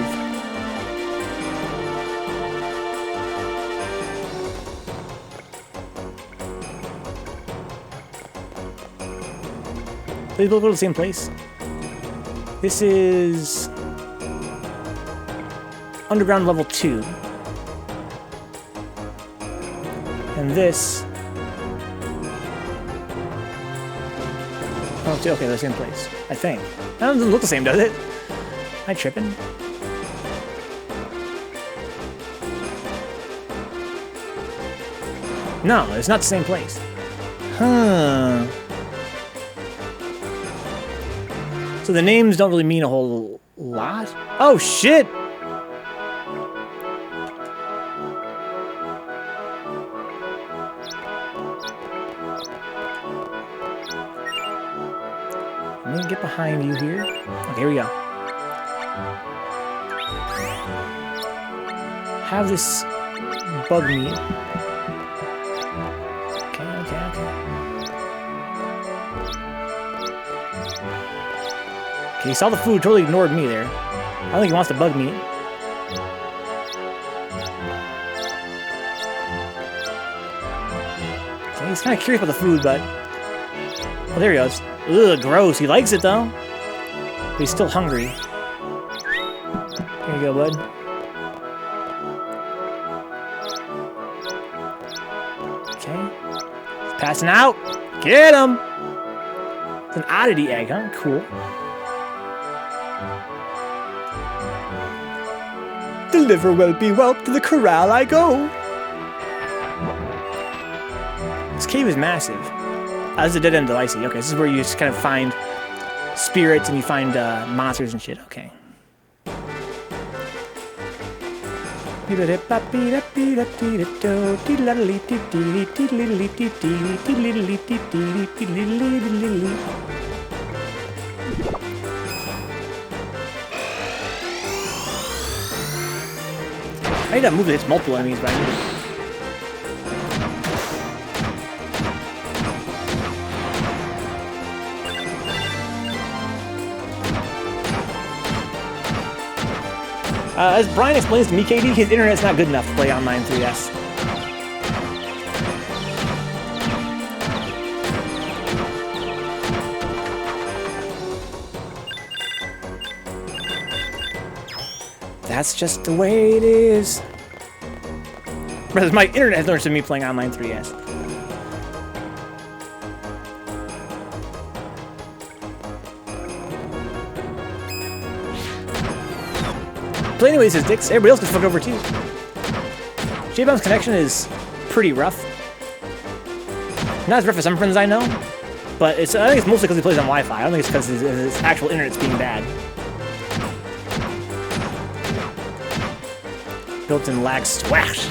They both go to the same place. This is Underground Level 2. And this... Oh, okay, they're the same place. I think. That doesn't look the same, does it? Am I tripping? No, it's not the same place. Huh. So the names don't really mean a whole lot? Oh, shit! Let me get behind you here. Okay, here we go. Have this bug meat. Okay, he saw the food, totally ignored me there. I don't think he wants the bug meat. Okay, he's kind of curious about the food, but... Oh, there he goes. Ugh, gross. He likes it, though. But he's still hungry. Here you go, bud. Okay. He's passing out. Get him! It's an oddity egg, huh? Cool. Deliver whelpy whelp, to the corral I go. This cave is massive. Ah, this is a dead end though, I see. Okay, this is where you just kind of find spirits and you find monsters and shit. Okay. I need to move it. It's multiple enemies, but I need to... As Brian explains to me, KD, his internet's not good enough to play online 3DS. That's just the way it is. Brothers, my internet has noticed me playing online 3DS. But anyway, says Dix, everybody else gets fucked over too. J-Bomb's connection is pretty rough. Not as rough as some friends I know, but I think it's mostly because he plays on Wi-Fi. I don't think it's because his actual internet's being bad. Built-in lag swash.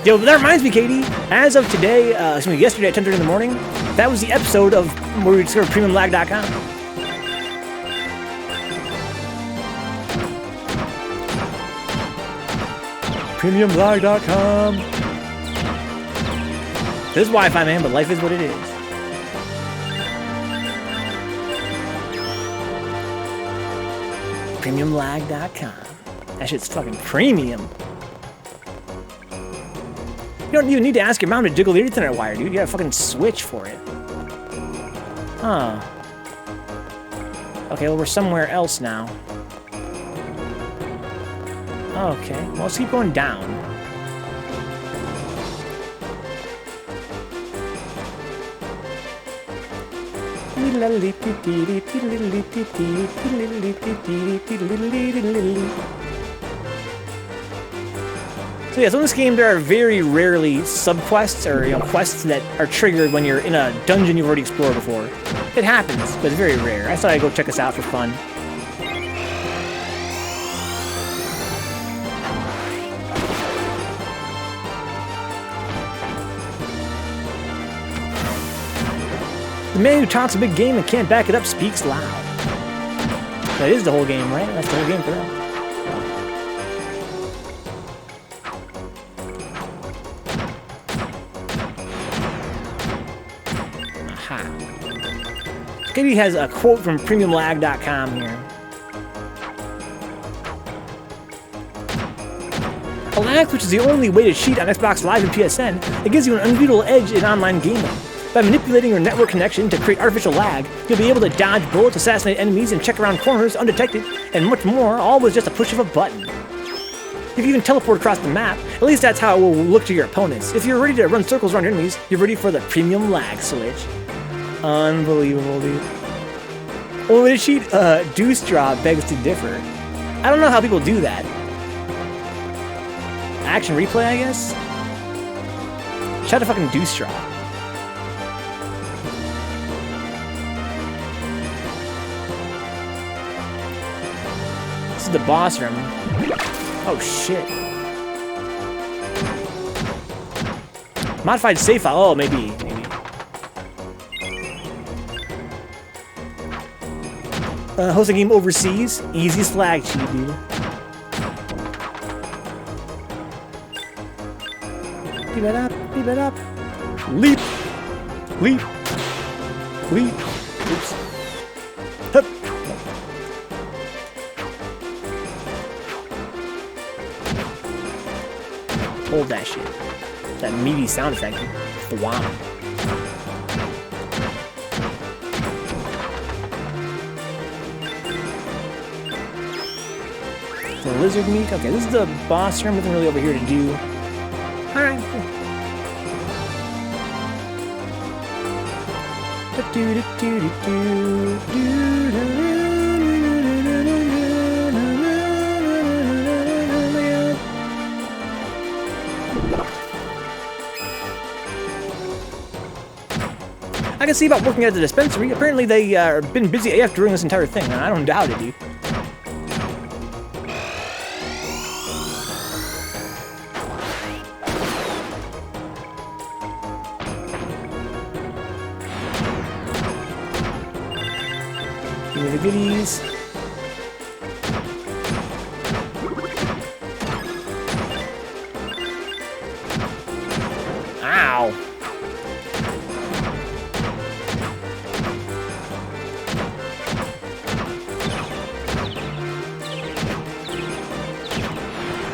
Yo, that reminds me, Katie. As of today, yesterday at 10:30 in the morning, that was the episode of where we discovered PremiumLag.com. PremiumLag.com. This is Wi-Fi, man, but life is what it is. PremiumLag.com. That shit's fucking premium. You don't even need to ask your mom to jiggle the Ethernet wire, dude. You got a fucking switch for it. Huh. Okay, well, we're somewhere else now. Okay, well, let's keep going down. So yeah, so in this game there are very rarely subquests or quests that are triggered when you're in a dungeon you've already explored before. It happens, but it's very rare. I thought I'd go check this out for fun. The man who talks a big game and can't back it up speaks loud. That is the whole game, right? That's the whole game for them. Katie has a quote from PremiumLag.com here. A lag which is the only way to cheat on Xbox Live and PSN, it gives you an unbeatable edge in online gaming. By manipulating your network connection to create artificial lag, you'll be able to dodge bullets, assassinate enemies, and check around corners undetected, and much more, all with just a push of a button. If you even teleport across the map, at least that's how it will look to your opponents. If you're ready to run circles around enemies, you're ready for the premium lag switch. Unbelievable, dude. Well, when a cheat, Deuce Draw begs to differ. I don't know how people do that. Action replay, I guess? Shout out to fucking Deuce Draw. This is the boss room. Oh, shit. Modified save file. Oh, maybe. Hosting game overseas. Easy slag cheat, dude. Keep it up. Keep it up. Leap. Leap. Leap. Oops. Hup. Hold that shit. That meaty sound effect. Thwomp. The lizard meat. Okay, this is the boss room. Nothing really over here to do. Alright. I can see about working at the dispensary. Apparently they been busy AF during this entire thing, and I don't doubt it, dude. Give me the goodies. Ow.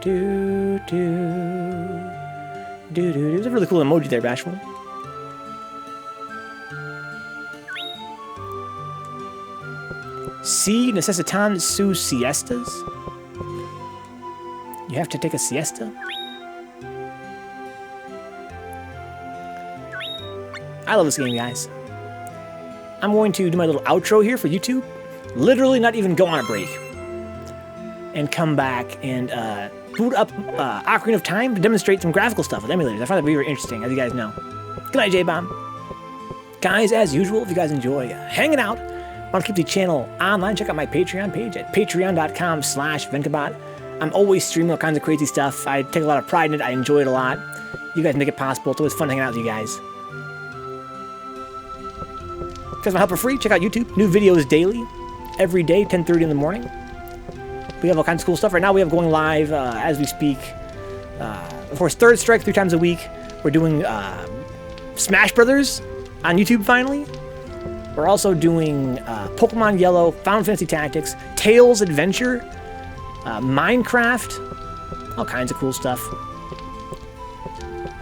Do, do. Do, do. There's a really cool emoji there, Bashful. Si necesitan sus siestas? You have to take a siesta? I love this game, guys. I'm going to do my little outro here for YouTube. Literally not even go on a break. And come back and boot up Ocarina of Time to demonstrate some graphical stuff with emulators. I find that very interesting, as you guys know. Good night, J-Bomb. Guys, as usual, if you guys enjoy hanging out, want to keep the channel online, check out my Patreon page at patreon.com/Vencabot. I'm always streaming all kinds of crazy stuff. I take a lot of pride in it. I enjoy it a lot. You guys make it possible. It's always fun hanging out with you guys. If you guys want help for free, check out YouTube. New videos daily, every day, 10:30 in the morning. We have all kinds of cool stuff. Right now we have going live as we speak. Of course, Third Strike 3 times a week. We're doing Smash Brothers on YouTube finally. We're also doing Pokemon Yellow, Final Fantasy Tactics, Tales Adventure, Minecraft, all kinds of cool stuff.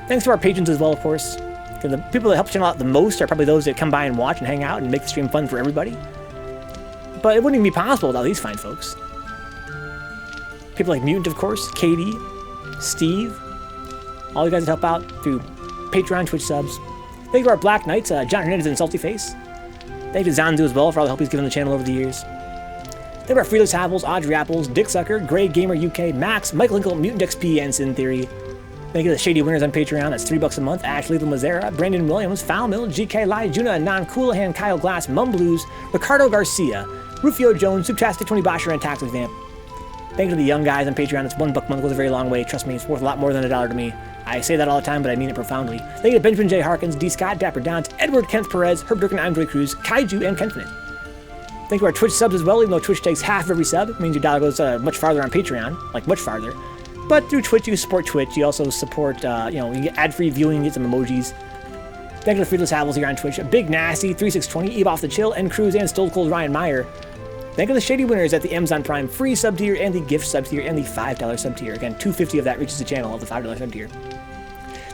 Thanks to our patrons as well, of course. The people that help the channel out the most are probably those that come by and watch and hang out and make the stream fun for everybody. But it wouldn't even be possible without these fine folks. People like Mutant, of course, Katie, Steve, all you guys that help out through Patreon, Twitch subs. Thank you to our Black Knights, John Hernandez and Salty Face. Thank you to Zanzu as well for all the help he's given the channel over the years. Thank you to our Freeless Havels, Audrey Apples, Dick Sucker, Grey Gamer UK, Max, Michael Linkle, Mutant XP, and Sin Theory. Thank you to the Shady Winners on Patreon, that's $3 a month, Ashley Mazera, Brandon Williams, Foul Mill, GK Lai, Juna, Anon, Coolahan, Kyle Glass, Mum Blues, Ricardo Garcia, Rufio Jones, Subtastic, 20 Bosher, and Taxes Vamp. Thank you to the young guys on Patreon. It's $1 a month, goes a very long way. Trust me, it's worth a lot more than $1 to me. I say that all the time, but I mean it profoundly. Thank you to Benjamin J. Harkins, D. Scott, Dapper Downs, Edward Kent Perez, Herb Durkin, Andre Cruz, Kaiju, and Kenfinite. Thank you to our Twitch subs as well, even though Twitch takes half of every sub. It means your dollar goes much farther on Patreon, like much farther. But through Twitch, you support Twitch. You also support, you get ad-free viewing, get some emojis. Thank you to Freedless Havels here on Twitch. Big Nasty, 3620, Eve Off the Chill, N Cruz, and Stole Cold Ryan Meyer. Thank you to the Shady Winners at the Amazon Prime free sub tier and the gift sub tier and the $5 sub tier. Again, $2.50 of that reaches the channel of the $5 sub tier.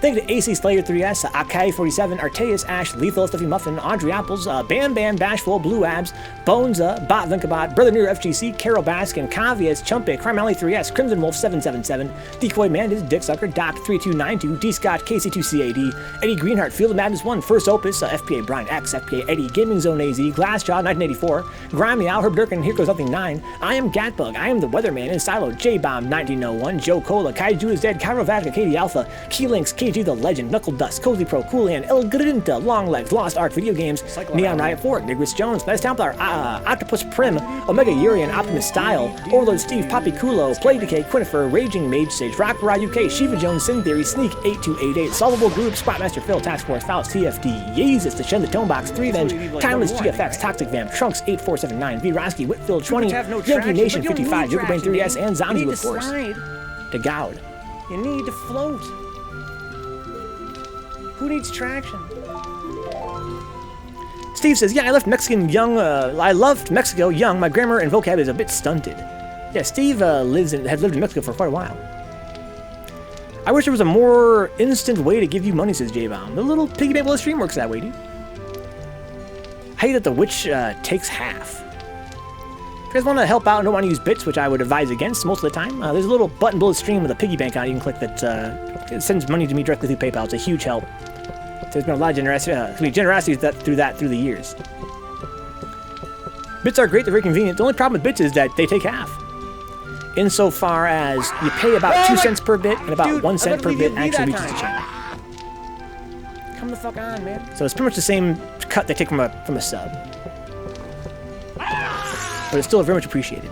Thank you to AC Slayer 3S, Akai47, Arteus, Ash, Lethal, Stuffy Muffin, Audrey Apples, Bam Bam, Bashful, Blue Abs, Bonza, Bot Venkabot, Brother Nero FGC, Carol Baskin, Cavias, Chumpe, Crime Alley 3S, Crimson Wolf 777, Decoy Mandis, Dick Sucker, Doc 3292, D Scott, KC2CAD, Eddie Greenheart, Field of Madness 1, First Opus, FPA Brian X, FPA Eddie, Gaming Zone AZ, Glassjaw 1984, Grimy Owl, Herb Durkin, Here Goes Nothing 9, I Am Gatbug, I Am the Weatherman, in Silo, J-Bomb 1901, Joe Cola, Kaiju is Dead, Cairo Vatican, Katie Alpha, Keylinks, KG the Legend, Knuckle Dust, Cozy Pro, Coolian, El Grinta, Long Legs, Lost Art, Video Games, Neon Riot 4, Nigris Jones, Nice Templar, Octopus Prim, Omega Urian, Optimus Style, Overlord Steve, Poppy Kulo, Play Decay, Quinifer, Raging Mage Sage, Rockbara UK, Shiva Jones, Sin Theory, Sneak 8288, Solvable Group, Spotmaster Phil, Task Force, Faust, TFD, Yeezus, The Shen, The Tomebox, 3 Venge, Timeless GFX, Toxic Vamp, Trunks 8479, V Roski, Whitfield 20, Yankee Nation 55, Joker Brain 3S, and Zombie of course. To Gowd. You need to float. Who needs traction? Steve says, yeah, I left Mexico young. My grammar and vocab is a bit stunted. Yeah, Steve has lived in Mexico for quite a while. I wish there was a more instant way to give you money, says J-Bomb. The little piggy bank below stream works that way, dude. I hate that the witch takes half. If you guys want to help out and don't want to use bits, which I would advise against most of the time, there's a little button below the stream with a piggy bank on it. You can click that. It sends money to me directly through PayPal. It's a huge help. There's been a lot of generosity through the years. Bits are great, they're very convenient. The only problem with bits is that they take half. Insofar as you pay about 2 cents per bit and about 1 cent per bit actually reaches the channel. Come the fuck on, man. So it's pretty much the same cut they take from a sub. But it's still very much appreciated.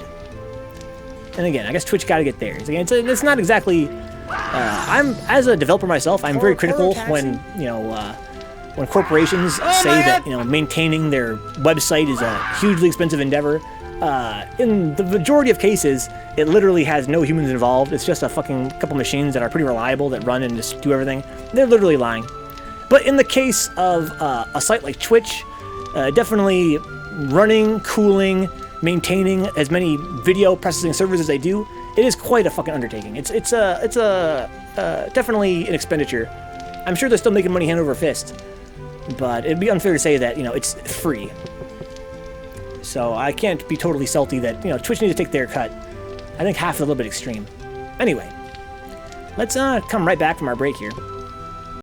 And again, I guess Twitch got to get theirs. Again, it's not exactly. I'm as a developer myself, I'm very critical when when corporations say that maintaining their website is a hugely expensive endeavor. In the majority of cases, it literally has no humans involved. It's just a fucking couple machines that are pretty reliable that run and just do everything. They're literally lying. But in the case of a site like Twitch, definitely running, cooling, maintaining as many video processing servers as they do it is quite a fucking undertaking. It's definitely an expenditure. I'm sure they're still making money hand over fist, but it'd be unfair to say that, you know, it's free. So I can't be totally salty that, you know, Twitch needs to take their cut. I think half is a little bit extreme. Anyway, let's come right back from our break here.